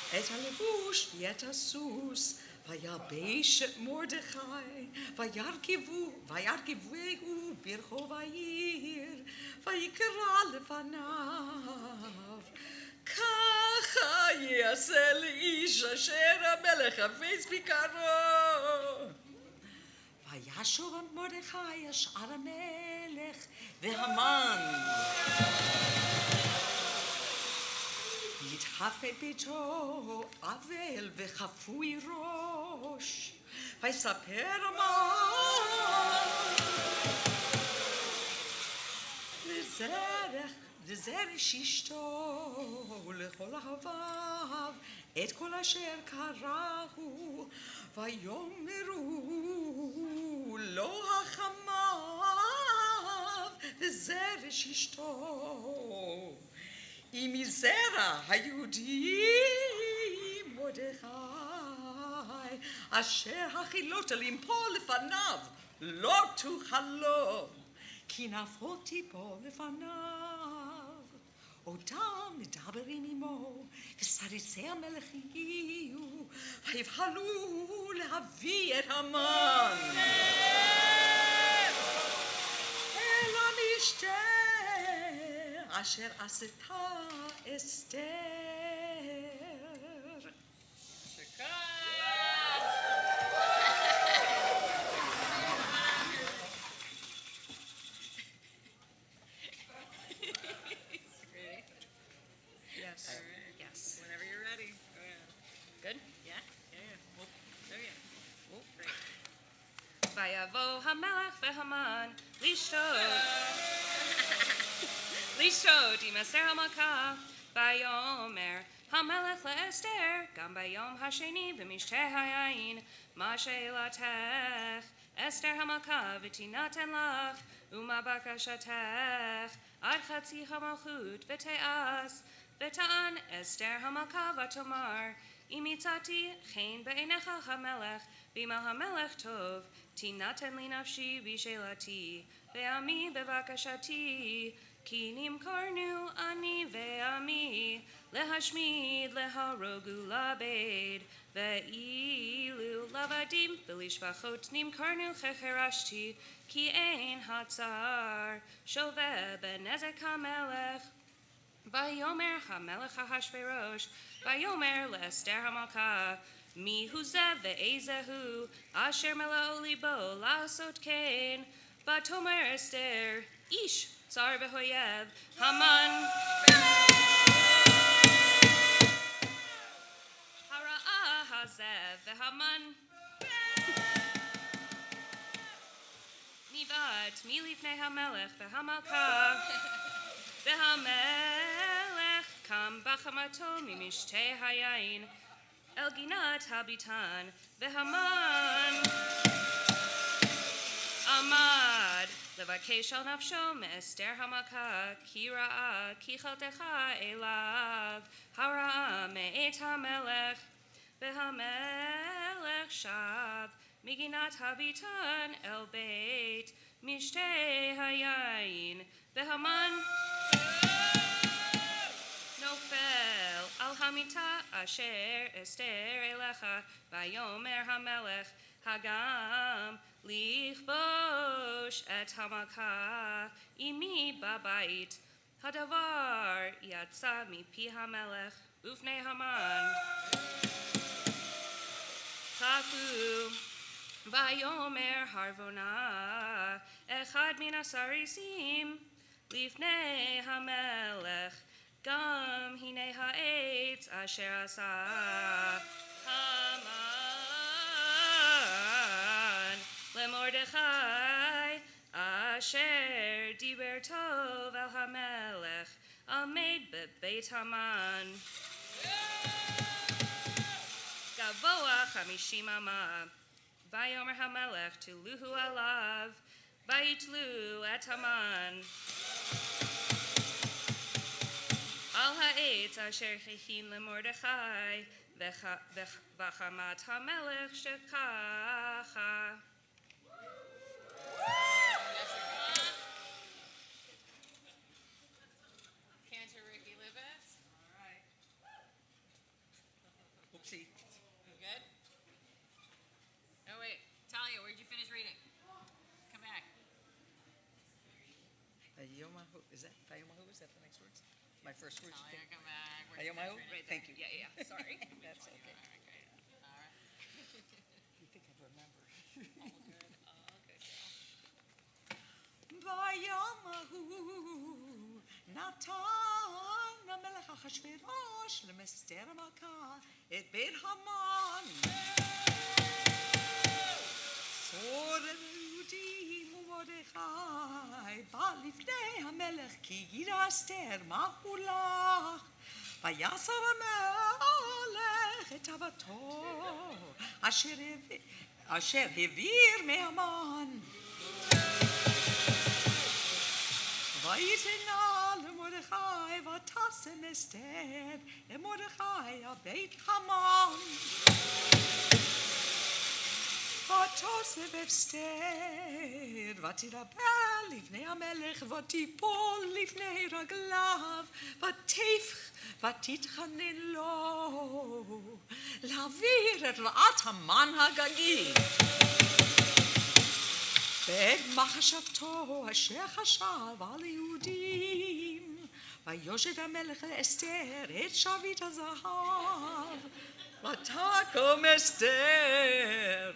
את הלבוש ואת הסוס, ויבש את מרדכי, וירכבוהו ברחוב העיר, ויקרא לפניו, ככה יעשה לאיש אשר המלך חפץ ביקרו. וישוב מרדכי השער המלך והמן, יתחפה ביתו אבל וחפוי ראש, ויספר המן לזרש אשתו ולכל אהביו את כל אשר קראו, ויאמרו לו החמיו וזרש אשתו, אם מזרע היהודי מרדכי אשר הכילות ליפול לפניו לא תוכלו, כי נפול תיפול לפניו. אותם מדברים עמו, וסריסי המלך הגיעו, ויבהלו להביא את המן אל המשתה אשר עשתה אסתר. Yes. Whenever you're ready. Go ahead. Good? Yeah? Yeah. There you go. Great. ויבוא המלך והמן לשתות עם אסתר המלכה. ויאמר המלך לאסתר גם ביום השני במשתה היין, מה שאלתך אסתר המלכה ותינתן לך, ומה בקשתך עד חצי המלכות ותעש. ותען אסתר המלכה ותאמר, אם מצאתי חן בעיניך המלך, ואם המלך טוב, תינתן לי נפשי בשאלתי, ועמי בבקשתי, כי נמכרנו אני ועמי, להשמיד, להרוג ולאבד, ואילו לעבדים ולשפחות נמכרנו כחרשתי, כי אין הצער שווה בנזק המלך. ויאמר המלך אחשוורוש, ויאמר לאסתר המלכה, מי הוא זה ואיזה הוא, אשר מלאו ליבו לעשות כן? ותאמר אסתר, איש צר ואויב, המן. הרעה הזה והמן. נבעט מלפני המלך והמלכה. והמלך קם בחמתו ממשתה היין אל גינת הביתן, והמן עמד לבקש על נפשו מאסתר המלכה, כי ראה כי חלתך אליו הרעה מאת המלך. והמלך שב מגינת הביתן אל בית משתה היין, והמן נופל על המיטה אשר אסתר אליך. ויאמר המלך, הגם לכבוש את המלכה אמי בבית. הדבר יצא מפי המלך ופני המן חפו. ויאמר הרבונה אחד מן הסריסים לפני המלך, גם הנה העץ אשר עשה המן למרדכי אשר דיבר טוב אל המלך עומד בבית המן. גבוה 50 אמה. ויאמר המלך תלוהו עליו ויתלו את המן. על העץ אשר הכין למרדכי וחמת המלך שככה. Cantor Ricky Libas. All right. Oopsie. You good? Oh, wait. Talia, where'd you finish reading? Come back. Vayomahu, is that Vayomahu? Is that the next words? My first words? Talia, come back. Where'd you Vayomahu? finish reading? Thank you. Yeah. Sorry. That's okay. All right. You think I'd remember. All good. All good, girl. ויאמרו נתן המלך אחשוורוש למסתר המלכה את בית המן. צורר היהודים ומרדכי בא לפני המלך כי גילה אסתר מהו לך. ויסר המלך את תאוותו אשר העביר מהמן. ויתנה למרדכי ותשם אסתר למרדכי על בית המן. ותוסף אסתר ותדבר לפני המלך ותיפול לפני רגליו ותתחנן לו להעביר את רעת המן הגגי. בעת מחשבתו אשר חשב על היהודים ויושת המלך לאסתר את שביט הזהב. ותקום אסתר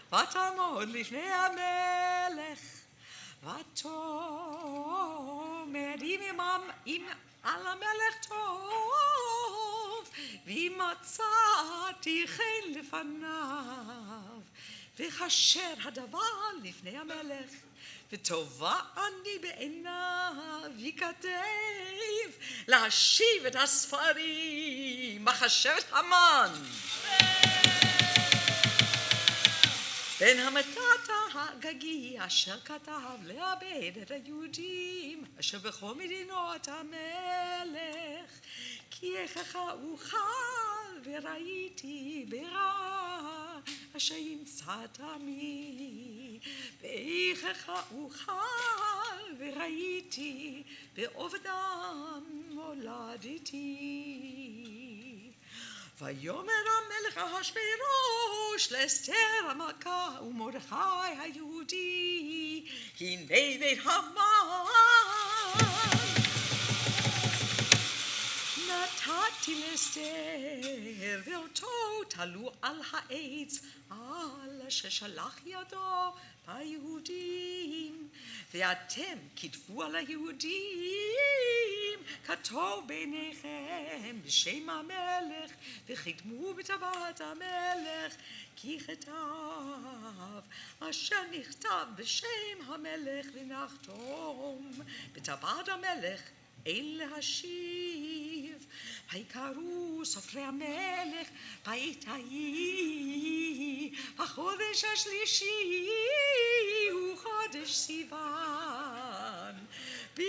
ותעמוד לפני המלך ותאמר אם על המלך טוב ואם מצאתי חן לפניו וכשר הדבר לפני המלך וטובה אני בעיניו יכתב להשיב את הספרים מחשבת המן. בן המתת הגגי אשר כתב לאבד את היהודים אשר בכל מדינות המלך כי איכך אוכל וראיתי ברע אשר ימצאת עמי ואיכך אוכל וראיתי באובדן מולדתי. ויאמר המלך אחשוורוש לאסתר המלכה ומרדכי היהודי הנה בית המן נתתי לאסתר ואותו תלו על העץ על אשר שלח ידו היהודים ואתם כתבו על היהודים כתוב ביניכם בשם המלך וחיתמו בטבעת המלך כי כתב אשר נכתב בשם המלך ונחתום בטבעת המלך אין להשיב. ויקראו סופרי המלך בעת ההיא החודש השלישי הוא חודש סיוון ב13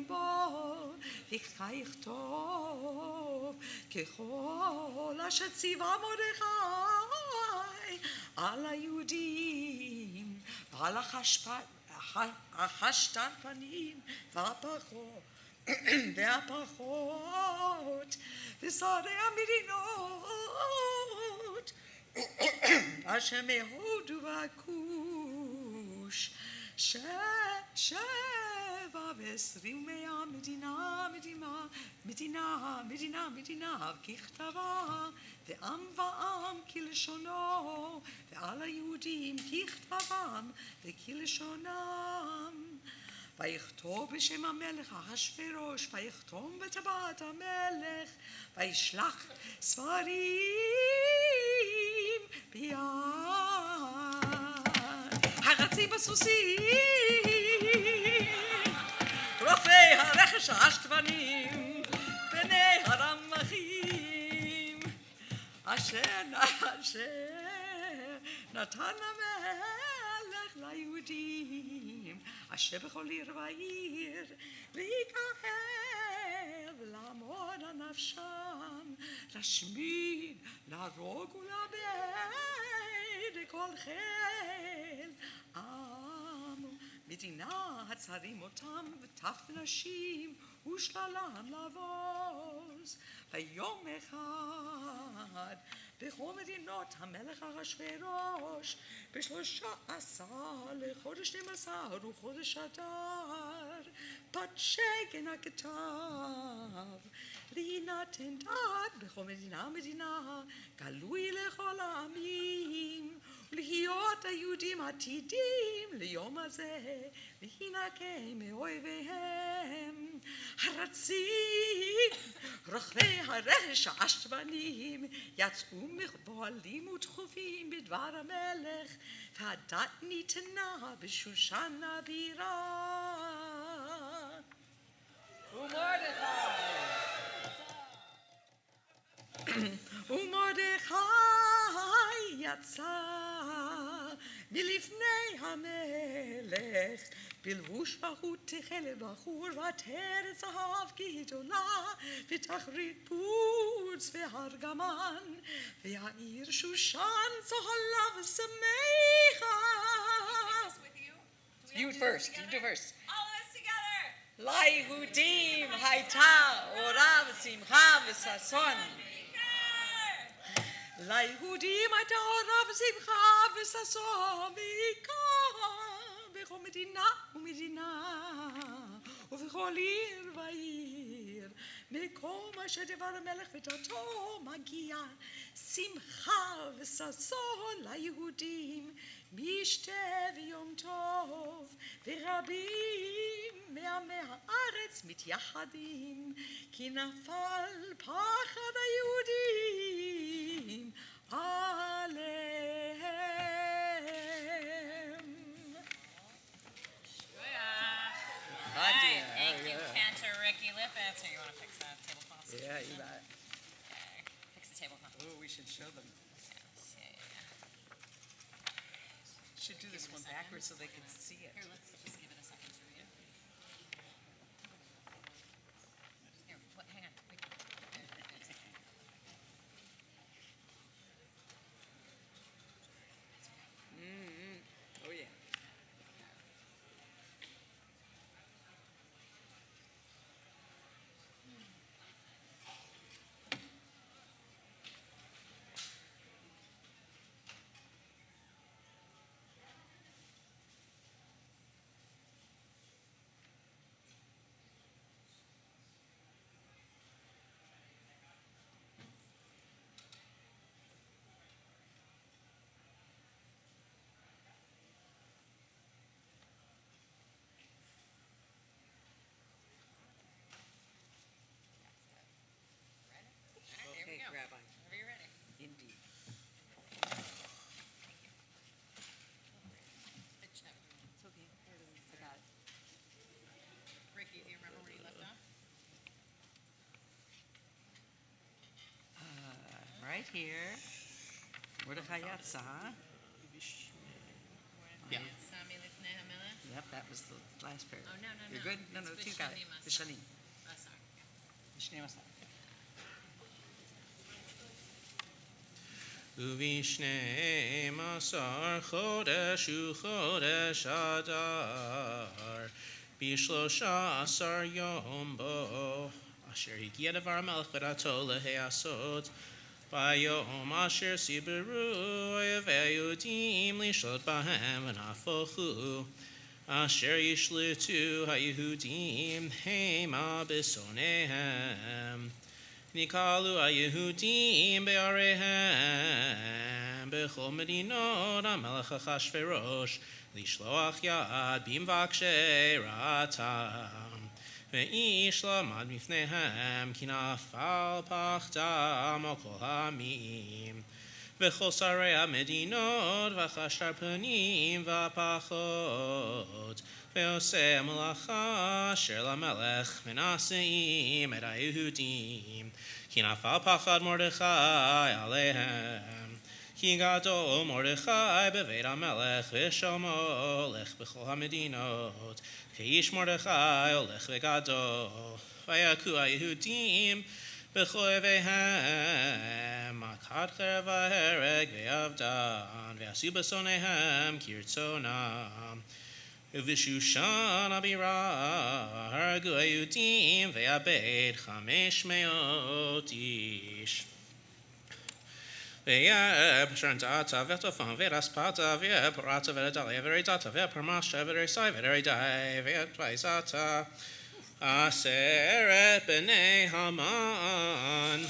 בו וכך יכתוב ככל אשר ציווה מרדכי על היהודים ועל החשת פנים והפחות ושרי המדינות אשר מהודו והכוש 27 מדינה ככתבה ועם ועם כלשונו ועל היהודים ככתבם וכלשונם. ויכתוב בשם המלך אחשוורוש ויחתום בטבעת המלך וישלח ספרים ביד. הרצים בסוסים, רופאי הרכש השכבנים, בני הרמחים, אשר נתן המלך ליהודים, אשר בכל עיר ועיר להיכהב, לעמוד על נפשם, להשמיד, להרוג ולאבד כל חיל עם. מדינה הצרים אותם וטף נשים ושללם לבוז. ויום אחד בכל מדינות המלך אחשוורוש ב13 לחודש 12 וחודש אדר בת שגן הכתב להינתן דת בכל מדינה גלוי לכל העמים ולהיות היהודים עתידים ליום הזה להינקה מאויביהם הרצים רוכבי הרכש העשתוונים יצאו מבוהלים ודחופים בדבר המלך והדת ניתנה בשושן הבירה. ומרדכי יצא מלפני המלך בלבוש בהות תכלת בחור ועטרת זהב גדולה ותחרית פוץ וארגמן והעיר שושן צהלה ושמחה. You first, you do first. All of us together. ליהודים הייתה אורה ושמחה וששון. ליהודים הייתה אורה ושמחה וששון בעיקר בכל מדינה ומדינה ובכל עיר ועיר מקום אשר דבר המלך ודתו מגיע שמחה וששון ליהודים משתה ויום טוב ורבים מעמי הארץ מתייחדים כי נפל פחד היהודים עליהם. Thank you, Cantor Ricky Lippitz. You want to fix that tablecloth? Yeah, you bet. Okay. Fix the tablecloth. Oh, we should show them. Yeah. Should do this one backwards so they can see it. Here, let's just give it a second to read. Here, hang on. Wait. Oh, yeah. Here we go. Rabbi. Whenever you're ready. Indeed. It's okay. I got it. Ricky, do you remember where you left off? Right here. Mordechai Yatsa. Yeah. Sami Lifnei HaMelech? Yep, that was the last paragraph. Oh, no. You're good? No, It's you got it. Vishanim Vishanim. Sorry. Vishanim. ובשנים-עשר חודש וחודש אדר, ב13 יום בו, אשר הגיע דבר המלך ודתו להיעשות, ביום אשר סיברו אויבי היהודים לשלוט בהם ונהפכו, אשר ישלטו היהודים המה בשונאיהם. נקהלו היהודים בעריהם בכל מדינות המלך אחשוורוש לשלוח יד במבקשי רעתם ואיש למד מפניהם כי נפל פחדם על כל העמים וכל שרי המדינות, והשרפנים והפחות, ועושה המלאכה אשר למלך, מנשאים את היהודים, כי נפל פחד מרדכי עליהם. כי גדול מרדכי בבית המלך, ושלמה הולך בכל המדינות, כאיש מרדכי הולך וגדול. ויכו היהודים בכל אויביהם, מכת חרב והרג ואבדן, ועשו בשונאיהם כרצונם. ובשושן הבירה הרגו היהודים ואבד 500 איש. ופרנתתה ותופן ורספתה ופרתה ורדליה ורדתה ופרמשה ורסי ורדי ותפייסתה 10 בני המן.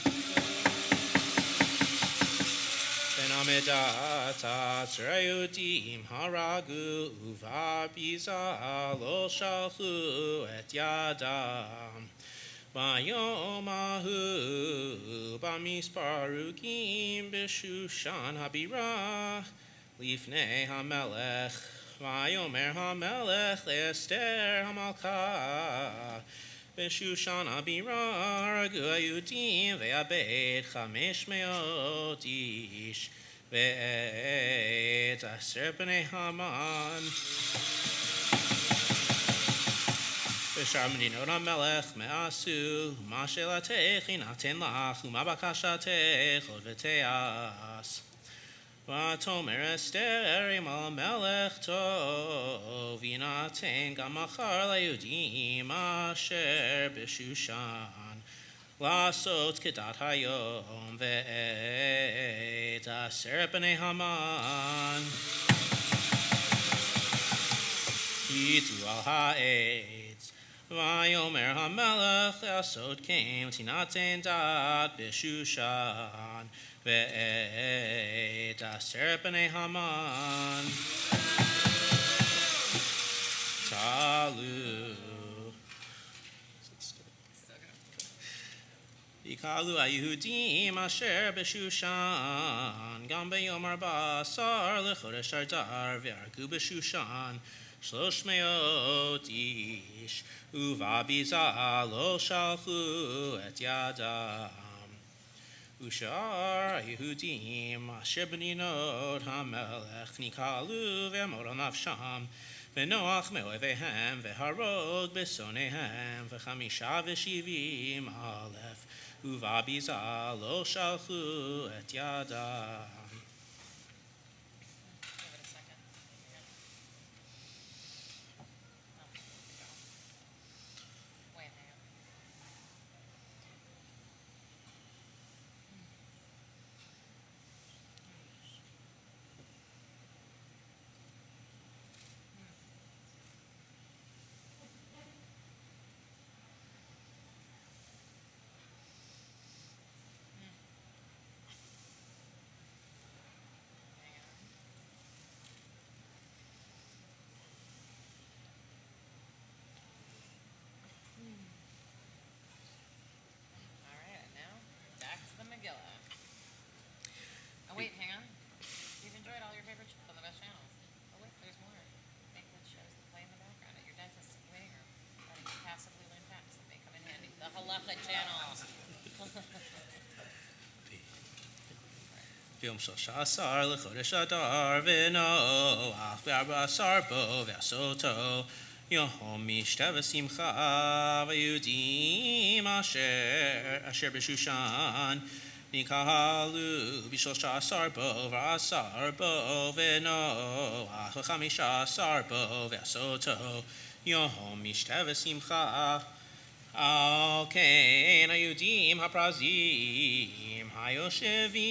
ונעמדת 10 יהודים הרגו ובביזה לא שלחו את ידם. ביום ההוא במספר הרוגים בשושן הבירה לפני המלך. ויאמר המלך לאסתר המלכה בשושן הבירה הרגו היהודים ואבד 500 איש ואת 10 בני המן. בשאר מדינות המלך מה עשו, מה שאלתך יינתן לך, ומה בקשתך עוד ותעש. ותאמר אסתר אם המלך טוב, יינתן גם מחר ליהודים אשר בשושן, לעשות כדת היום ואת 10 בני המן. ייתו על העץ. ויאמר המלך לעשות כן, תינתן דת בשושן ואת 10 בני המן. תעלו. יקהלו היהודים אשר בשושן גם ביום 14 לחודש אדר, והרגו בשושן 300 איש, ובביזה לא שלחו את ידם. ושאר היהודים אשר במדינות המלך נקהלו ואמרו נפשם, ונוח מאויביהם והרוג בשונאיהם 75,000, ובביזה לא שלחו את ידם. Oh, wait, hang on. You've enjoyed all your favorite shows on the best channels. Oh, wait, there's more. Make good shows that play in the background at your dentist's waiting room. Letting you passively learn facts that may come in handy. The Halacha channel. ביום 13 לחודש אדר ונוח ב14 בו ועשותו יום משתה ושמחה, ויהודים אשר בשושן נקהלו ב13 בו ו10 בו ונוח ו15 בו ועשותו יום משתה ושמחה. על כן היהודים הפרזים היושבים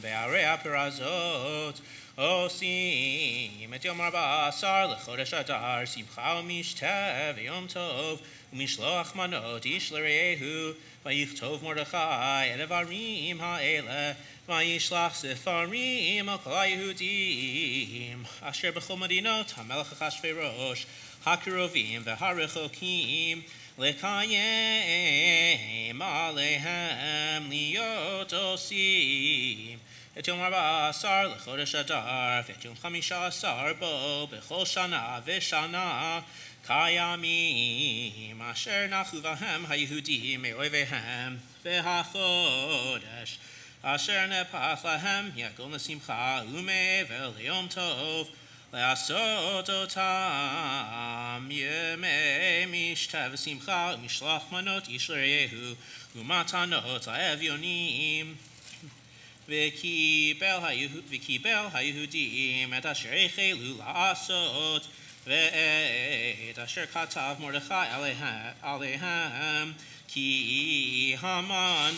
בערי הפרזות עושים את יום 14 לחודש אדר שמחה ומשתה ויום טוב ומשלוח מנות איש לרעהו, ויכתוב מרדכי את הדברים האלה וישלח ספרים על כל היהודים אשר בכל מדינות המלך אחשוורוש הקרובים והרחוקים לקיים עליהם להיות עושים את יום 14 לחודש אדר, ואת יום 15 בו, בכל שנה ושנה, כימים אשר נחו בהם היהודים מאויביהם, והחודש אשר נפח להם יגון לשמחה ומעבר ליום טוב, לעשות אותם ימי משתה ושמחה ומשלוח מנות איש לרעהו ומתנות לאביונים. וקיבל היהודים את אשר החלו לעשות ואת אשר כתב מרדכי עליהם כי המן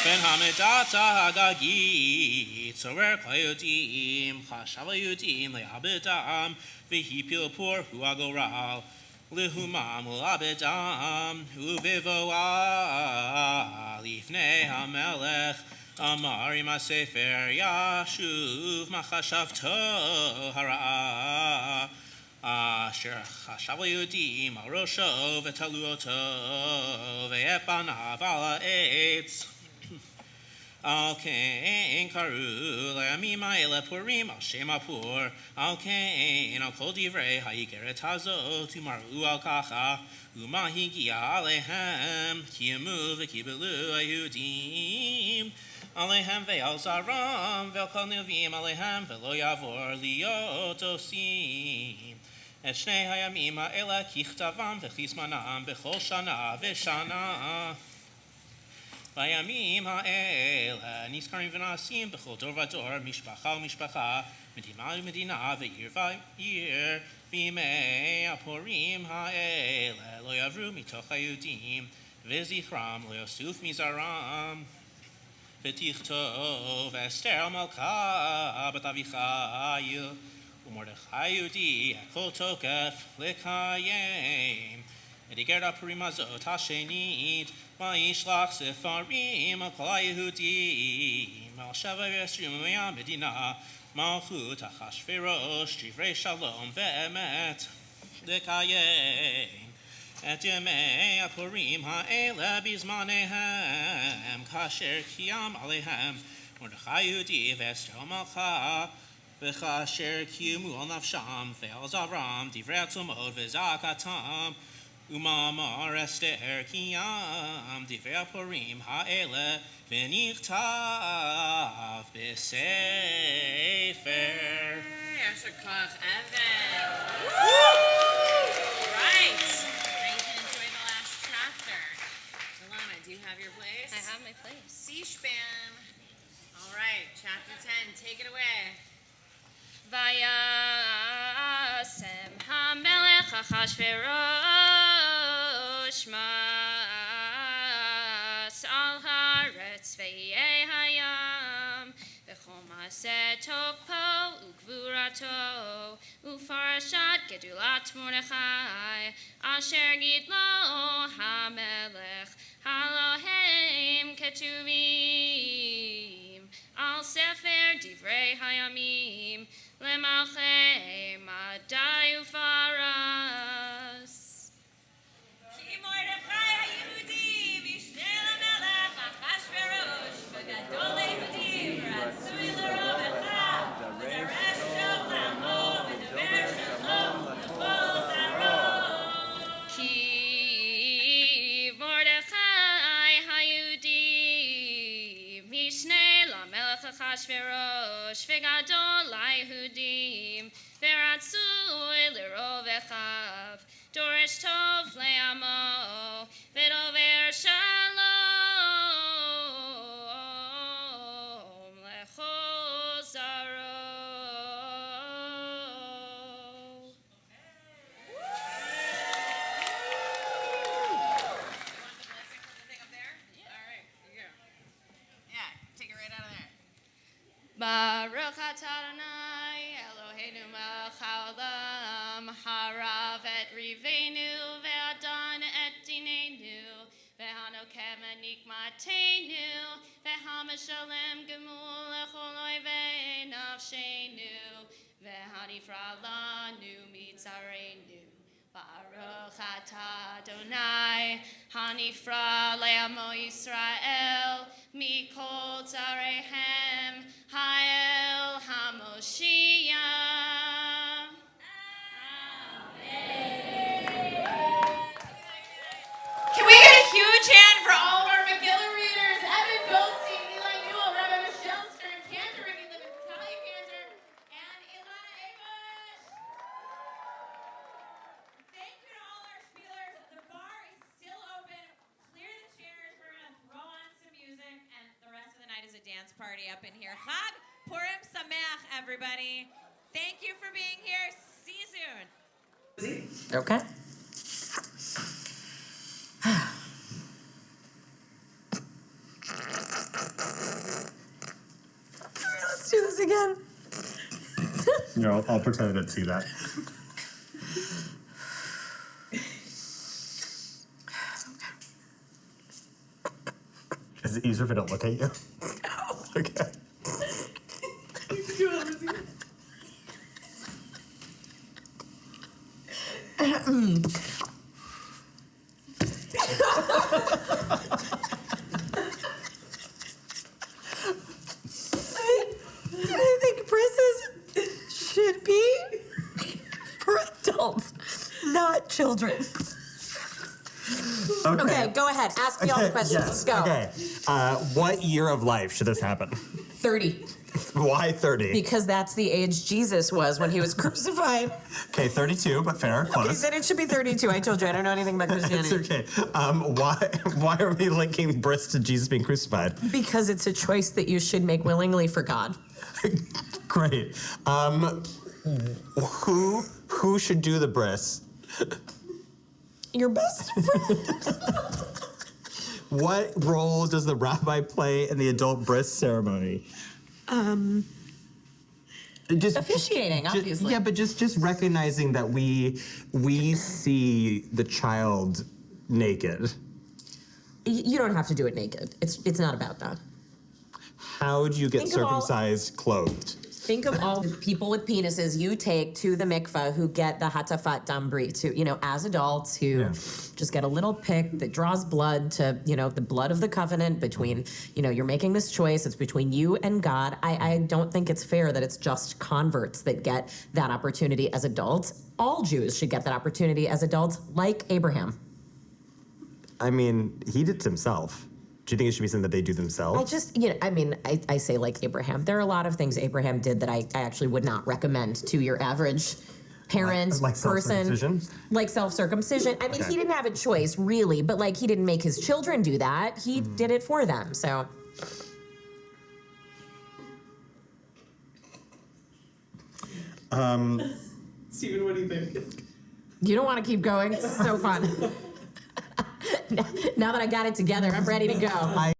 בן המדת הגגית צורר כל היהודים חשב היהודים לאבדם והפיל פור הוא הגורל להומם ולאבדם ובבואה לפני המלך אמר עם הספר ישוב מחשבתו הרעה אשר חשב ליהודים על ראשו ותלו אותו ואת פניו על העץ על כן קראו לימים האלה פורים על שם הפור על כן על כל דברי האיגרת הזאת ומראו על ככה ומה הגיע עליהם קיימו וקיבלו היהודים עליהם ועל זרם ועל כל נביאים עליהם ולא יעבור להיות עושים את שני הימים האלה ככתבם וכזמנם בכל שנה ושנה בימים האלה נזכרים ונעשים בכל דור ודור משפחה ומשפחה מדינה ומדינה ועיר ועיר בימי הפורים האלה לא יעברו מתוך היהודים וזכרם לא יוסוף מזרם ותכתוב אסתר מלכה בת אביחיל ומרדכי יהודי הכל תוקף לקיים את איגרת הפורים הזאת השנית וישלח ספרים על כל היהודים על 27 מהמדינה מלכות אחשוורוש דברי שלום ואמת לקיים את ימי הפורים האלה בזמניהם כאשר קיים עליהם מרדכי יהודי ואסתר מלכה וכאשר קיימו על נפשם ועל זרם דברי עצומות וזעקתם ומאמר אסתר קיים דברי הפורים האלה ונכתב בספר. Asher Koch Evan. Right. Now you can enjoy the last chapter. Alana, do you have your place? I have my place. C-SPAN. All right, chapter 10. Take it away. וישם המלך אחשוורוש מס על הארץ ויהי הים וכל מעשה תוקפו וגבורתו ופרשת גדולת מרדכי אשר גידלו המלך הלוהם כתובים על ספר דברי הימים למלכי מדי ופרס. כי מרדכי היהודי משנה למלך אחשוורוש וגדול ליהודים רצוי לרוב אחד ודרש שלום לעמו ודבר שלום לכל זרעו. כי מרדכי היהודי משנה למלך אחשוורוש וגדול ליהודים ורצוי לרוב אחיו דורש טוב לעמו ודובר שלום לכל זרעו. Baruch atah Adonai Eloheinu melech haolam harav et riveinu ve'adan et dineinu ve'hanokem nikmatenu ve'hamashalem gemul lechol oivei nafshenu ve'hanifra lanu mitzareinu. Baruch atah Adonai hanifra le'amo Yisrael Mikol Tzarehem Ha'el HaMoshiach. Can we get a huge hand for all of our Megillah readers? Evan Goldstein, Eli Newell, Rabbi Michelle Stern, Cantor Ricky Livin, Natalia Cantor, and Ilana Abush. Thank you to all our spielers. The bar is still open. Clear the chairs. We're going to throw on some music, and the rest of the night is a dance party up in here. Chag Purim Sameach, everybody. Thank you for being here. See you soon. Okay. Let's do this again. No, I'll pretend I didn't see that. Is it easier if I don't look at you? No. Okay. I think brisses should be for adults, not children. Okay, go ahead. Ask me all the questions. Yes. Let's go. Okay. What year of life should this happen? 30. Why 30? Because that's the age Jesus was when he was crucified. Okay, 32, but fair. Okay, Close. then it should be 32. I told you, I don't know anything about Christianity. It's okay. Why are we linking bris to Jesus being crucified? Because it's a choice that you should make willingly for God. Great. Who should do the bris? Your best friend. What role does the rabbi play in the adult bris ceremony? Just officiating, obviously. Yeah, but just recognizing that we see the child naked. You don't have to do it naked. It's not about that. How do you get Think of all- circumcised clothed? Think of all the people with penises you take to the mikveh who get the hatafat dambri, to, as adults who just get a little pick that draws blood to, the blood of the covenant between, you're making this choice. It's between you and God. I don't think it's fair that it's just converts that get that opportunity as adults. All Jews should get that opportunity as adults, like Abraham. I mean, he did it himself. Do you think it should be something that they do themselves? I say like Abraham. There are a lot of things Abraham did that I actually would not recommend to your average parent, Like person. self-circumcision? Like self-circumcision. I mean, Okay. he didn't have a choice, really, but he didn't make his children do that. He did it for them, so. Steven, what do you think? You don't want to keep going? This is so fun. Now that I got it together, I'm ready to go.